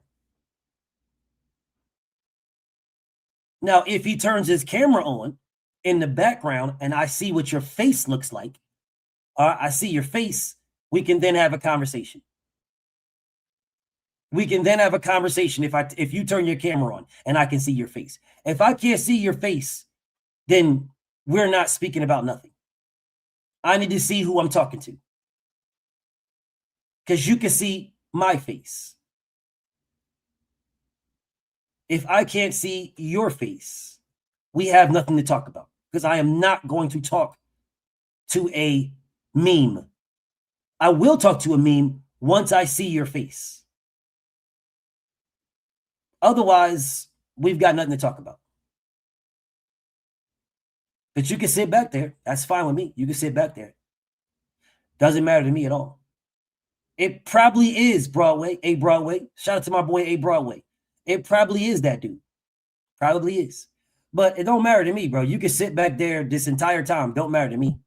Now, if he turns his camera on in the background and I see what your face looks like, I see your face, we can then have a conversation. We can then have a conversation if you turn your camera on and I can see your face. If I can't see your face, then we're not speaking about nothing. I need to see who I'm talking to. Because you can see my face. If I can't see your face, we have nothing to talk about. Because I am not going to talk to a meme. I will talk to a meme once I see your face. Otherwise, we've got nothing to talk about. But you can sit back there. That's fine with me. You can sit back there. Doesn't matter to me at all. It probably is Broadway, A Broadway. Shout out to my boy A Broadway. It probably is that dude. Probably is. But it don't matter to me, bro. You can sit back there this entire time. Don't matter to me.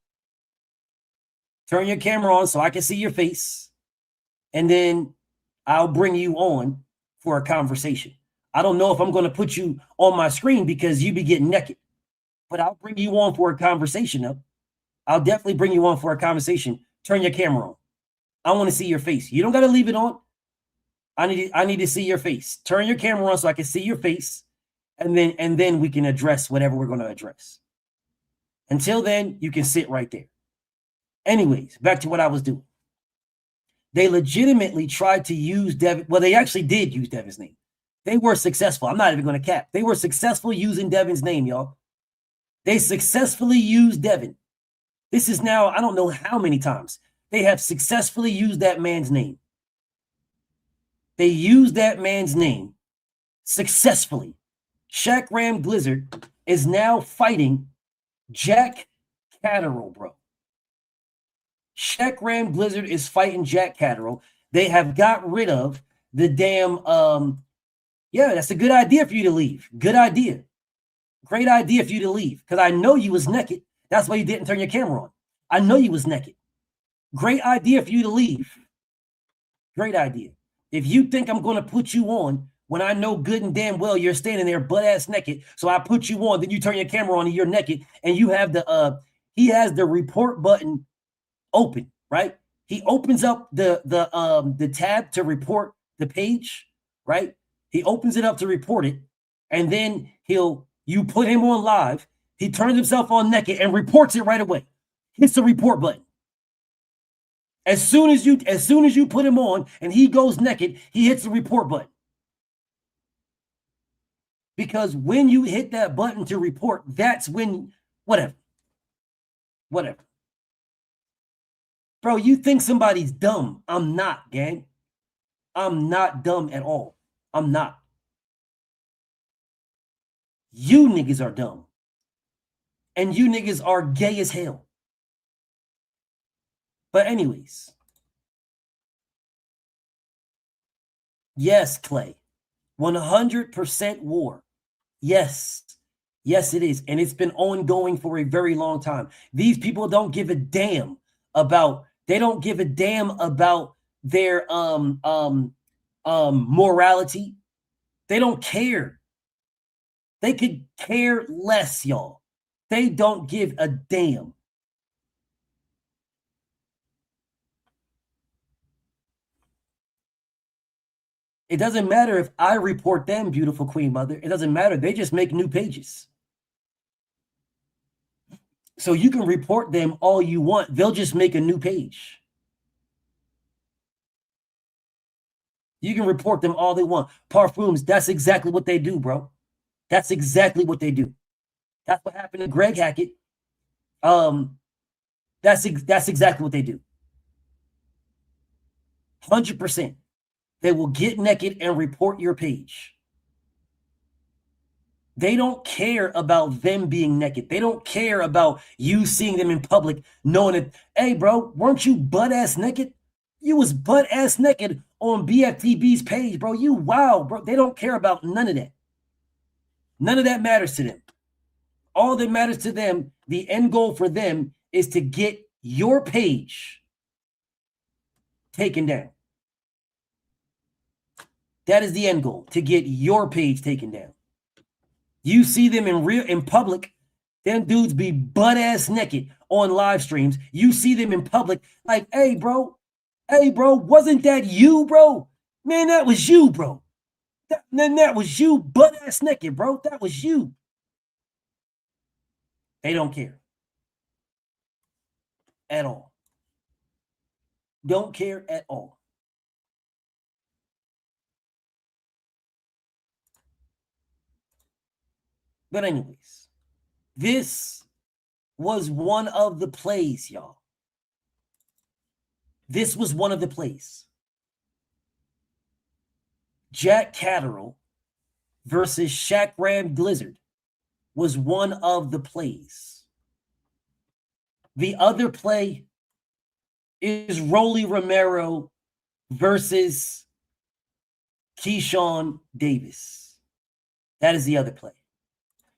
Turn your camera on so I can see your face. And then I'll bring you on for a conversation. I don't know if I'm going to put you on my screen because you be getting naked. But I'll bring you on for a conversation, though. I'll definitely bring you on for a conversation. Turn your camera on. I want to see your face. You don't got to leave it on. I need to see your face. Turn your camera on so I can see your face. And then we can address whatever we're going to address. Until then, you can sit right there. Anyways, back to what I was doing. They legitimately tried to use Devin. Well, they actually did use Devin's name. They were successful. I'm not even going to cap. They were successful using Devin's name, y'all. They successfully used Devin. This is now, I don't know how many times they have successfully used that man's name. They used that man's name successfully. Shaq Ram Blizzard is now fighting Jack Catterall, bro. Shaq Ram Blizzard is fighting Jack Catterall. They have got rid of the damn, yeah, that's a good idea for you to leave. Good idea. Great idea for you to leave. Because I know you was naked. That's why you didn't turn your camera on. I know you was naked. Great idea for you to leave. Great idea. If you think I'm going to put you on when I know good and damn well you're standing there butt-ass naked, so I put you on, then you turn your camera on and you're naked, and you have he has the report button open, right? He opens up the tab to report the page, right? He opens it up to report it, and then you put him on live. He turns himself on naked and reports it right away. Hits the report button. As soon as you put him on and he goes naked, he hits the report button. Because when you hit that button to report, that's when whatever. Bro, you think somebody's dumb. I'm not, gang. I'm not dumb at all. I'm not. You niggas are dumb. And you niggas are gay as hell. But anyways. Yes, Clay. 100% war. Yes. Yes, it is. And it's been ongoing for a very long time. These people don't give a damn about, they don't give a damn about their morality. They don't care. They could care less, y'all. They don't give a damn. It doesn't matter if I report them, beautiful Queen Mother. It doesn't matter. They just make new pages. So you can report them all you want. They'll just make a new page. You can report them all they want. Parfums, that's exactly what they do, bro. That's exactly what they do. That's what happened to Greg Hackett. That's exactly what they do. 100%. They will get naked and report your page. They don't care about them being naked. They don't care about you seeing them in public, knowing that, hey, bro, weren't you butt-ass naked? You was butt-ass naked on BFTB's page, bro. You wow, bro. They don't care about none of that. None of that matters to them. All that matters to them, the end goal for them, is to get your page taken down. That is the end goal, to get your page taken down. You see them in public, them dudes be butt-ass naked on live streams. You see them in public like, hey, bro, wasn't that you, bro? Man, that was you, bro. That was you butt-ass naked, bro. That was you. They don't care at all. Don't care at all. But anyways, this was one of the plays, y'all. This was one of the plays. Jack Catterall versus Shaq Ram Blizzard was one of the plays. The other play is Rolly Romero versus Keyshawn Davis. That is the other play.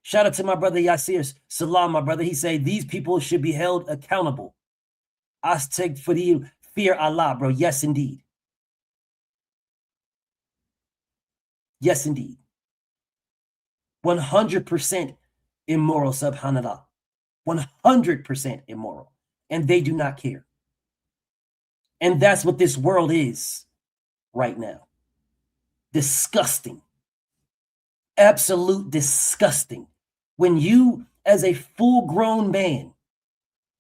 Shout out to my brother Yasir Salam, my brother. He said these people should be held accountable. I take for you, fear Allah, bro. Yes, indeed. Yes, indeed. 100% immoral, subhanallah. 100% immoral. And they do not care. And that's what this world is right now. Disgusting. Absolute disgusting. When you, as a full-grown man,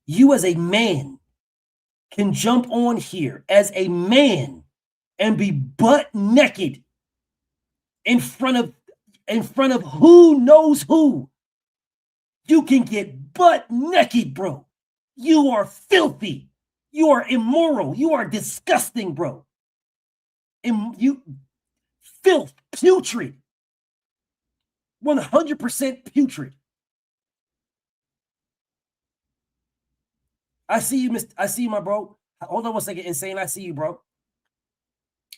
you as a man can jump on here as a man and be butt naked in front of who knows who. You can get butt naked, bro. You are filthy. You are immoral. You are disgusting, bro. And you filth, putrid. 100% putrid. I see you, I see you, my bro. Hold on one second, Insane. I see you, bro.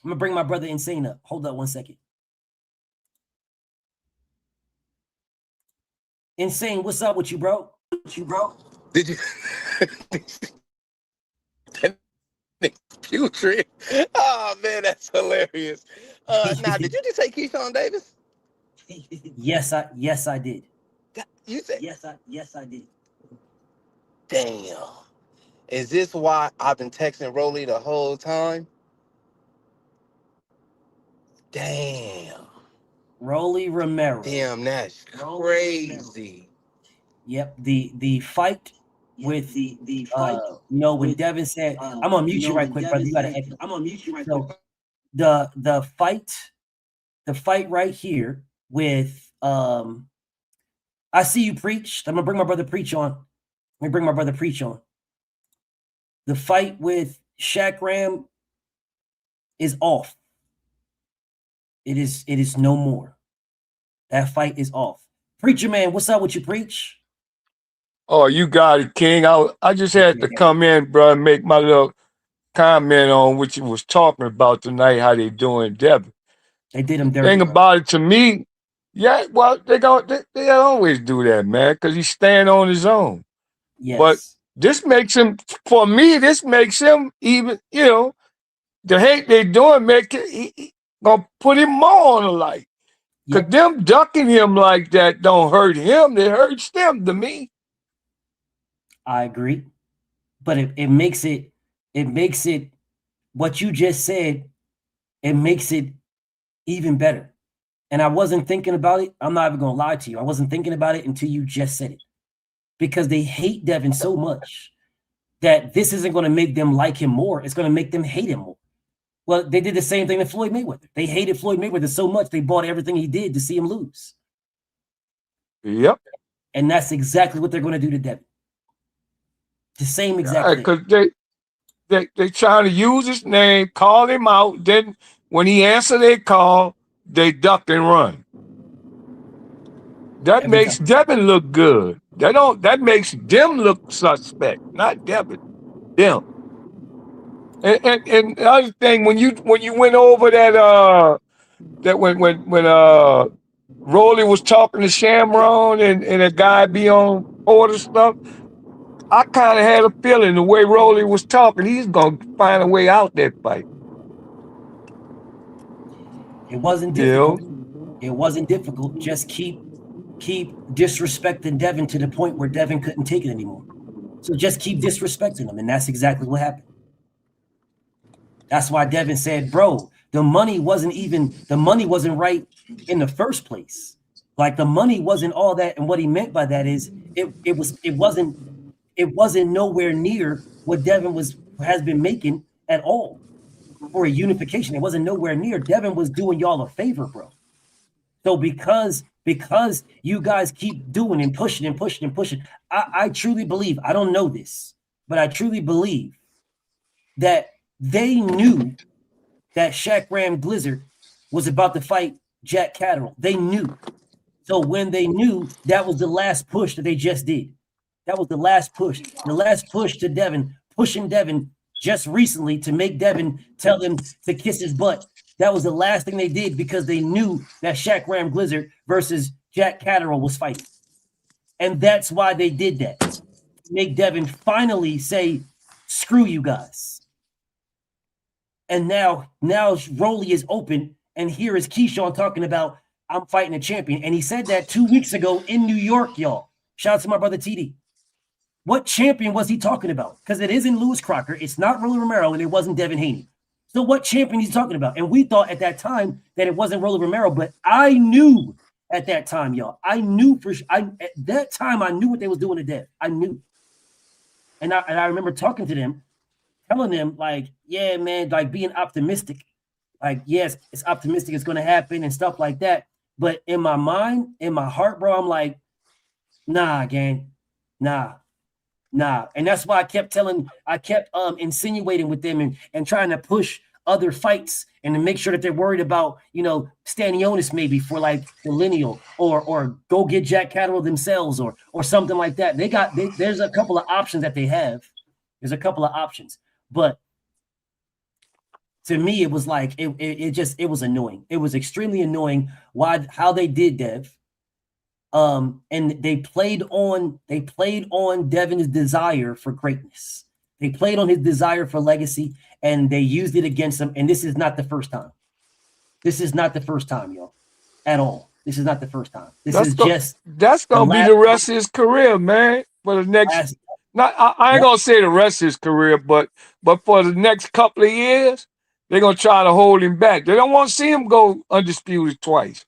I'm gonna bring my brother Insane up. Hold up one second. Insane, what's up with you, bro? Did you? Putrid. Oh man, that's hilarious. Now, did you just say Keyshawn Davis? Yes, I did. You said Yes, I did. damn. Is this why I've been texting Rolly the whole time? Damn. Rolly Romero. Damn, that's crazy. Yep, the fight with the fight. When Devin said, I'm gonna mute you right quick, brother. You gotta exit. I'm gonna mute you right quick. The fight right here with I see you preach. I'm gonna bring my brother Preach on. Let me bring my brother Preach on. The fight with Shaq Ram is off. It is no more. That fight is off. Preacher man, what's up with you, Preach? Oh, you got it, King. I just had to come in, bro, and make my little comment on what you was talking about tonight, how they doing Devin. They did him dirty. Thing about it to me, yeah, well, they always do that, man, because he's staying on his own. Yes. But this makes him, for me, this makes him even, the hate they doing he gonna put him more on the light. Because them ducking him like that don't hurt him, it hurts them to me. I agree. But it makes it what you just said, it makes it even better. And I wasn't thinking about it. I'm not even gonna lie to you. I wasn't thinking about it until you just said it. Because they hate Devin so much that this isn't going to make them like him more. It's going to make them hate him more. Well, they did the same thing to Floyd Mayweather. They hated Floyd Mayweather so much they bought everything he did to see him lose. Yep. And that's exactly what they're going to do to Devin. The same exact thing. Because they trying to use his name, call him out. Then when he answer their call, they duck and run. That Every makes time. Devin look good. That makes them look suspect, not Devin. Them. And the other thing, when you went over that when Rolly was talking to Shamron and a guy be on order stuff, I kind of had a feeling the way Rolly was talking, he's gonna find a way out that fight. It wasn't difficult. It wasn't difficult. Just keep disrespecting Devin to the point where Devin couldn't take it anymore. So just keep disrespecting him, and that's exactly what happened. That's why Devin said, bro, the money wasn't right in the first place. Like the money wasn't all that. And what he meant by that is it wasn't nowhere near what Devin has been making at all for a unification. It wasn't nowhere near. Devin was doing y'all a favor, bro. So because you guys keep doing and pushing and pushing and pushing, I truly believe, I don't know this, but I truly believe that they knew that Shaq Ram Blizzard was about to fight Jack Catterall. They knew. So when they knew, that was the last push that they just did. That was the last push. The last push to Devin, pushing Devin just recently to make Devin tell him to kiss his butt. That was the last thing they did because they knew that Shaq Ram Blizzard versus Jack Catterall was fighting. And that's why they did that. To make Devin finally say, screw you guys. And now Rolly is open, and here is Keyshawn talking about, I'm fighting a champion. And he said that 2 weeks ago in New York, y'all. Shout out to my brother TD. What champion was he talking about? Because it isn't Lewis Crocker, it's not Rolly Romero, and it wasn't Devin Haney. So what champion he's talking about? And we thought at that time that it wasn't Rolly Romero, but I knew at that time, y'all. I knew at that time I knew what they was doing to Dev. I knew. And I remember talking to them, telling them, like, yeah, man, like being optimistic. Like, yes, it's optimistic, it's gonna happen and stuff like that. But in my mind, in my heart, bro, I'm like, nah, gang, nah. And that's why I kept insinuating with them and trying to push other fights and to make sure that they're worried about, Stanionis maybe for like the lineal or go get Jack Catterall themselves or something like that. There's a couple of options that they have. There's a couple of options, but to me, it was like it was annoying. It was extremely annoying how they did Dev. And they played on Devin's desire for greatness. They played on his desire for legacy, and they used it against him. And this is not the first time. This is not the first time, y'all, at all. This is not the first time. That's gonna be the rest of his career, man. For the next, I ain't gonna say the rest of his career, but for the next couple of years, they're gonna try to hold him back. They don't want to see him go undisputed twice.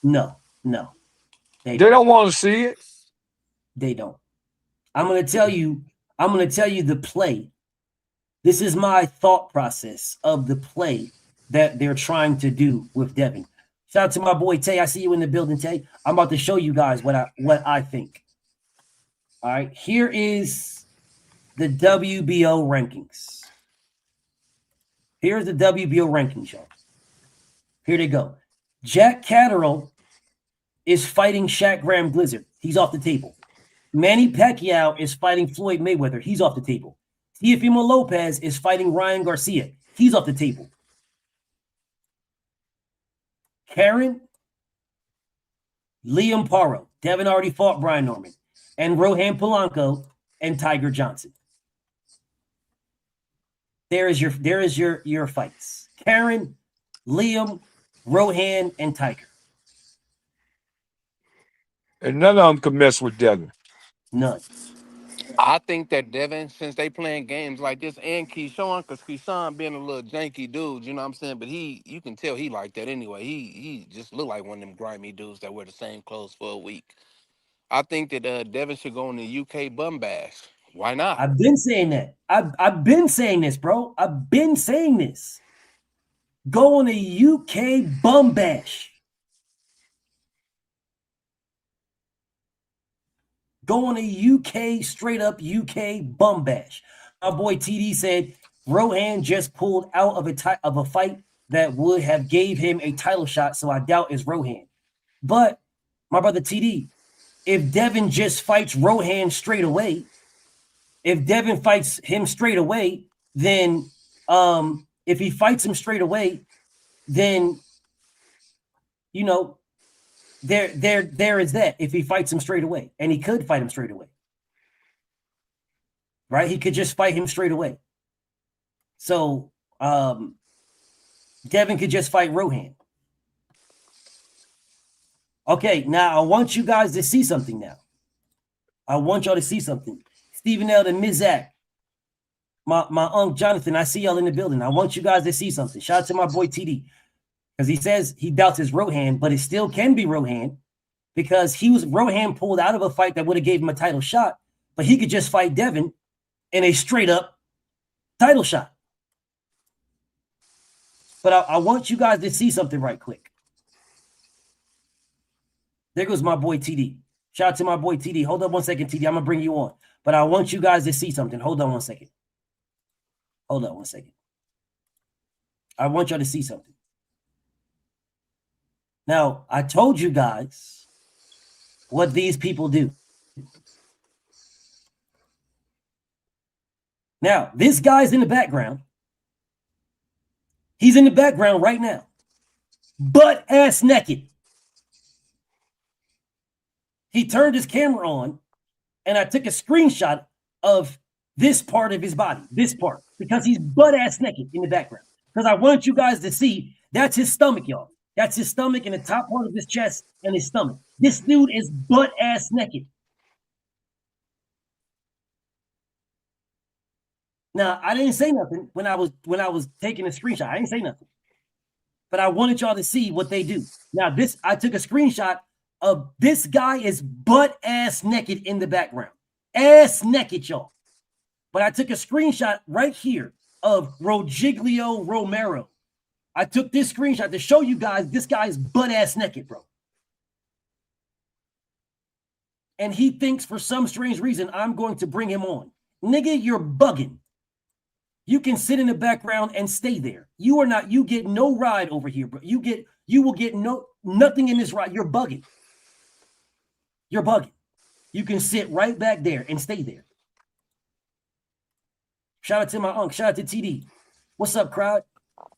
No. They don't want to see it. They don't. I'm going to tell you the play. This is my thought process of the play that they're trying to do with Devin. Shout out to my boy Tay. I see you in the building, Tay. I'm about to show you guys what I think. All right. Here is the WBO rankings. Here's the WBO rankings, y'all. Here they go. Jack Catterall is fighting Shaq Ram Blizzard. He's off the table. Manny Pacquiao is fighting Floyd Mayweather. He's off the table. Teofimo Lopez is fighting Ryan Garcia. He's off the table. Karen, Liam Paro. Devin already fought Brian Norman. And Rohan Polanco and Tiger Johnson. There is your fights. Karen, Liam, Rohan, and Tiger. And none of them can mess with Devin. None. I think that Devin, since they playing games like this, and Keyshawn, because Keyshawn being a little janky dude, you know what I'm saying? But you can tell he like that anyway. He just look like one of them grimy dudes that wear the same clothes for a week. I think that Devin should go on the UK bum bash. Why not? I've been saying that. I've been saying this, bro. I've been saying this. Go on a UK bum bash. go on a UK, straight up UK bum bash. My boy TD said Rohan just pulled out of a fight that would have gave him a title shot, so I doubt it's Rohan. But my brother TD, if Devin just fights Rohan straight away, then if he fights him straight away, then you know there is that. If he fights him straight away, and he could fight him straight away, right? He could just fight him straight away. So Devin could just fight Rohan. Okay, now I want you guys to see something now. I want y'all to see something. Stephen L. and Mizak, my uncle Jonathan, I see y'all in the building. I want you guys to see something. Shout out to my boy TD. Because he says he doubts it's Rohan, but it still can be Rohan because Rohan pulled out of a fight that would have gave him a title shot, but he could just fight Devin in a straight up title shot. But I want you guys to see something right quick. There goes my boy TD. Shout out to my boy TD. Hold up 1 second, TD. I'm going to bring you on. But I want you guys to see something. Hold on 1 second. Hold on 1 second. I want y'all to see something. Now, I told you guys what these people do. Now, this guy's in the background. He's in the background right now. Butt ass naked. He turned his camera on, and I took a screenshot of this part of his body, this part, because he's butt ass naked in the background. Because I want you guys to see that's his stomach, y'all. That's his stomach and the top part of his chest and his stomach. This dude is butt ass naked. Now, I didn't say nothing when I was taking a screenshot. I didn't say nothing. But I wanted y'all to see what they do. Now, I took a screenshot of this guy is butt ass naked in the background. Ass naked, y'all. But I took a screenshot right here of Rolly Romero. I took this screenshot to show you guys this guy is butt ass naked, bro. And he thinks for some strange reason I'm going to bring him on. Nigga, you're bugging. You can sit in the background and stay there. You get no ride over here, bro. You will get nothing in this ride. You're bugging. You're bugging. You can sit right back there and stay there. Shout out to my uncle. Shout out to TD. What's up, crowd?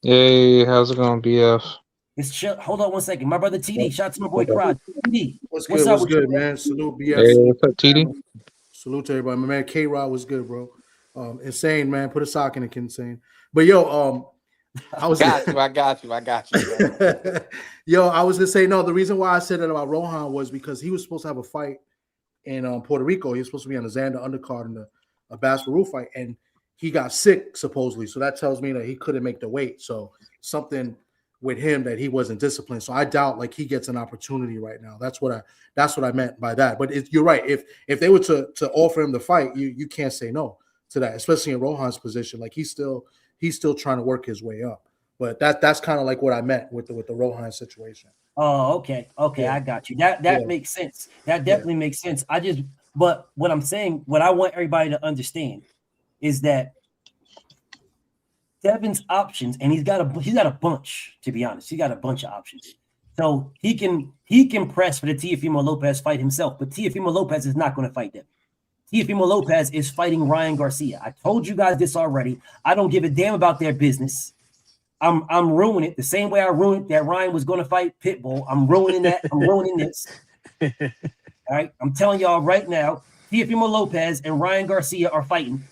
Hey, how's it going, BF? Hold on 1 second. My brother TD. Shout out to my boy crowd. TD. What's good? What's good, man? Salute, BF. Hey, what's up, TD? Salute to everybody. My man K-Rod was good, bro. Insane, man. Put a sock in it, Insane. But yo, I got you. Yo, I was gonna say no. The reason why I said that about Rohan was because he was supposed to have a fight in Puerto Rico. He was supposed to be on the Xander undercard in a Basparoo fight, and he got sick supposedly. So that tells me that he couldn't make the weight. So something with him that he wasn't disciplined. So I doubt like he gets an opportunity right now. That's what I meant by that. But you're right. If they were to offer him the fight, you can't say no to that, especially in Rohan's position. Like he's still trying to work his way up. But that's kind of like what I meant with the Rohan situation. Oh, okay. Yeah. I got you. That makes sense. That definitely makes sense. But what I'm saying, what I want everybody to understand is that Devin's options, and he's got a bunch, to be honest. He got a bunch of options. So he can press for the Teofimo Lopez fight himself, but Teofimo Lopez is not going to fight Devin. Teofimo Lopez is fighting Ryan Garcia. I told you guys this already. I don't give a damn about their business. I'm ruining it the same way I ruined that Ryan was going to fight Pitbull. I'm ruining that. I'm ruining this. All right. I'm telling y'all right now, Teofimo Lopez and Ryan Garcia are fighting.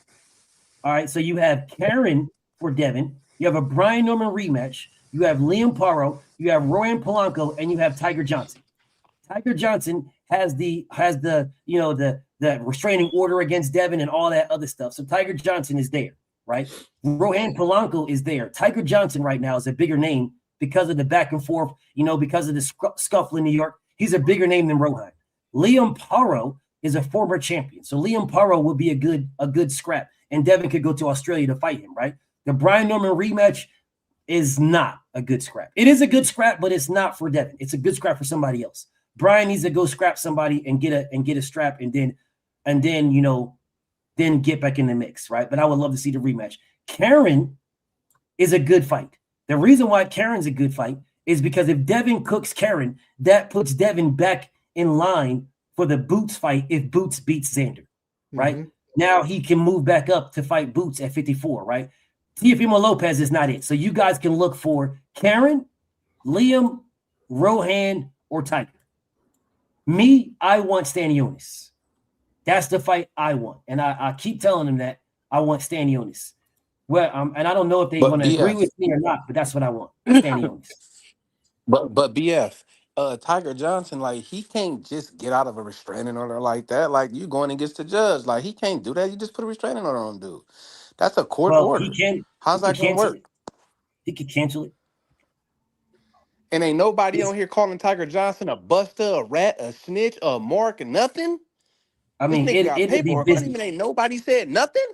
All right. So you have Karen for Devin. You have a Brian Norman rematch. You have Liam Paro. You have Ryan Polanco, and you have Tiger Johnson. Tiger Johnson has the restraining order against Devin and all that other stuff. So Tiger Johnson is there, right? Rohan Polanco is there. Tiger Johnson right now is a bigger name because of the back and forth, because of the scuffle in New York. He's a bigger name than Rohan. Liam Paro is a former champion. So Liam Paro would be a good scrap. And Devin could go to Australia to fight him, right? The Brian Norman rematch is not a good scrap. It is a good scrap, but it's not for Devin. It's a good scrap for somebody else. Brian needs to go scrap somebody and get a strap, and then then get back in the mix, right? But I would love to see the rematch. Karen is a good fight. The reason why Karen's a good fight is because if Devin cooks Karen, that puts Devin back in line for the Boots fight if Boots beats Xander, right? Mm-hmm. Now he can move back up to fight Boots at 54, right? Teofimo Lopez is not it. So you guys can look for Karen, Liam, Rohan, or Tiger. Me, I want Stanionis. That's the fight I want. And I keep telling them that I want Stanionis. Well, and I don't know if they're going to agree with me or not, but that's what I want. Stanionis. But BF, Tiger Johnson, like, he can't just get out of a restraining order like that. Like, you going against the judge. Like, he can't do that. You just put a restraining order on dude. That's a court order. How's that going to work? He could cancel it. And ain't nobody on here calling Tiger Johnson a buster, a rat, a snitch, a mark, and nothing. I mean, it'd be business. Even ain't nobody said nothing.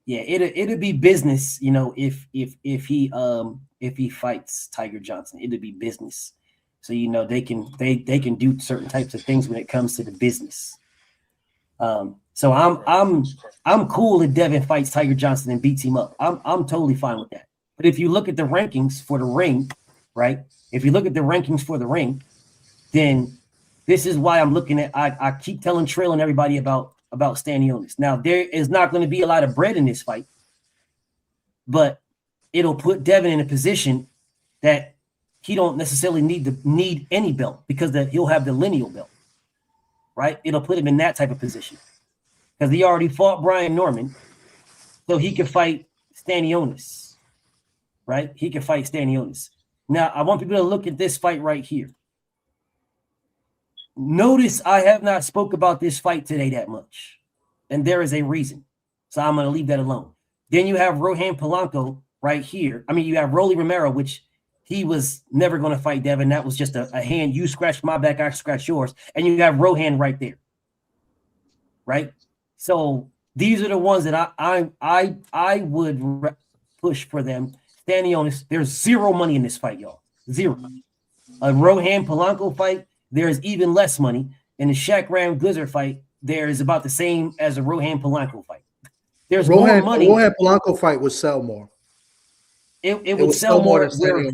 Yeah, it'd be business. If he fights Tiger Johnson, it'd be business. So they can do certain types of things when it comes to the business. So I'm cool if Devin fights Tiger Johnson and beats him up. I'm totally fine with that. But if you look at the rankings for the ring, right? If you look at the rankings for the ring, then this is why I'm looking at. I keep telling Trail and everybody about Stanionis. Now there is not going to be a lot of bread in this fight, but it'll put Devin in a position that he don't necessarily need any belt because he'll have the lineal belt, right? It'll put him in that type of position because he already fought Brian Norman, so he can fight Stanionis, right? He can fight Stanionis. Now, I want people to look at this fight right here. Notice I have not spoke about this fight today that much, and there is a reason. So I'm going to leave that alone. Then you have Rohan Polanco right here. I mean, you have Rolly Romero, which he was never going to fight Devin. That was just a hand. You scratch my back, I scratch yours. And you have Rohan right there, right? So these are the ones that I would push for them. Stanionis, there's zero money in this fight, y'all. Zero. A Rohan Polanco fight, there is even less money. In the Shaq Ram Glizzard fight, there is about the same as a Rohan Polanco fight. There's more money. Rohan Polanco fight would sell more. It would sell more where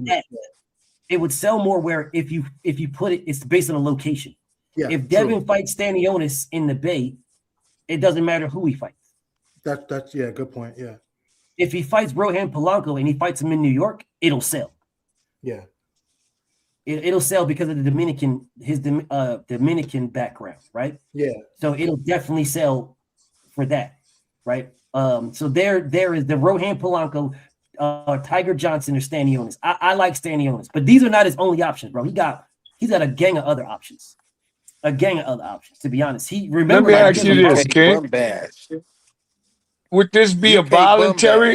it would sell more where if you put it, it's based on a location. Yeah, if Devin fights Stanionis in the Bay, it doesn't matter who he fights. That's good point. Yeah. If he fights Rohan Polanco and he fights him in New York, it'll sell. Yeah. It'll sell because of his Dominican background, right? Yeah. So it'll definitely sell for that, right? So there is the Rohan Polanco, Tiger Johnson, or Stanionis. I like Stanionis, but these are not his only options, bro. He's got a gang of other options. To be honest. Let me ask you this, King. Would this be a voluntary?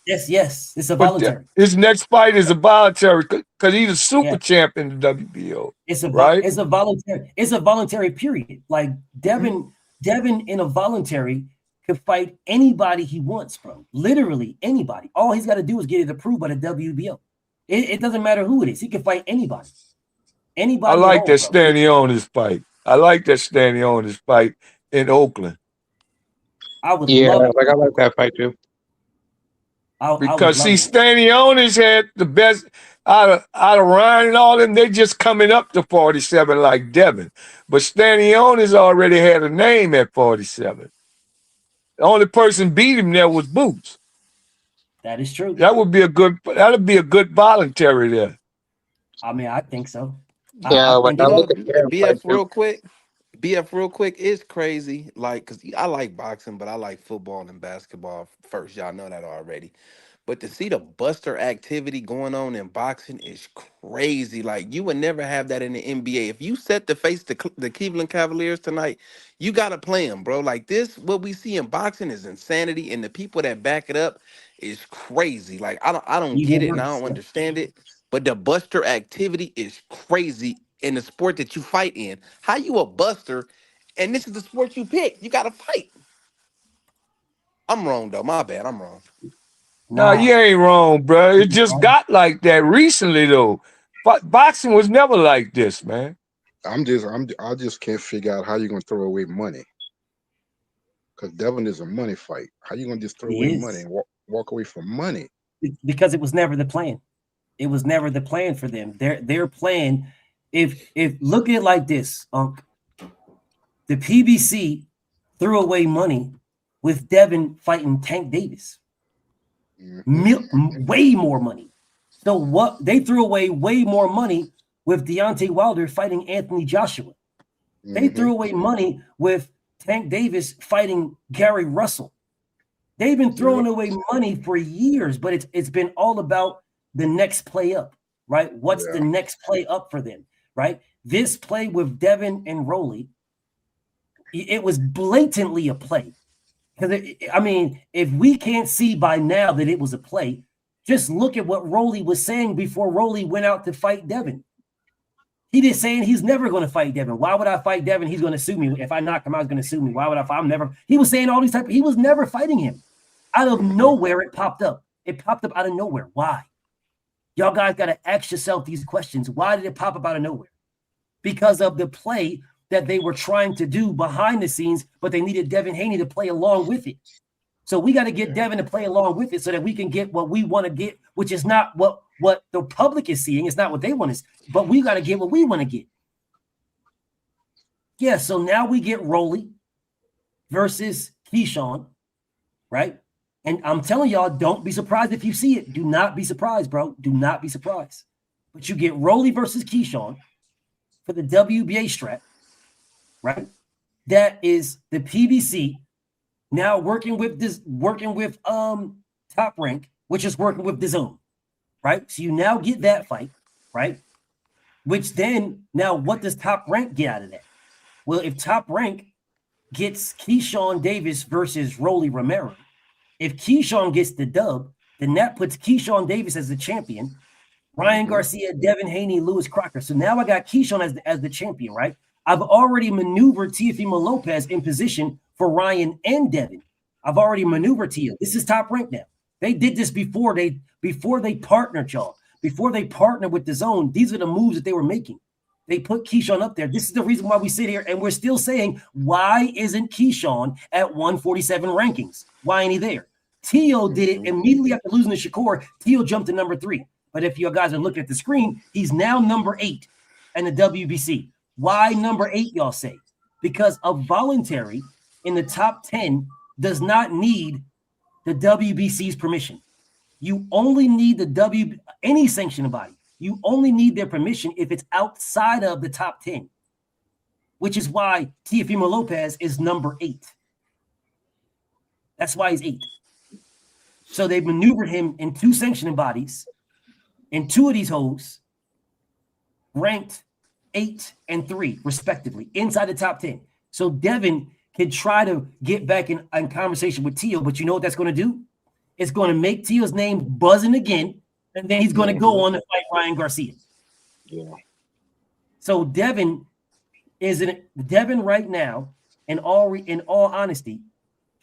Yes. It's a voluntary. His next fight is a voluntary because he's a super champ in the WBO. It's a voluntary period. Like Devin in a voluntary could fight anybody he wants, bro. Literally anybody. All he's got to do is get it approved by the WBO. It doesn't matter who it is. He can fight anybody. Anybody. I like that Stanionis fight. In Oakland. I like that fight too. Because Stanionis had the best out of Ryan and all them. They just coming up to 47 like Devin, but Stanionis already had a name at 47. The only person beat him there was Boots. That is true. That'd be a good voluntary there. I mean, I think so. Yeah, BF real quick, it's crazy. Like, cause I like boxing, but I like football and basketball first. Y'all know that already. But to see the buster activity going on in boxing is crazy. Like, you would never have that in the NBA. If you set to face the Cleveland Cavaliers tonight, you gotta play them, bro. Like this, what we see in boxing is insanity, and the people that back it up is crazy. Like, I don't get it and I don't understand it. But the buster activity is crazy in the sport that you fight in. How you a buster, and this is the sport you pick? You gotta fight. I'm wrong though. My bad. I'm wrong. No, you ain't wrong, bro. It just got like that recently though. But boxing was never like this, man. I just can't figure out how you're gonna throw away money. Because Devin is a money fight. How you gonna just throw away money and walk away from money? Because it was never the plan. It was never the plan for them. Their plan, if look at it like this, Unc, the PBC threw away money with Devin fighting Tank Davis. Way more money. So what they threw away way more money with Deontay Wilder fighting Anthony Joshua. They threw away money with Tank Davis fighting Gary Russell. They've been throwing away money for years, but it's been all about the next play up, right? What's the next play up for them, right? This play with Devin and Rolly, it was blatantly a play. Because I mean, if we can't see by now that it was a play, just look at what Rolly was saying before Rolly went out to fight Devin. He just saying he's never going to fight Devin. Why would I fight Devin? He's going to sue me. If I knock him out, he's going to sue me. Why would I fight? I'm never. He was saying all these type. He was never fighting him. Out of nowhere, it popped up. It popped up out of nowhere. Why? Y'all guys got to ask yourself these questions. Why did it pop up out of nowhere? Because of the play that they were trying to do behind the scenes, but they needed Devin Haney to play along with it. So we got to get Devin to play along with it so that we can get what we want to get, which is not what the public is seeing. It's not what they want to see, but we got to get what we want to get. Yeah, so now we get Rolly versus Keyshawn, right? And I'm telling y'all, don't be surprised if you see it. Do not be surprised, bro. Do not be surprised. But you get Rolly versus Keyshawn for the WBA strap, right? That is the PBC now working with Top Rank, which is working with DAZN, right? So you now get that fight, right? Which then, now what does Top Rank get out of that? Well, if Top Rank gets Keyshawn Davis versus Rolly Romero, if Keyshawn gets the dub, then that puts Keyshawn Davis as the champion, Ryan Garcia, Devin Haney, Lewis Crocker. So now I got Keyshawn as the champion, right? I've already maneuvered Teofimo Lopez in position for Ryan and Devin. I've already maneuvered Teo. This is Top Rank now. They did this before they partnered, y'all. Before they partnered with DAZN, these are the moves that they were making. They put Keyshawn up there. This is the reason why we sit here and we're still saying, why isn't Keyshawn at 147 rankings? Why ain't he there? Teo did it immediately after losing to Shakur. Teo jumped to number 3. But if you guys are looking at the screen, he's now number 8 in the WBC. Why number 8, y'all say? Because a voluntary in the top 10 does not need the WBC's permission. You only need any sanctioning body. You only need their permission if it's outside of the top 10, which is why Teofimo Lopez is number 8. That's why he's 8. So they maneuvered him in 2 sanctioning bodies, and 2 of these hoes ranked 8 and 3, respectively, inside the top 10. So Devin can try to get back in conversation with Teo, but you know what that's going to do? It's going to make Teo's name buzzing again, and then he's going to go on to fight Ryan Garcia. Yeah. So Devin right now, in all honesty,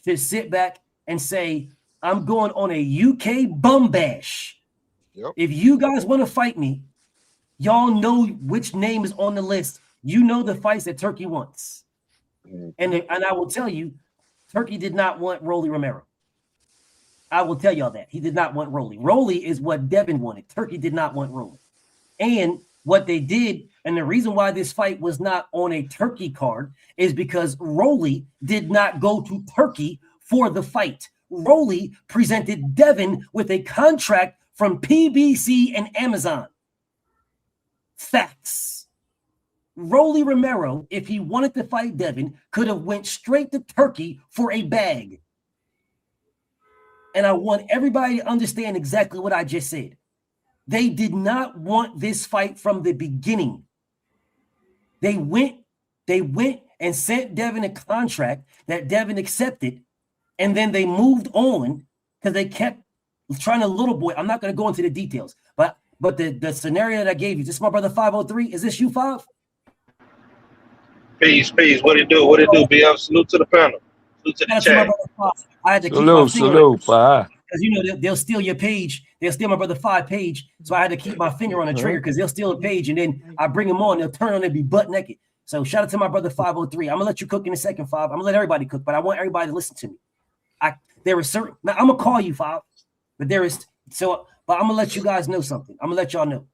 should sit back and say, I'm going on a UK bum bash. Yep. If you guys want to fight me, y'all know which name is on the list. You know the fights that Turkey wants. And I will tell you, Turkey did not want Rolly Romero. I will tell y'all that. He did not want Rolly. Rolly is what Devin wanted. Turkey did not want Rolly. And what they did, and the reason why this fight was not on a Turkey card is because Rolly did not go to Turkey for the fight. Rolly presented Devin with a contract from PBC and Amazon. Facts. Rolly Romero, if he wanted to fight Devin, could have went straight to Turkey for a bag. And I want everybody to understand exactly what I just said. They did not want this fight from the beginning. They went and sent Devin a contract that Devin accepted, and then they moved on because they kept trying to little boy. I'm not going to go into the details, but the scenario that I gave you, this is my brother 503. Is this you, 5? Peace. What it do, BF? Salute to the panel. Salute to the chat. I had to keep salute, 5. because you know they'll steal your page. They'll steal my brother 5 page, so I had to keep my finger on the trigger because they'll steal a page, and then I bring them on, they'll turn on and be butt naked. So shout out to my brother 503. I'm gonna let you cook in a second, 5. I'm gonna let everybody cook, but I want everybody to listen to me. There is certain. Now I'm gonna call you 5, but there is so. But I'm gonna let you guys know something. I'm gonna let y'all know.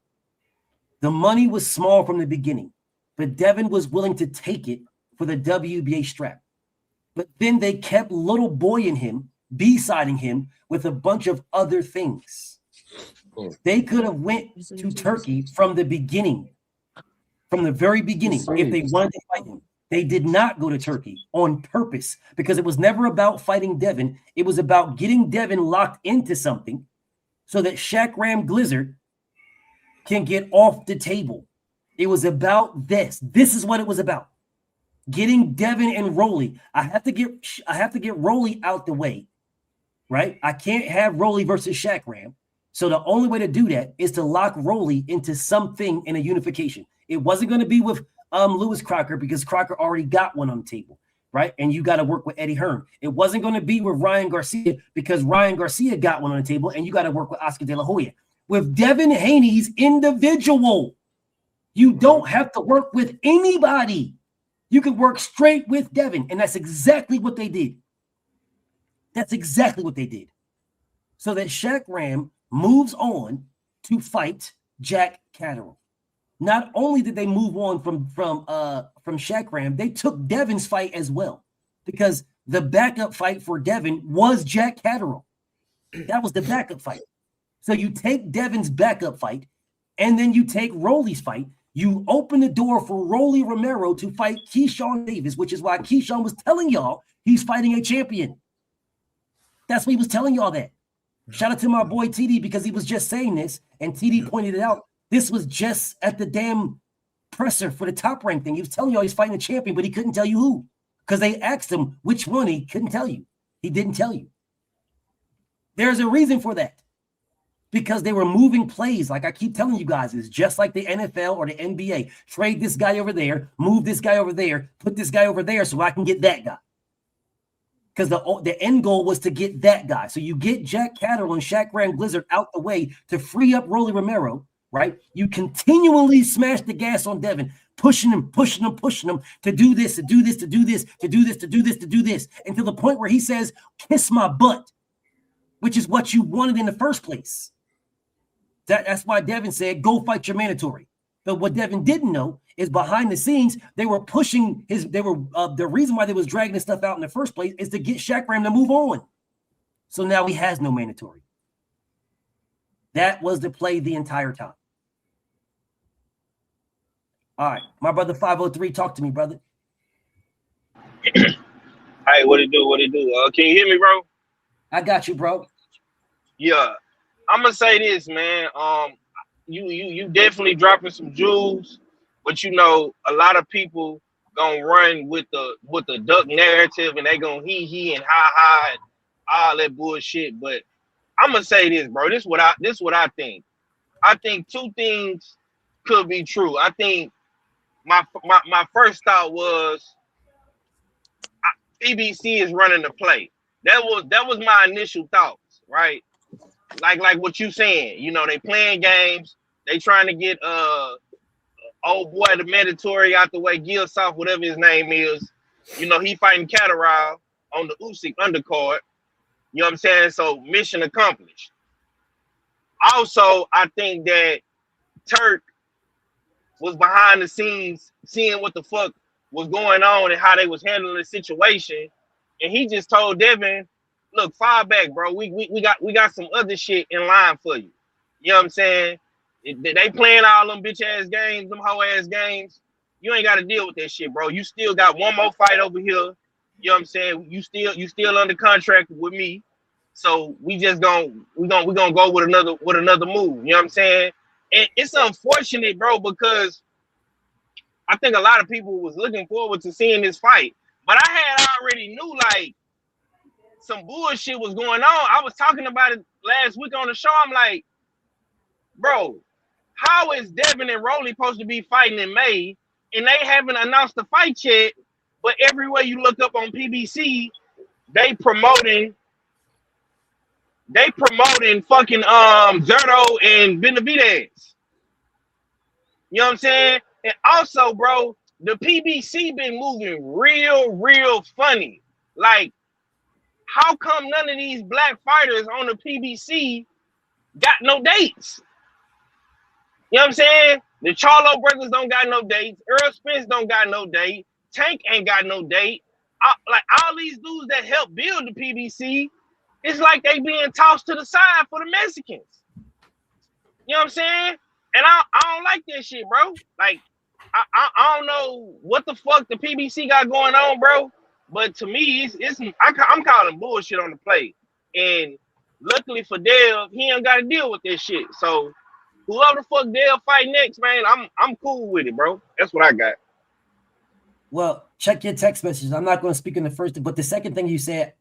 The money was small from the beginning, but Devin was willing to take it for the WBA strap. But then they kept little boy in him, B-siding him with a bunch of other things. They could have went to Turkey from the beginning, from the very beginning, if they wanted to fight him. They did not go to Turkey on purpose because it was never about fighting Devin. It was about getting Devin locked into something so that Shaq Ram Glizzard can get off the table. It was about this. This is what it was about. Getting Devin and Rolly. I have to get Rolly out the way, right? I can't have Rolly versus Shaq Ram. So the only way to do that is to lock Rolly into something in a unification. It wasn't going to be with Lewis Crocker because Crocker already got one on the table, right? And you got to work with Eddie Hearn. It wasn't going to be with Ryan Garcia because Ryan Garcia got one on the table, and you got to work with Oscar De La Hoya. With Devin Haney, he's individual. You don't have to work with anybody. You can work straight with Devin, and that's exactly what they did. That's exactly what they did. So that Shaq Ram moves on to fight Jack Catterall. Not only did they move on from Shaq Ram, they took Devin's fight as well because the backup fight for Devin was Jack Catterall. That was the backup fight. So you take Devin's backup fight, and then you take Rolly's fight. You open the door for Rolly Romero to fight Keyshawn Davis, which is why Keyshawn was telling y'all he's fighting a champion. That's why he was telling y'all that. Shout out to my boy TD because he was just saying this, and TD pointed it out. This was just at the damn presser for the Top Rank thing. He was telling y'all he's fighting a champion, but he couldn't tell you who because they asked him which one. He couldn't tell you. He didn't tell you. There's a reason for that. Because they were moving plays, like I keep telling you guys, it's just like the NFL or the NBA. Trade this guy over there, move this guy over there, put this guy over there so I can get that guy. Because the end goal was to get that guy. So you get Jack Catterall and Shaq Ram Glizzard out the way to free up Rolly Romero, right? You continually smash the gas on Devin, pushing him to do this, to do this, to do this, to do this, to do this, to do this, until the point where he says, kiss my butt, which is what you wanted in the first place. That's why Devin said, go fight your mandatory. But what Devin didn't know is behind the scenes, they were pushing the reason why they was dragging this stuff out in the first place is to get Shaq Ram to move on. So now he has no mandatory. That was the play the entire time. All right, my brother 503, talk to me, brother. Hey, what it do? Can you hear me, bro? I got you, bro. Yeah. I'm gonna say this, man. You definitely dropping some jewels, but you know a lot of people gonna run with the duck narrative, and they gonna he and ha and all that bullshit. But I'm gonna say this, bro. This what I think. I think two things could be true. I think my first thought was PBC is running the play. That was my initial thoughts, right? Like what you saying, you know, they playing games, they trying to get old boy the mandatory out the way, Gilsoft, whatever his name is, you know, he fighting Catterall on the Usyk undercard, you know what I'm saying? So mission accomplished. Also, I think that Turk was behind the scenes seeing what the fuck was going on and how they was handling the situation, and he just told Devin, look, fall back, bro. We got some other shit in line for you. You know what I'm saying? They playing all them bitch ass games, them hoe ass games. You ain't got to deal with that shit, bro. You still got one more fight over here. You know what I'm saying? You still under contract with me. So we just gonna go with another move. You know what I'm saying? And it's unfortunate, bro, because I think a lot of people was looking forward to seeing this fight. But I had already knew like some bullshit was going on. I was talking about it last week on the show. I'm like, bro, how is Devin and Rolly supposed to be fighting in May and they haven't announced the fight yet? But everywhere you look up on PBC, they promoting they promoting fucking Zerto and Benavidez. You know what I'm saying? And also, bro, the PBC been moving real funny. Like, how come none of these black fighters on the PBC got no dates? You know what I'm saying? The Charlo brothers don't got no dates. Earl Spence don't got no date. Tank ain't got no date. Like all these dudes that help build the PBC, it's like they being tossed to the side for the Mexicans. You know what I'm saying? And I don't like that shit, bro. Like, I don't know what the fuck the PBC got going on, bro. But to me, I'm calling bullshit on the plate. And luckily for Dev, he ain't got to deal with this shit. So whoever the fuck Dev fight next, man, I'm cool with it, bro. That's what I got. Well, check your text messages. I'm not going to speak in the first, but the second thing you said,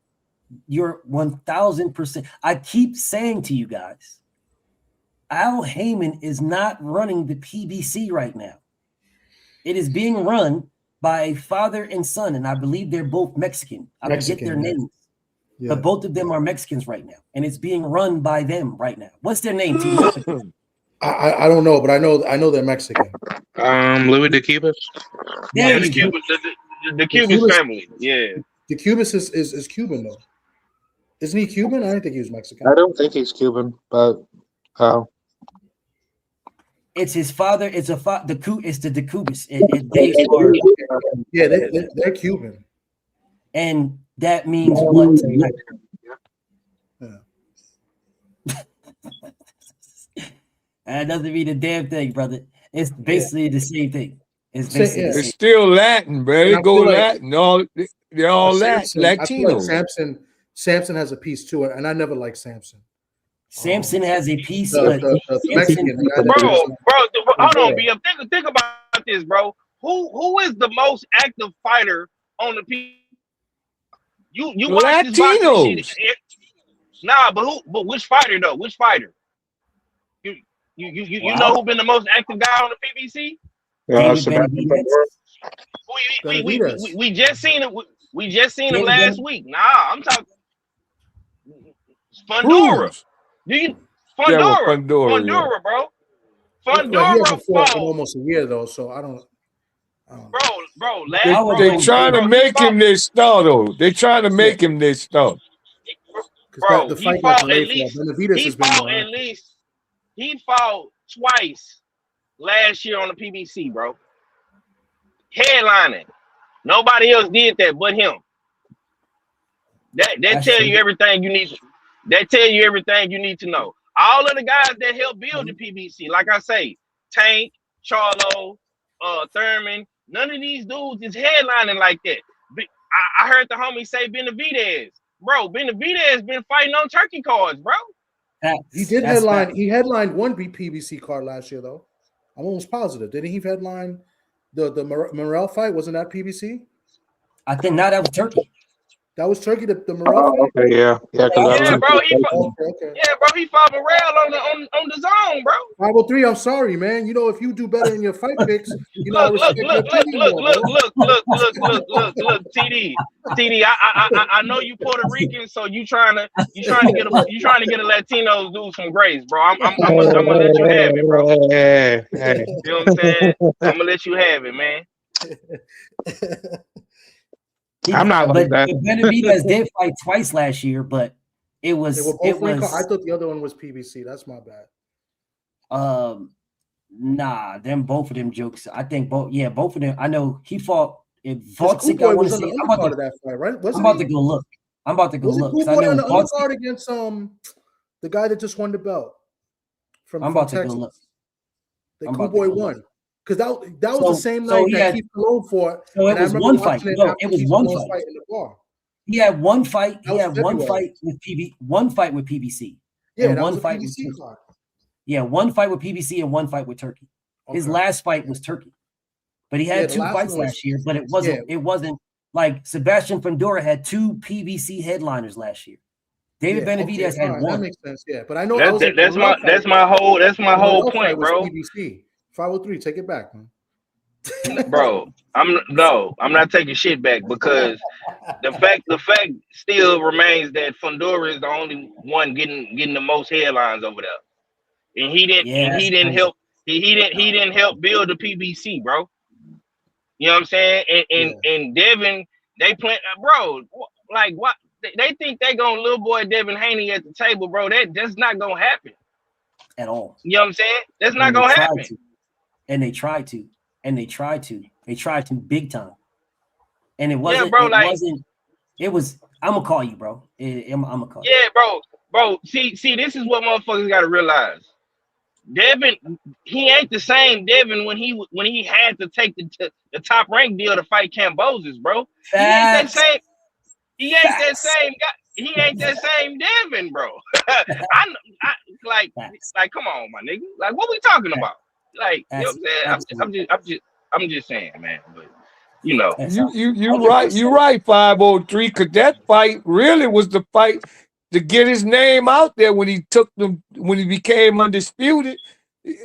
you're 1000%. I keep saying to you guys, Al Heyman is not running the PBC right now. It is being run by a father and son, and I believe they're both Mexican. I forget their names, but both of them are Mexicans right now, and it's being run by them right now. What's their name? I don't know, but I know they're Mexican. Louis de Cubas. Yeah, the Cubas family. Yeah, the Cubas is Cuban though. Isn't he Cuban? I didn't think he was Mexican. I don't think he's Cuban, but it's his father. It's the Cubas. They're Cuban, and that means what? That doesn't mean a damn thing, brother. It's basically the same thing. It's still Latin, bro. They go Latin. They're all Latinos. Like Samson has a piece to it, and I never liked Samson. Samson has a piece, but bro, hold on, BF. Think about this, bro. Who is the most active fighter on the P? You watch this boxing shit. Nah, but which fighter though? Which fighter? You know who been the most active guy on the PBC? We just seen it. We just seen him last week. Nah, I'm talking Fundora. Fundora, bro. Fundora fought almost a year though, so I don't. Bro. They're trying to make him their star though. They're trying to make him their star. Bro, he fought He fought twice last year on the PBC, bro. Headlining. Nobody else did that but him. That tell you everything you need. That tell you everything you need to know. All of the guys that helped build the PBC, like I say, Tank, Charlo, Thurman, none of these dudes is headlining like that. I heard the homie say Benavidez. Bro, Benavidez been fighting on turkey cards, bro. He did headline. He headlined one PBC card last year, though. I'm almost positive. Didn't he headline the Morrell fight? Wasn't that PBC? I think not. That was Turkey. That was Turkey. The Morrell fight. Okay, yeah. Bro. He fought Morrell on the zone, bro. 503. I'm sorry, man. You know, if you do better in your fight picks, you know. Look, TD. I know you Puerto Rican, so you trying to get a Latino dude some grace, bro. I'm gonna let you have it, bro. You know what I'm saying? I'm gonna let you have it, man. I'm not like that. Benavidez did fight twice last year, but it was. I thought the other one was PBC. That's my bad. Nah, both of them jokes. I think both. Yeah, both of them. I know he fought. If Voxic, I want to see. I'm about to that fight, right? I'm about to go look. I'm about to go look. I know on the other card against the guy that just won the belt from Texas. To go look. The cool boy won. Because that was the same night that Keith Cologne fought. So it was one fight. No, it was one fight. In the bar. He had one fight. He had one fight with PBC. Yeah, and one fight with PBC. Yeah, one fight with PBC and one fight with Turkey. Okay. His last fight was Turkey. But he had two fights last year, but it wasn't like Sebastian Fundora had two PBC headliners last year. David Benavidez had one. That makes sense, yeah. But I know that's my whole point, bro. PBC. 503, take it back, man. Bro, I'm not taking shit back because the fact still remains that Fundora is the only one getting the most headlines over there, and he didn't help. He didn't help build the PBC, bro. You know what I'm saying? And Devin, they play, bro. Like what? They think they gonna little boy Devin Haney at the table, bro. That's not gonna happen at all. You know what I'm saying? That's not gonna happen. And they tried to. They tried to big time. And it wasn't. Yeah, bro. It was. I'm gonna call you, bro. I'm gonna call you. Yeah, bro. See. This is what motherfuckers gotta realize. Devin, he ain't the same Devin when he had to take the top rank deal to fight Cambosis, bro. Facts. He ain't that same guy. He ain't that same Devin, bro. I like, come on, my nigga. Like, what we talking about? Like, you know what I'm saying? I'm just saying, man. But you know, you're right, 503. Cause that fight really was the fight to get his name out there when he became undisputed.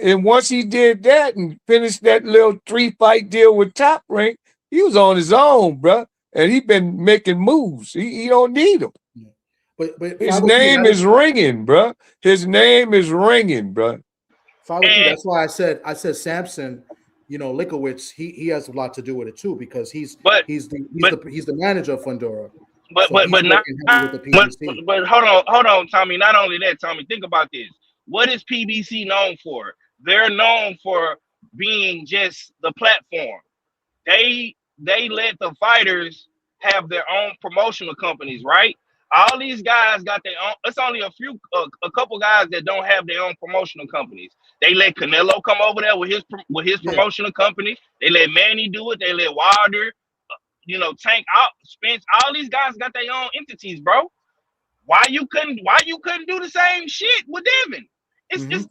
And once he did that and finished that little 3-fight deal with Top Rank, he was on his own, bro. And he been making moves. He don't need them. But his name is ringing, bro. His name is ringing, bro. That's why I said Samson, Likowitz, he has a lot to do with it too, because he's the manager of Fundora. But hold on, Tommy. Not only that, Tommy, think about this. What is PBC known for? They're known for being just the platform. They let the fighters have their own promotional companies, right? All these guys got their own. It's only a couple guys that don't have their own promotional companies. They let Canelo come over there with his promotional company. They let Manny do it. They let Wilder, Tank out, Spence. All these guys got their own entities, bro. Why you couldn't do the same shit with Devin?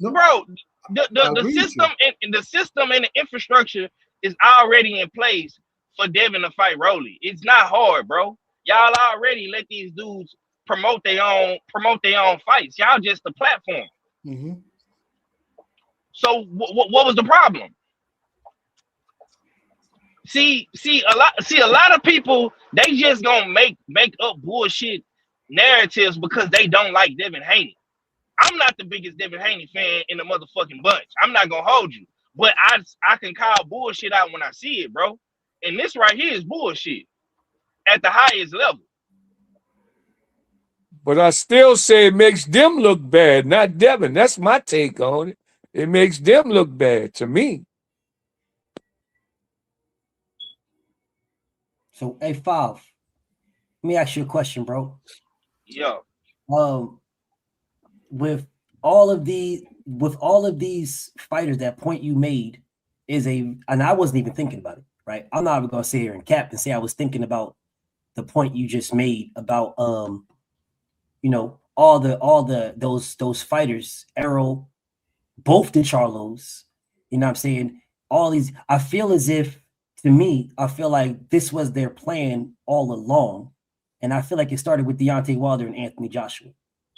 Bro. The system and the infrastructure is already in place for Devin to fight Rolly. It's not hard, bro. Y'all already let these dudes promote their own fights. Y'all just the platform. Mm-hmm. So what was the problem? See a lot of people, they just gonna make up bullshit narratives because they don't like Devin Haney. I'm not the biggest Devin Haney fan in the motherfucking bunch. I'm not gonna hold you, but I can call bullshit out when I see it, bro. And this right here is bullshit at the highest level. But I still say it makes them look bad, not Devin. That's my take on it. It makes them look bad to me. So, A5, let me ask you a question, bro. Yeah. With all of these fighters, that point you made and I wasn't even thinking about it, right? I'm not even gonna sit here and cap and say I was thinking about the point you just made about those fighters, Errol, both the Charlos, you know what I'm saying? All these, I feel as if, to me, I feel like this was their plan all along. And I feel like it started with Deontay Wilder and Anthony Joshua.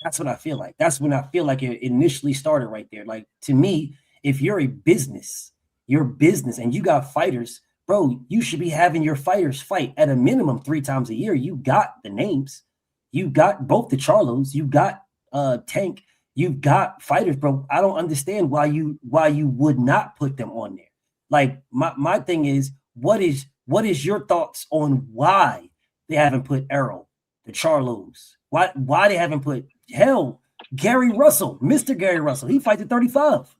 That's what I feel like. That's when I feel like it initially started right there. Like, to me, if you're a business, and you got fighters, bro, you should be having your fighters fight at a minimum 3 times a year. You got the names. You got both the Charlos. You got Tank. You've got fighters, bro. I don't understand why you would not put them on there. Like, my thing is, what is your thoughts on why they haven't put Errol, the Charlos? Why they haven't put, hell, Gary Russell, Mr. Gary Russell? He fights at 35.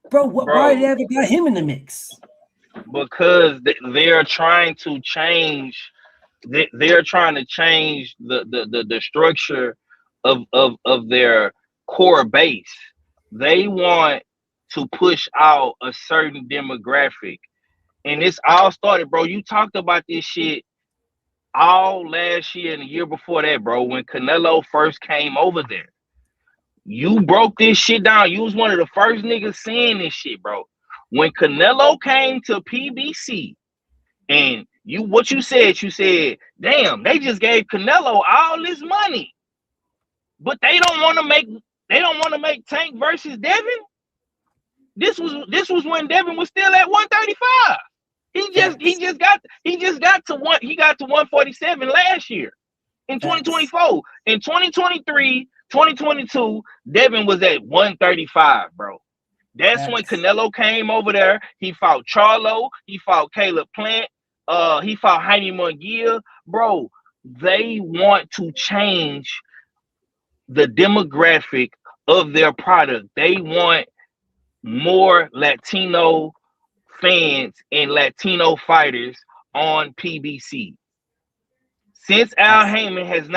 Bro, why they haven't got him in the mix? Because they're trying to change. They're trying to change the structure of their core base. They want to push out a certain demographic, and this all started, bro. You talked about this shit all last year and the year before that, bro. When Canelo first came over there, you broke this shit down. You was one of the first niggas saying this shit, bro. When Canelo came to PBC, and you said, damn, they just gave Canelo all this money, but they don't want to make Tank versus Devin. This was when Devin was still at 135. He just got to 147 last year in 2024. In 2023, 2022, Devin was at 135, bro. That's when Canelo came over there. He fought Charlo. He fought Caleb Plant. He fought Jaime Munguia. Bro, they want to change the demographic of their product. They want more Latino fans and Latino fighters on PBC. Since Al Heyman has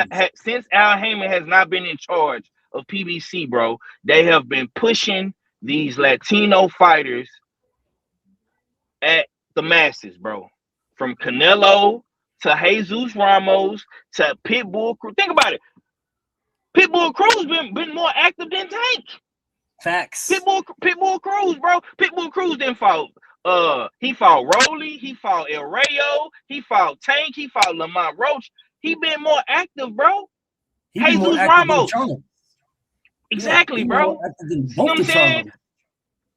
not been in charge of PBC, bro, they have been pushing these Latino fighters at the masses, bro. From Canelo to Jesus Ramos to Pitbull Cruz. Think about it. Pitbull Cruz been more active than Tank. Facts. Pitbull Cruz, bro. Pitbull Cruz didn't fight. He fought Rolly. He fought El Rayo. He fought Tank. He fought Lamont Roach. He been more active, bro. Jesus Ramos. Exactly, bro. You know what I'm saying?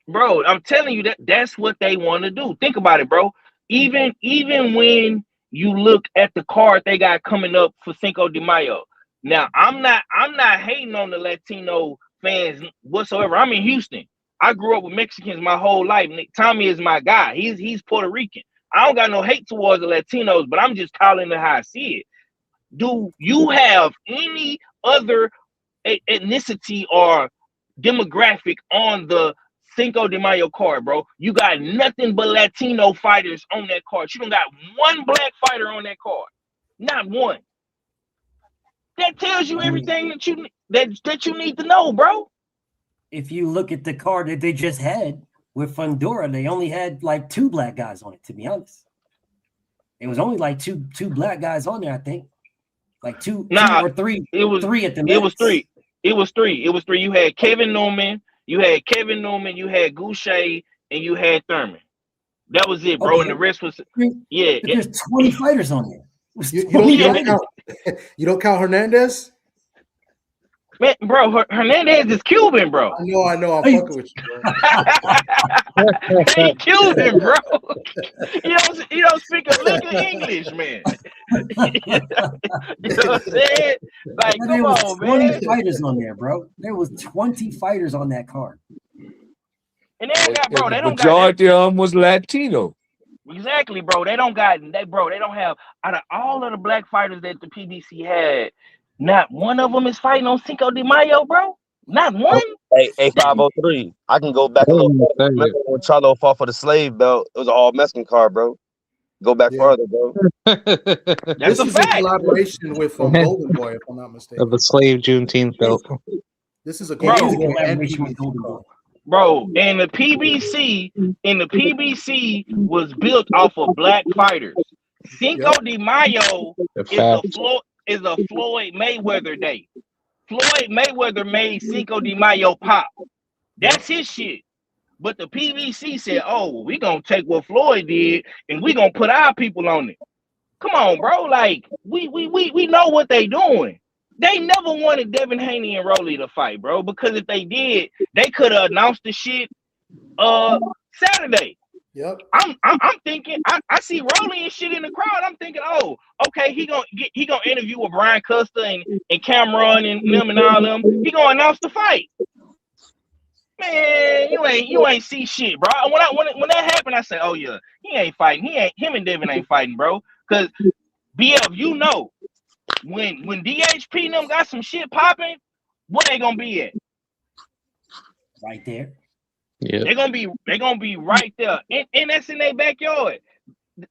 Bro, I'm telling you that's what they want to do. Think about it, bro. Even when you look at the card they got coming up for Cinco de Mayo. Now, I'm not hating on the Latino fans whatsoever. I'm in Houston. I grew up with Mexicans my whole life. Tommy is my guy. He's Puerto Rican. I don't got no hate towards the Latinos, but I'm just calling it how I see it. Do you have any other ethnicity or demographic on the Cinco de Mayo card, bro? You got nothing but Latino fighters on that card. You don't got one black fighter on that card. Not one. That tells you everything that you need to know, bro. If you look at the card that they just had with Fundora, they only had like 2 black guys on it, to be honest. It was only like two black guys on there, I think. Like two or three. It was 3 at the max. It was three. You had Kevin Newman, you had Goucher, and you had Thurman. That was it, bro. Okay. And the rest was There's 20 fighters on there. You don't count Hernandez? Man, bro, Hernandez is Cuban, bro. I know. I'm fucking with you, bro. He's Cuban, bro. You don't speak a lick of English, man. You know what I'm saying? Like, come on, 20 fighters on there, bro. There was 20 fighters on that card. And they don't got, the majority of them was Latino. Exactly, bro. They don't have, out of all of the black fighters that the PBC had, not one of them is fighting on Cinco de Mayo, bro. Not one. Hey, 503. I can go back a little bit. Remember when Charlo fought for the slave belt? It was an all Mexican card, bro. Go back further, bro. That's a fact. Collaboration with Golden Boy, if I'm not mistaken. Of the slave Juneteenth belt. This is a collaboration with Golden Boy. Bro, and the PBC was built off of black fighters. Cinco de Mayo is a Floyd Mayweather day. Floyd Mayweather made Cinco de Mayo pop. That's his shit. But the PBC said, "Oh, we gonna take what Floyd did and we gonna put our people on it." Come on, bro. Like we know what they doing. They never wanted Devin Haney and Rolly to fight, bro. Because if they did, they could have announced the shit Saturday. Yep. I'm thinking I see Rolly and shit in the crowd. I'm thinking, oh, okay, he gonna interview with Brian Custer and Cameron and them and all them. He gonna announce the fight. Man, you ain't see shit, bro. When that happened, I said, oh yeah, he ain't fighting. Him and Devin ain't fighting, bro. Cause BF, you know, when DHP and them got some shit popping, what they gonna be at? Right there. Yeah. They're gonna be right there. And that's in their backyard.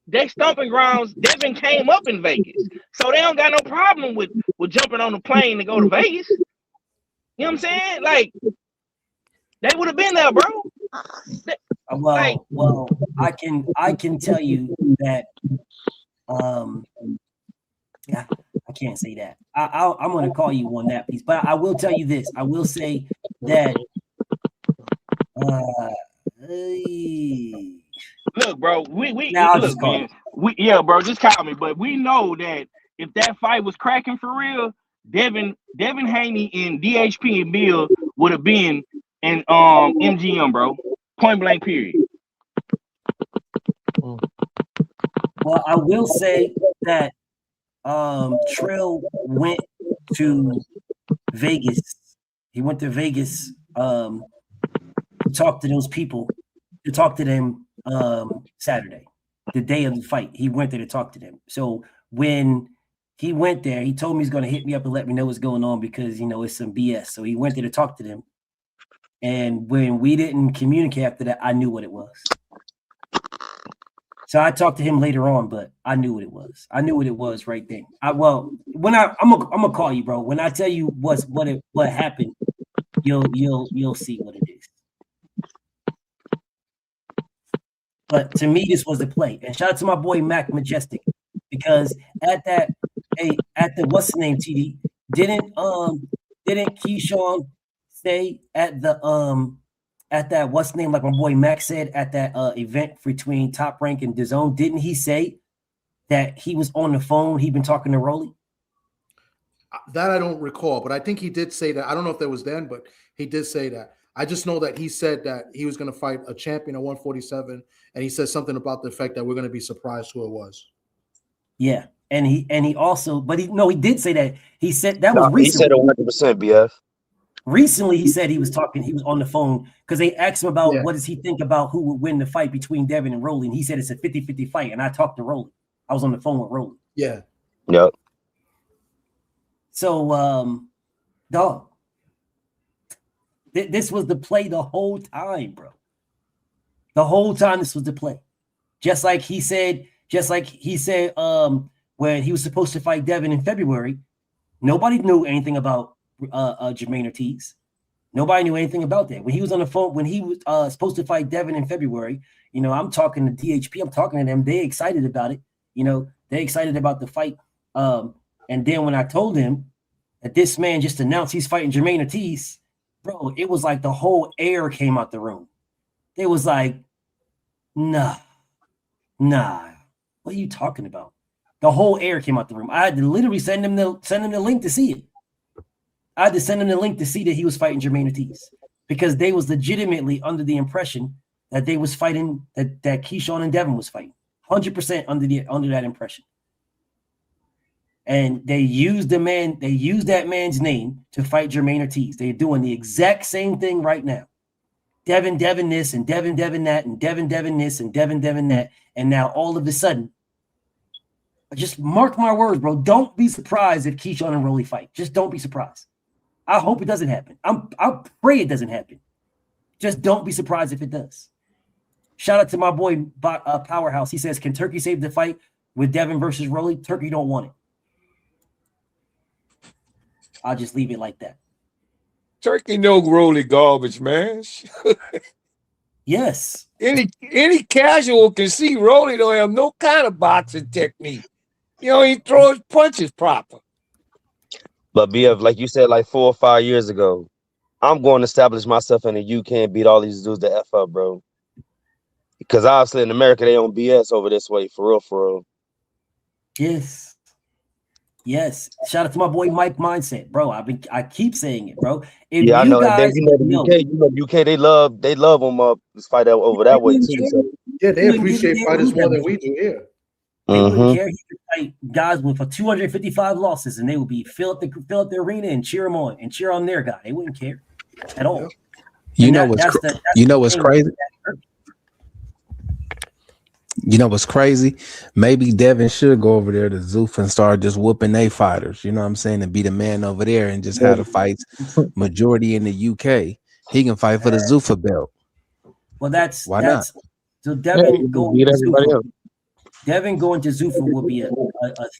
They stomping grounds. Devin came up in Vegas. So they don't got no problem with jumping on the plane to go to Vegas. You know what I'm saying? Like, they would have been there, bro. Well, I can tell you that yeah, I can't say that. I'm gonna call you on that piece, but I will tell you this. I will say that look, bro, bro, just call me. But we know that if that fight was cracking for real, Devin Haney and DHP and Bill would have been in MGM, bro. Point blank period. Well, I will say that Trill went to Vegas. He went to Vegas to talk to those people, to talk to them Saturday, the day of the fight. He went there to talk to them. So when he went there, he told me he's going to hit me up and let me know what's going on because, you know, it's some BS. So he went there to talk to them. And when we didn't communicate after that, I knew what it was. So I talked to him later on, but I knew what it was. I knew what it was right then. I'm gonna call you, bro. When I tell you what happened, you'll see what it is. But to me, this was the play. And shout out to my boy Mac Majestic, because at the what's the name, TD? Didn't Keyshawn say at that what's the name, like my boy Mac said at that event between Top Rank and DAZN, didn't he say that he was on the phone? He'd been talking to Rolly? That I don't recall, but I think he did say that. I don't know if that was then, but he did say that. I just know that he said that he was going to fight a champion at 147, and he said something about the fact that we're going to be surprised who it was. Yeah, and he also, but he did say that. He said that was recently. He said 100%, BF. Recently, he said he was on the phone because they asked him about what does he think about who would win the fight between Devin and Rolly, and he said it's a 50-50 fight, and I talked to Rolly. I was on the phone with Rolly. Yeah. Yep. So, dog, this was the play the whole time, bro. The whole time this was the play. Just like he said, when he was supposed to fight Devin in February, nobody knew anything about Jermaine Ortiz. Nobody knew anything about that. When he was on the phone, when he was supposed to fight Devin in February, you know, I'm talking to DHP, I'm talking to them. They excited about it. You know, they excited about the fight. And then when I told him that this man just announced he's fighting Jermaine Ortiz, bro, it was like the whole air came out the room. It was like, nah, what are you talking about? The whole air came out the room. I had to literally send him the link to see it. I had to send him the link to see that he was fighting Jermaine Ortiz because they was legitimately under the impression that they was fighting, that Keyshawn and Devin was fighting. 100% under that impression. And they used that man's name to fight Jermaine Ortiz. They're doing the exact same thing right now. Devin this and Devin that and Devin this and Devin that. And now all of a sudden, just mark my words, bro. Don't be surprised if Keyshawn and Rolly fight. Just don't be surprised. I hope it doesn't happen. I pray it doesn't happen. Just don't be surprised if it does. Shout out to my boy Powerhouse. He says, can Turkey save the fight with Devin versus Rolly? Turkey don't want it. I'll just leave it like that. Turkey no Rolly garbage, man. Yes. Any casual can see Rolly don't have no kind of boxing technique. You know, he throws punches proper. But BF, like you said, like 4 or 5 years ago, I'm going to establish myself in the UK and beat all these dudes to F up, bro. Because obviously in America, they don't BS over this way, for real. Yes. Shout out to my boy Mike Mindset, bro. I keep saying it, bro. If I you know. guys and then the UK, they love them this fight over that way too. So. Yeah, they appreciate fighters more than we do here. They wouldn't care. He could fight guys with 255 losses, and they would be fill up the arena and cheer them on and cheer on their guy. They wouldn't care at all. You know what's crazy? You know what's crazy? Maybe Devin should go over there to Zoof and start just whooping they fighters. You know what I'm saying? And be the man over there and just have the fights majority in the UK. He can fight for the Zoofa belt. Well, that's not? So Devin going to Zoofa. Devin going to Zoofa will be a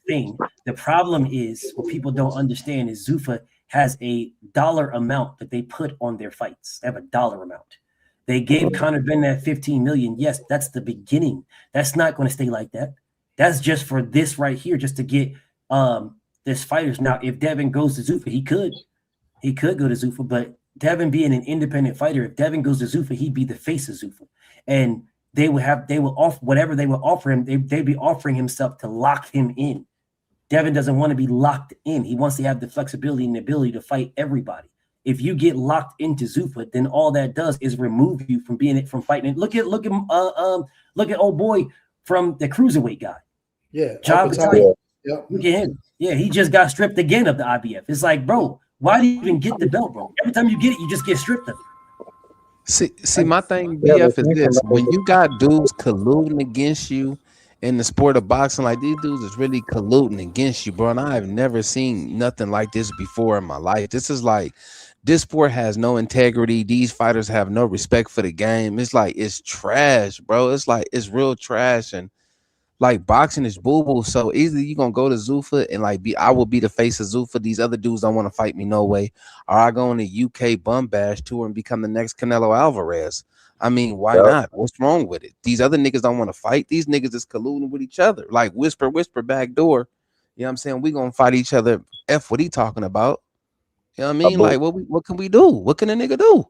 thing. The problem is what people don't understand is Zoofa has a dollar amount that they put on their fights. They have a dollar amount. They gave Conor Ben that $15 million. Yes, that's the beginning. That's not going to stay like that. That's just for this right here, just to get this fighters. Now, if Devin goes to Zoofa, he could go to Zoofa, but Devin being an independent fighter, if Devin goes to Zoofa, he'd be the face of Zoofa. And they will offer whatever they will offer him, they'd be offering himself to lock him in. Devin doesn't want to be locked in. He wants to have the flexibility and the ability to fight everybody. If you get locked into Zoofa, then all that does is remove you from fighting. Look at old boy from the cruiserweight guy. Yeah, John Upper Battaglia. Tiger. Yep. Look at him. Yeah, he just got stripped again of the IBF. It's like, bro, why do you even get the belt, bro? Every time you get it, you just get stripped of it. See, my thing, Yeah, but BF, is this: when you got dudes colluding against you in the sport of boxing, like these dudes is really colluding against you, bro. And I've never seen nothing like this before in my life. This is like, this sport has no integrity. These fighters have no respect for the game. It's like, it's trash, bro. It's like, it's real trash. And like, boxing is boo-boo. So either you gonna go to Zuffa and like I will be the face of Zuffa. These other dudes don't want to fight me no way. Or I go on the UK bum bash tour and become the next Canelo Alvarez. I mean, why not? What's wrong with it? These other niggas don't want to fight. These niggas is colluding with each other. Like, whisper, back door. You know what I'm saying? We gonna fight each other. F what he talking about. You know what I mean? Like, what can we do? What can a nigga do?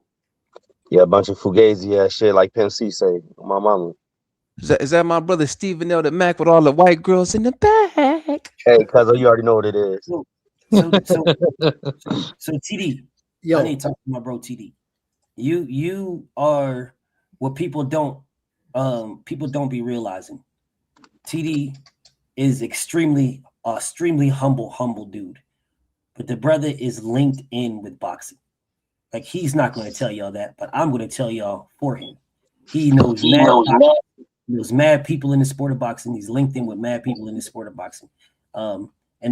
Yeah, a bunch of fugazi ass shit like Pimp C say. My mama. Is that my brother Stephen L. the Mac with all the white girls in the back? Hey, cuz you already know what it is. So TD, Yo. I need to talk to my bro TD. You are what people don't be realizing. TD is extremely humble dude, but the brother is linked in with boxing. Like, he's not going to tell y'all that, but I'm going to tell y'all for him. He knows mad people in the sport of boxing. He's linked in with mad people in the sport of boxing, and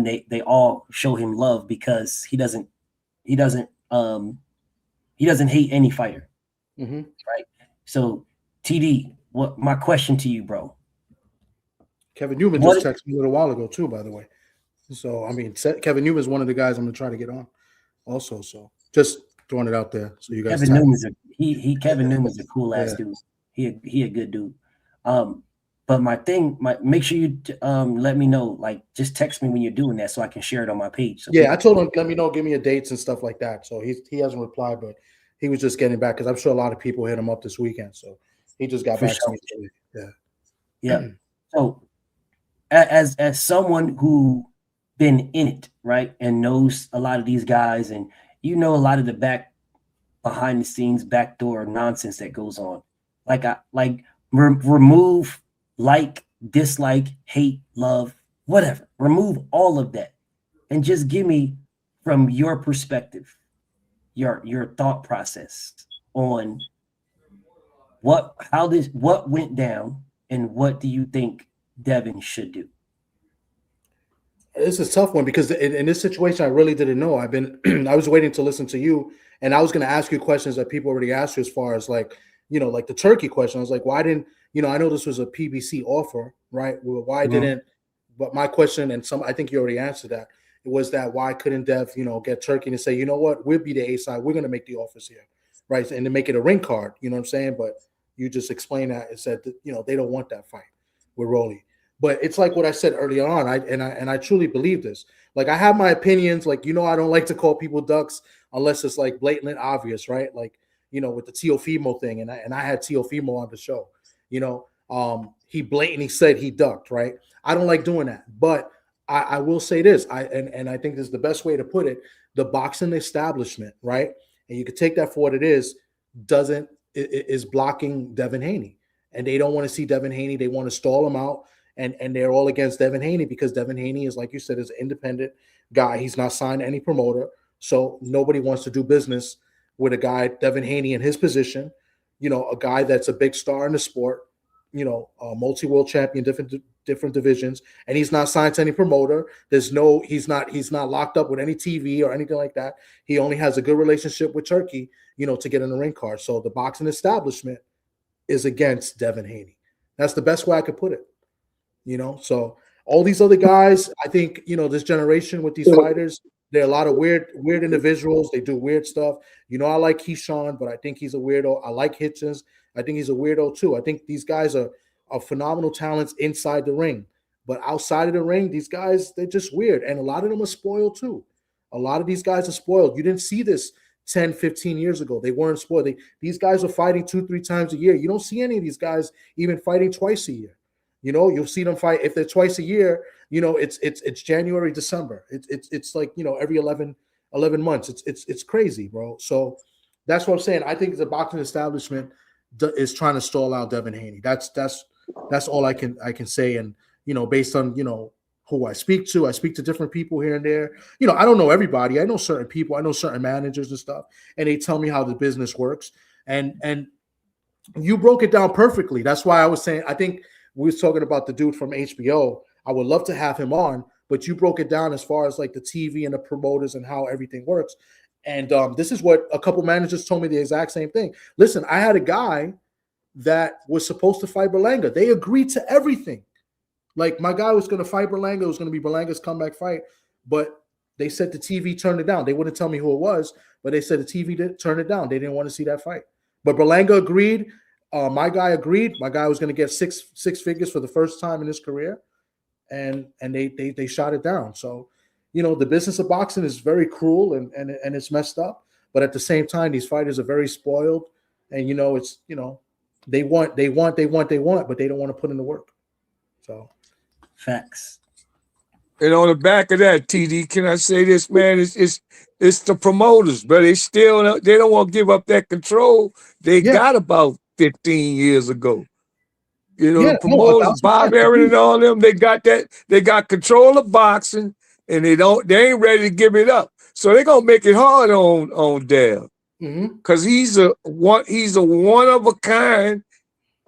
they all show him love because he doesn't hate any fighter, right? So, TD, what my question to you, bro? Kevin Newman just texted me a little while ago too, by the way. So I mean, Kevin Newman is one of the guys I'm gonna try to get on, also. So just throwing it out there, so you guys. Kevin Newman's a cool ass dude. He a good dude. But make sure you let me know. Like, just text me when you're doing that so I can share it on my page. So I told him, let me know, give me a dates and stuff like that. So he hasn't replied, but he was just getting back because I'm sure a lot of people hit him up this weekend. So he just got back to me. Yeah. So as someone who been in it, right, and knows a lot of these guys, and you know a lot of the behind the scenes backdoor nonsense that goes on, remove like, dislike, hate, love, whatever. Remove all of that and just give me, from your perspective, your thought process on what went down and what do you think Devin should do. This is a tough one because in this situation, I really didn't know. I was waiting to listen to you, and I was going to ask you questions that people already asked you, as far as like the Turkey question. I was like, why didn't, I know this was a PBC offer, right? Well, why didn't, but my question, and I think you already answered that, it was that why couldn't Dev, get Turkey and say, you know what, we'll be the A side, we're going to make the offers here, right? And to make it a ring card, you know what I'm saying? But you just explained that and said that, they don't want that fight with Rolly. But it's like what I said earlier on, I truly believe this. Like, I have my opinions, like, I don't like to call people ducks unless it's like blatantly obvious, right? Like, with the Teofimo thing, and I had Teofimo on the show, he blatantly said he ducked, right? I don't like doing that, but I will say this, and I think this is the best way to put it: the boxing establishment, right? And you could take that for what it is blocking Devin Haney, and they don't want to see Devin Haney. They want to stall him out. And they're all against Devin Haney because Devin Haney is, like you said, is an independent guy. He's not signed to any promoter. So nobody wants to do business with a guy, Devin Haney, in his position, a guy that's a big star in the sport, a multi-world champion, different divisions, and he's not signed to any promoter. He's not locked up with any TV or anything like that. He only has a good relationship with Turkey, to get in the ring card. So the boxing establishment is against Devin Haney. That's the best way I could put it. So all these other guys, I think, this generation with these fighters, they're a lot of weird individuals. They do weird stuff. I like Keyshawn, but I think he's a weirdo. I like Hitchens. I think he's a weirdo too. I think these guys are phenomenal talents inside the ring, but outside of the ring, these guys, they're just weird. And a lot of them are spoiled too. A lot of these guys are spoiled. You didn't see this 10, 15 years ago. They weren't spoiled. These guys are fighting 2-3 times a year. You don't see any of these guys even fighting twice a year. You'll see them fight if they're twice a year. It's January, December. It's like every 11 months. It's crazy, bro. So that's what I'm saying. I think the boxing establishment is trying to stall out Devin Haney. That's all I can say. And based on, who I speak to. I speak to different people here and there. I don't know everybody. I know certain people. I know certain managers and stuff, and they tell me how the business works. And you broke it down perfectly. That's why I was saying, I think we was talking about the dude from HBO. I would love to have him on, but you broke it down as far as like the TV and the promoters and how everything works. And this is what a couple managers told me, the exact same thing. Listen, I had a guy that was supposed to fight Berlanga. They agreed to everything. Like, my guy was going to fight Berlanga. It was going to be Berlanga's comeback fight. But they said the TV turned it down. They wouldn't tell me who it was, but they said the TV did turn it down. They didn't want to see that fight. But Berlanga agreed. My guy agreed. My guy was going to get six figures for the first time in his career. And they shot it down. So, the business of boxing is very cruel and it's messed up. But at the same time, these fighters are very spoiled. And, it's, they want, but they don't want to put in the work. So. Facts. And on the back of that, TD, can I say this, man? It's the promoters, but they don't want to give up that control they got about 15 years ago. The promoters, Bob Aaron and all them, they got control of boxing, and they ain't ready to give it up. So they're gonna make it hard on Dale, because he's a one of a kind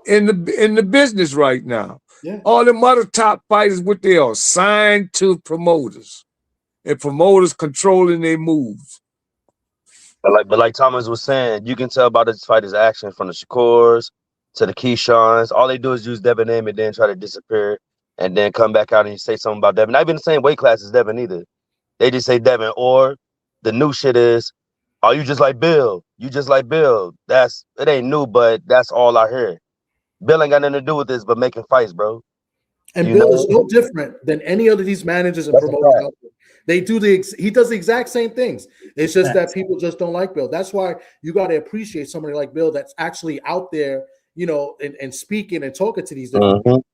in the business right now. Yeah. All them other top fighters, what they are, signed to promoters, and promoters controlling their moves. But like Thomas was saying, you can tell by this fighter's action, from the Shakurs to the Keyshawn's. All they do is use Devin name and then try to disappear, and then come back out and you say something about Devin. Not even the same weight class as Devin either. They just say Devin. Or the new shit is, oh, you just like Bill. You just like Bill. It ain't new, but that's all I hear. Bill ain't got nothing to do with this but making fights, bro. And Bill is no different than any other of these managers and promoters out there. He does the exact same things. It's just that people just don't like Bill. That's why you got to appreciate somebody like Bill that's actually out there, and speaking and talking to these different people.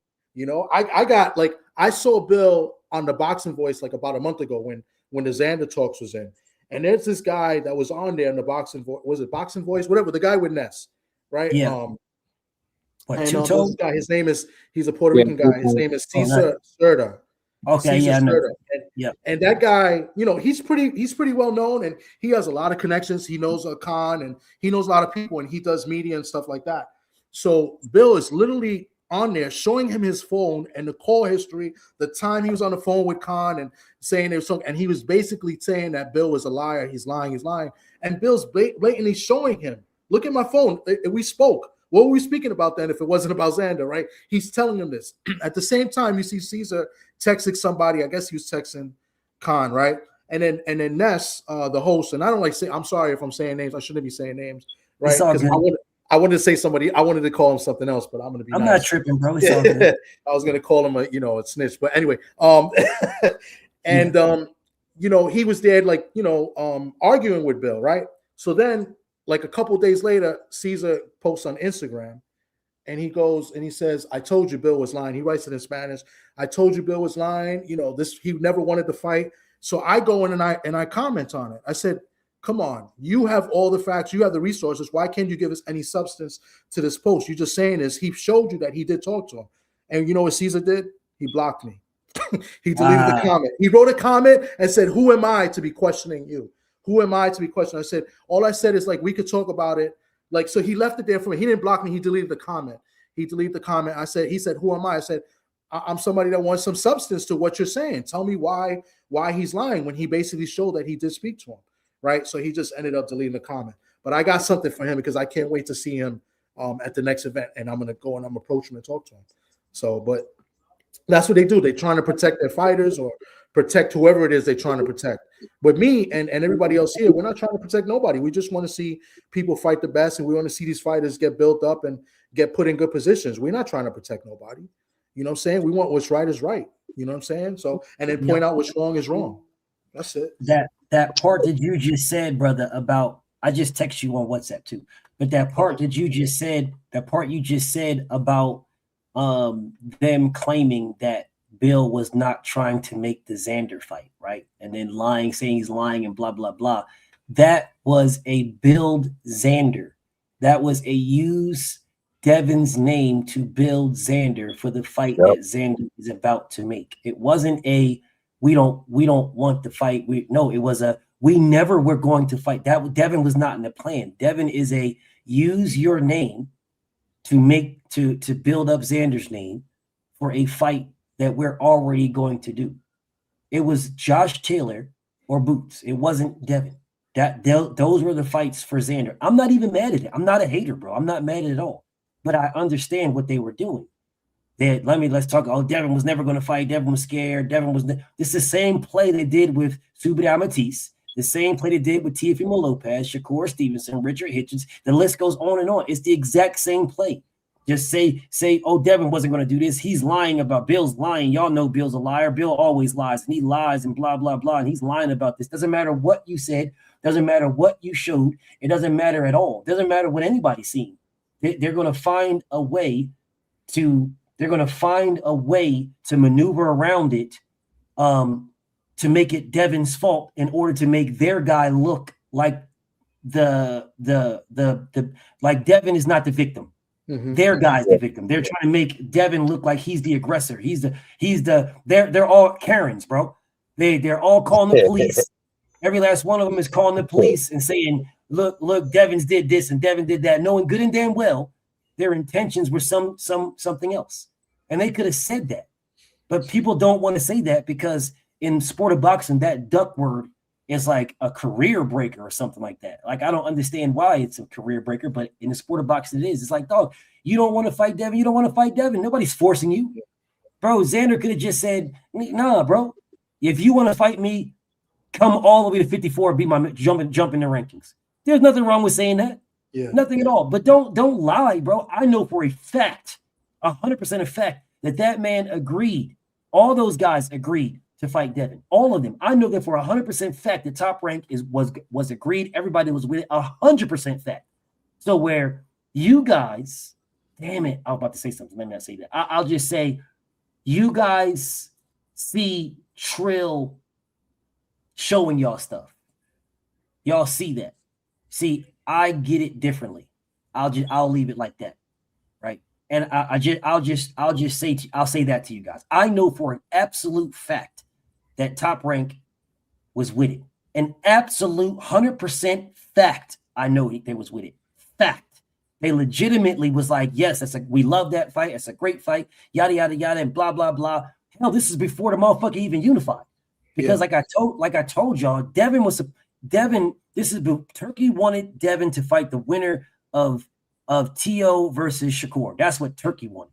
I saw Bill on the Boxing Voice like about a month ago when the Xander talks was in. And there's this guy that was on there in the Boxing Voice. Was it Boxing Voice? Whatever, the guy with Ness, right? Yeah. This guy, he's a Puerto Rican guy. His name is Cesar Cerda. Okay, Cesar yeah, I know. Cerda. And that guy, he's pretty well known, and he has a lot of connections. He knows Khan, and he knows a lot of people, and he does media and stuff like that. So Bill is literally on there showing him his phone and the call history, the time he was on the phone with Khan, and saying there was something, and he was basically saying that Bill was a liar. He's lying. And Bill's blatantly showing him, look at my phone. We spoke. What were we speaking about then if it wasn't about Xander, right? He's telling him this. At the same time, you see Caesar texting somebody. I guess he was texting Khan, right? And then Ness, the host, and I don't like say, I'm sorry if I'm saying names. I shouldn't be saying names, right? Because I wanted to say somebody, I wanted to call him something else, but I'm going to be I'm nice. not tripping, bro. It's all good. I was going to call him a snitch, but anyway, he was there arguing with Bill, right? So then, like a couple days later, Caesar posts on Instagram, and he goes and he says, "I told you Bill was lying." He writes it in Spanish. "I told you Bill was lying. He never wanted to fight." So I go in and I comment on it. I said, "Come on, you have all the facts, you have the resources. Why can't you give us any substance to this post? You're just saying this. He showed you that he did talk to him." And you know what Caesar did? He blocked me. He deleted the comment. He wrote a comment and said, "Who am I to be questioning you? Who am I to be questioning?" I said, all I said is we could talk about it. So he left it there for me. He didn't block me. He deleted the comment. He said, "Who am I?" I said, "I'm somebody that wants some substance to what you're saying. Tell me why he's lying," when he basically showed that he did speak to him. Right. So he just ended up deleting the comment. But I got something for him because I can't wait to see him at the next event. And I'm going to go and I'm approach him and talk to him. So, but that's what they do. They're trying to protect their fighters or protect whoever it is they're trying to protect. But me and everybody else here, we're not trying to protect nobody. We just want to see people fight the best, and we want to see these fighters get built up and get put in good positions. We're not trying to protect nobody. You know what I'm saying? We want what's right is right. You know what I'm saying? So, and then point out what's wrong is wrong. That's it. That part that you just said, brother, about, I just text you on WhatsApp too. But that part that you just said, about them claiming that Bill was not trying to make the Xander fight, right? And then saying he's lying and blah, blah, blah. That was a build Xander. That was a use Devin's name to build Xander for the fight that Xander is about to make. It wasn't a we don't want to fight. It was a we never were going to fight. That Devin was not in the plan. Devin is a use your name to make to build up Xander's name for a fight that we're already going to do. It was Josh Taylor or Boots. It wasn't Devin. Those were the fights for Xander. I'm not even mad at it. I'm not a hater, bro. I'm not mad at it at all. But I understand what they were doing. Let's talk. Oh, Devin was never going to fight. Devin was scared. This is the same play they did with Subir Matisse. The same play they did with Teofimo Lopez, Shakur Stevenson, Richard Hitchens. The list goes on and on. It's the exact same play. Just say, oh, Devin wasn't going to do this. He's lying about Bill's lying. Y'all know Bill's a liar. Bill always lies, and he lies and blah, blah, blah. And he's lying about this. Doesn't matter what you said. Doesn't matter what you showed. It doesn't matter at all. Doesn't matter what anybody's seen. They're going to find a way to maneuver around it to make it Devin's fault in order to make their guy look like like Devin is not the victim. Mm-hmm. Their guy's the victim. They're trying to make Devin look like he's the aggressor. They're all Karens, bro. They're all calling the police. Every last one of them is calling the police and saying, look, Devin's did this and Devin did that, knowing good and damn well their intentions were something else. And they could have said that. But people don't want to say that because in sport of boxing, that duck word is like a career breaker or something like that. Like, I don't understand why it's a career breaker, but in the sport of boxing, it is. It's like, dog, you don't want to fight Devin. You don't want to fight Devin. Nobody's forcing you. Bro, Xander could have just said, nah, bro, if you want to fight me, come all the way to 54 and be my jump in the rankings. There's nothing wrong with saying that. Yeah. Nothing at all. But don't lie, bro. I know for a fact, 100% of fact, that man agreed. All those guys agreed to fight Devin. All of them. I know that for 100% fact that Top Rank was agreed. Everybody was with it. 100% fact. So where you guys, damn it, I was about to say something. Let me not say that. I'll just say you guys see Trill showing y'all stuff. Y'all see that. See, I get it differently. I'll leave it like that. Right. And I'll say that to you guys. I know for an absolute fact that Top Rank was with it. An absolute 100% fact. I know they was with it. Fact. They legitimately was like, yes, we love that fight. It's a great fight. Yada, yada, yada, and blah, blah, blah. Hell, this is before the motherfucker even unified. Because like I told y'all, Turkey wanted Devin to fight the winner of T.O. versus Shakur. That's what Turkey wanted.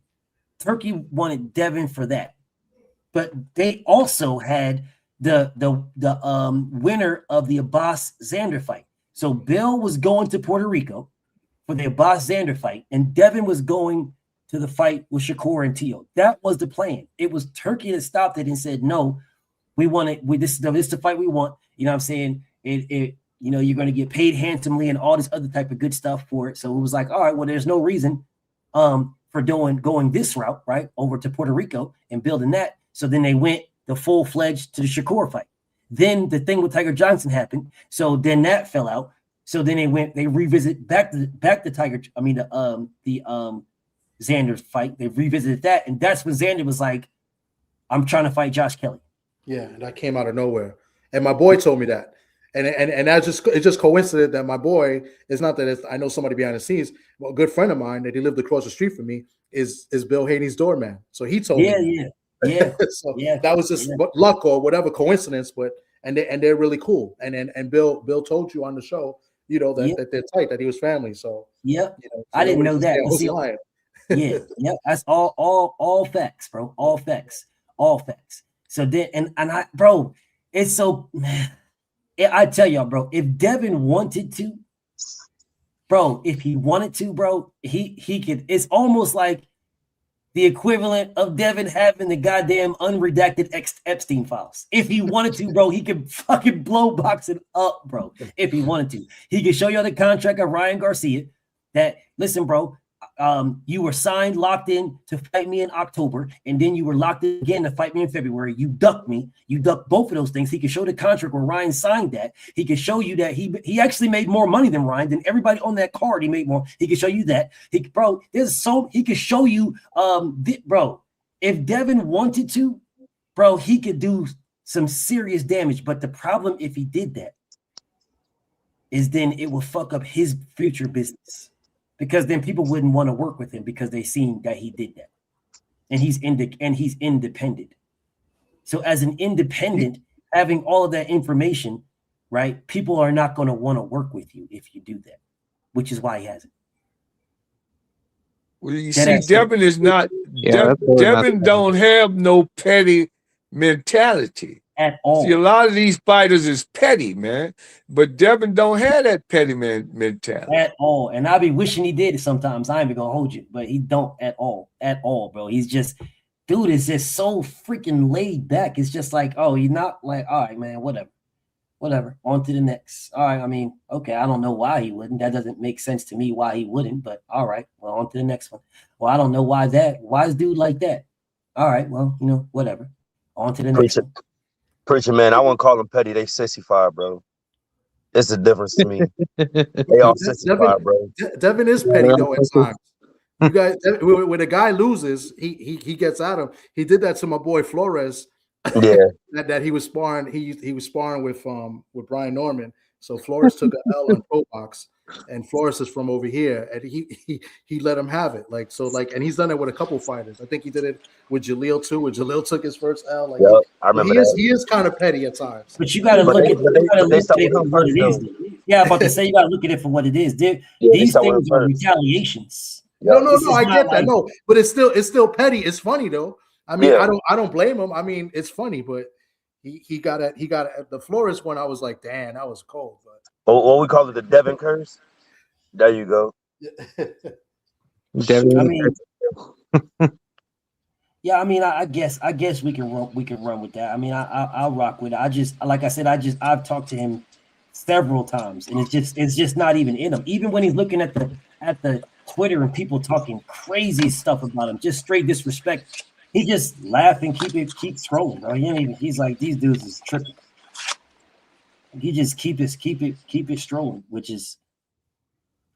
Turkey wanted Devin for that. But they also had the winner of the Abbas Xander fight. So Bill was going to Puerto Rico for the Abbas Xander fight, and Devin was going to the fight with Shakur and T.O. That was the plan. It was Turkey that stopped it and said, no, we want it. This is the fight we want. You know what I'm saying? You're going to get paid handsomely and all this other type of good stuff for it. So it was like, all right, well, there's no reason for going this route, right, over to Puerto Rico and building that. So then they went the full-fledged to the Shakur fight. Then the thing with Tiger Johnson happened. So then that fell out. So then they revisit back to the Xander fight. They revisited that, and that's when Xander was like, I'm trying to fight Josh Kelly. Yeah, and that came out of nowhere. And my boy told me that. And that's just coincident that my boy, it's not that I know somebody behind the scenes, well, a good friend of mine that he lived across the street from me is Bill Haney's doorman. So he told me. Yeah. So that was just luck or whatever coincidence, but they're really cool. And Bill told you on the show, that they're tight, that he was family. So so I didn't know that. That's all facts, bro. All facts. So then and I, bro, it's so I tell y'all, bro, if Devin wanted to, bro, he could. It's almost like the equivalent of Devin having the goddamn unredacted Epstein files. If he wanted to, bro, he could fucking blow boxing up, bro. If he wanted to, he could show y'all the contract of Ryan Garcia. That listen, bro, You were signed, locked in to fight me in October, and then you were locked in again to fight me in February. You ducked me. You ducked both of those things. He could show the contract where Ryan signed that. He could show you that he actually made more money than Ryan, than everybody on that card. He made more. He could show you that. He could show you, bro. If Devin wanted to, bro, he could do some serious damage. But the problem, if he did that, is then it will fuck up his future business. Because then people wouldn't want to work with him because they seen that he did that, and he's independent. So as an independent, having all of that information, right? People are not going to want to work with you if you do that, which is why he hasn't. Well, you see, Devin is not. Devin don't have no petty mentality at all. See, a lot of these fighters is petty, man, but Devin don't have that petty mentality at all. And I be wishing he did it sometimes. I ain't even gonna hold you, but he don't at all, bro. He's just, dude is just so freaking laid back. It's just like, oh, you're not like, all right, man, whatever. On to the next. All right, I mean, okay, I don't know why he wouldn't. That doesn't make sense to me why he wouldn't, but all right, well, on to the next one. Well, I don't know why is dude like that? All right, well, whatever. On to the next one. Preacher, man, I wouldn't call them petty. They sissified, bro. It's the difference to me. They all sissified, bro. Devin is petty, though, at times. You guys, when a guy loses, he gets at him. He did that to my boy Flores. Yeah. that he was sparring. He was sparring with Brian Norman. So Flores took an L on Pro Box, and Flores is from over here, and he let him have it. And he's done it with a couple fighters. I think he did it with Jaleel too. When Jaleel took his first L, I remember he is kind of petty at times. But you got to look at it for what it is. Yeah, I'm about to say you got to look at it for what it is. These things are retaliations. No, I get that. No, but it's still petty. It's funny though. I mean, I don't blame him. I mean, it's funny, but he got the Flores one. I was like, damn, that was cold. But what we call it, the Devin curse. There you go. Devin. I mean, yeah. I mean, I guess we can run with that. I mean, I'll rock with it. I've talked to him several times, and it's just not even in him. Even when he's looking at the Twitter and people talking crazy stuff about him, just straight disrespect. He just laugh and keep scrolling, bro. He's like, these dudes is tripping. He just keep it strolling, which is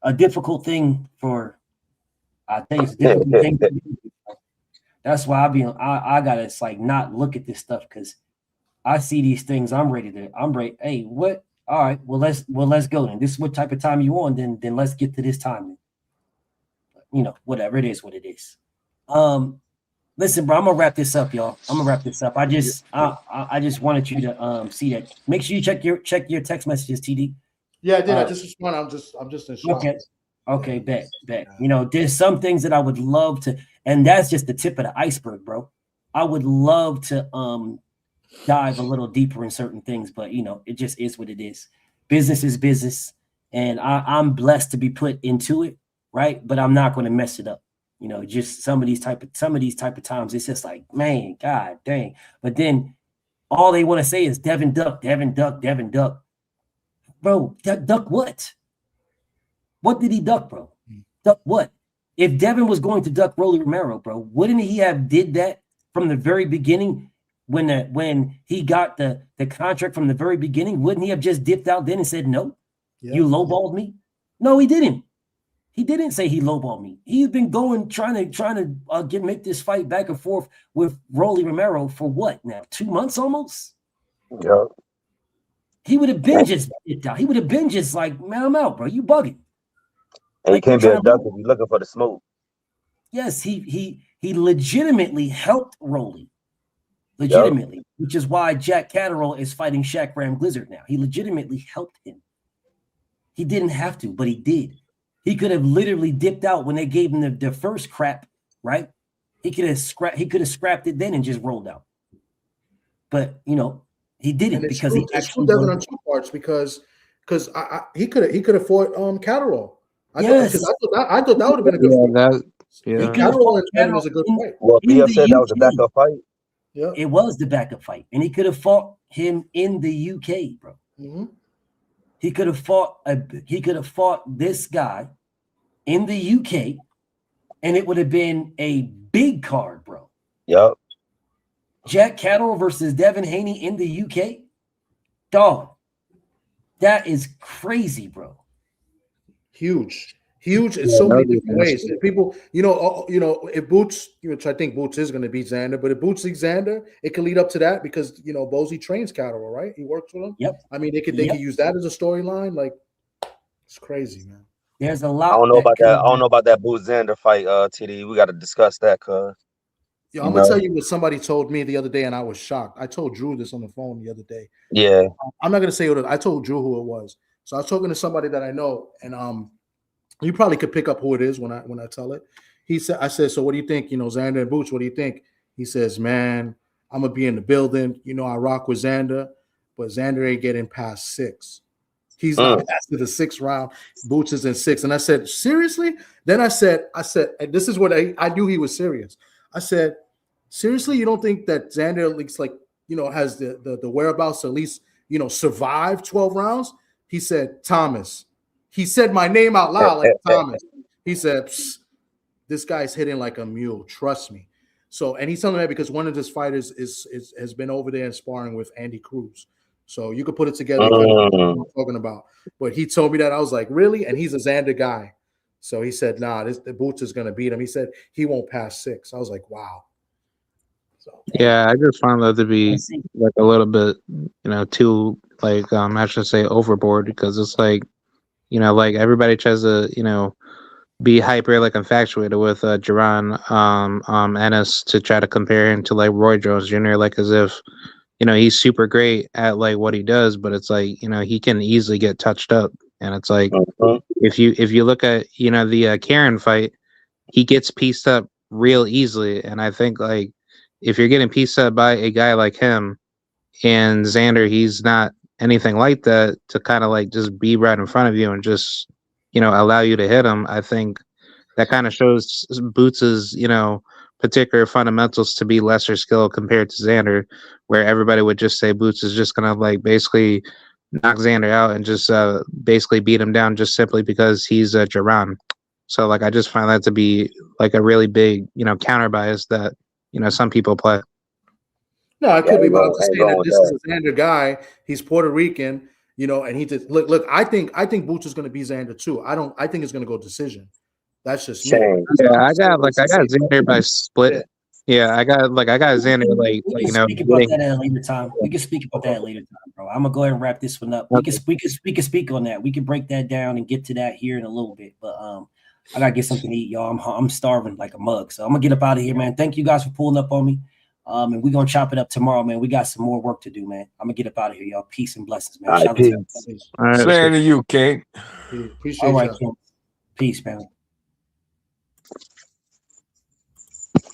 a difficult thing I think it's a difficult thing. That's why I gotta not look at this stuff, because I see these things. I'm ready. Hey, what? All right. Well, let's go then. This is what type of time you on? Then let's get to this time. Whatever it is, what it is. Listen, bro, I'm gonna wrap this up, y'all. I just wanted you to see that. Make sure you check your text messages, TD. Yeah, I did. I just responded. I'm just in shock. Okay, bet. There's some things that I would love to, and that's just the tip of the iceberg, bro. I would love to dive a little deeper in certain things, but it just is what it is. Business is business, and I'm blessed to be put into it, right? But I'm not going to mess it up. Just some of these type of times, it's just like, man, God dang. But then all they want to say is Devin duck. Bro, duck what? What did he duck, bro? Duck what? If Devin was going to duck Rolly Romero, bro, wouldn't he have did that from the very beginning when he got the contract from the very beginning? Wouldn't he have just dipped out then and said, no, you lowballed me? No, he didn't. He didn't say he lowballed me. He's been trying to make this fight back and forth with Rolly Romero for what now? 2 months almost? Yeah. He would have been just he would have been just like, man, I'm out, bro. You bugging. And he can't be a duck if he's looking for the smoke. Yes, he legitimately helped Rolly. Legitimately, which is why Jack Catterall is fighting Shaq Ram Blizzard now. He legitimately helped him. He didn't have to, but he did. He could have literally dipped out when they gave him the first crap, right? He could have scrapped it then and just rolled out. But he didn't, because he actually does it on two parts, because he could have fought Catterall. I thought that would have been a good fight. Catterall was a good fight. Well, BF said that was a backup fight. Yeah, it was the backup fight, and he could have fought him in the UK, bro. Mm-hmm. He could have fought this guy in the UK, and it would have been a big card, bro. Yep. Jack Catterall versus Devin Haney in the UK. Dog, that is crazy, bro. Huge in so many different ways. People, if Boots, which I think Boots is going to beat Xander, but if Boots beats Xander, it can lead up to that because Bozy trains Catterall, right? He works with him. Yep. I mean, they could use that as a storyline. Like, it's crazy, man. There's a lot. I don't know about that. I don't know about that Boots Xander fight, TD. We got to discuss that, cuz. Yeah, I'm gonna tell you what somebody told me the other day, and I was shocked. I told Drew this on the phone the other day. Yeah. I'm not gonna say what I told Drew who it was. So I was talking to somebody that I know, and you probably could pick up who it is when I tell it. I said, so what do you think? Xander and Boots, what do you think? He says, man, I'm gonna be in the building. I rock with Xander, but Xander ain't getting past 6. He's not past the 6th round. Boots is in 6. And I said, seriously? Then I said, and this is what I knew he was serious. I said, seriously, you don't think that Xander at least has the whereabouts to at least survive 12 rounds? He said, Thomas. He said my name out loud like Thomas. He said, this guy's hitting like a mule. Trust me. So, and he's telling that because one of his fighters has been over there and sparring with Andy Cruz. So you could put it together. Kind of what I'm talking about. But he told me that. I was like, really? And he's a Xander guy. So he said, nah, the Boots is going to beat him. He said he won't pass 6. I was like, wow. So, yeah, I just found that to be like a little bit, too I should say overboard because it's like, like everybody tries to, be hyper infatuated with Jaron Ennis to try to compare him to like Roy Jones Jr. like as if he's super great at like what he does, but it's like he can easily get touched up, and it's like if you look at the Karen fight, he gets pieced up real easily, and I think like if you're getting pieced up by a guy like him and Xander, he's not anything like that to kind of like just be right in front of you and just allow you to hit him. I think that kind of shows Boots's particular fundamentals to be lesser skill compared to Xander, where everybody would just say Boots is just gonna like basically knock Xander out and just basically beat him down just simply because he's Jaron. So like I just find that to be like a really big counter bias that some people play. No, it could be, but I'm just saying that this is a Xander guy. He's Puerto Rican, and he just look. I think Boots is going to be Xander too. I think it's going to go decision. That's just me. Yeah, I got Xander by split. Yeah, I got Xander we can speak about that at a later time. We can speak about that at a later time, bro. I'm gonna go ahead and wrap this one up. We can speak on that. We can break that down and get to that here in a little bit. But I gotta get something to eat, y'all. I'm starving like a mug, so I'm gonna get up out of here, man. Thank you guys for pulling up on me. And we're gonna chop it up tomorrow, man. We got some more work to do, man. I'm gonna get up out of here, y'all. Peace and blessings, man. All right, to you, King. Appreciate all right, King. Peace, man.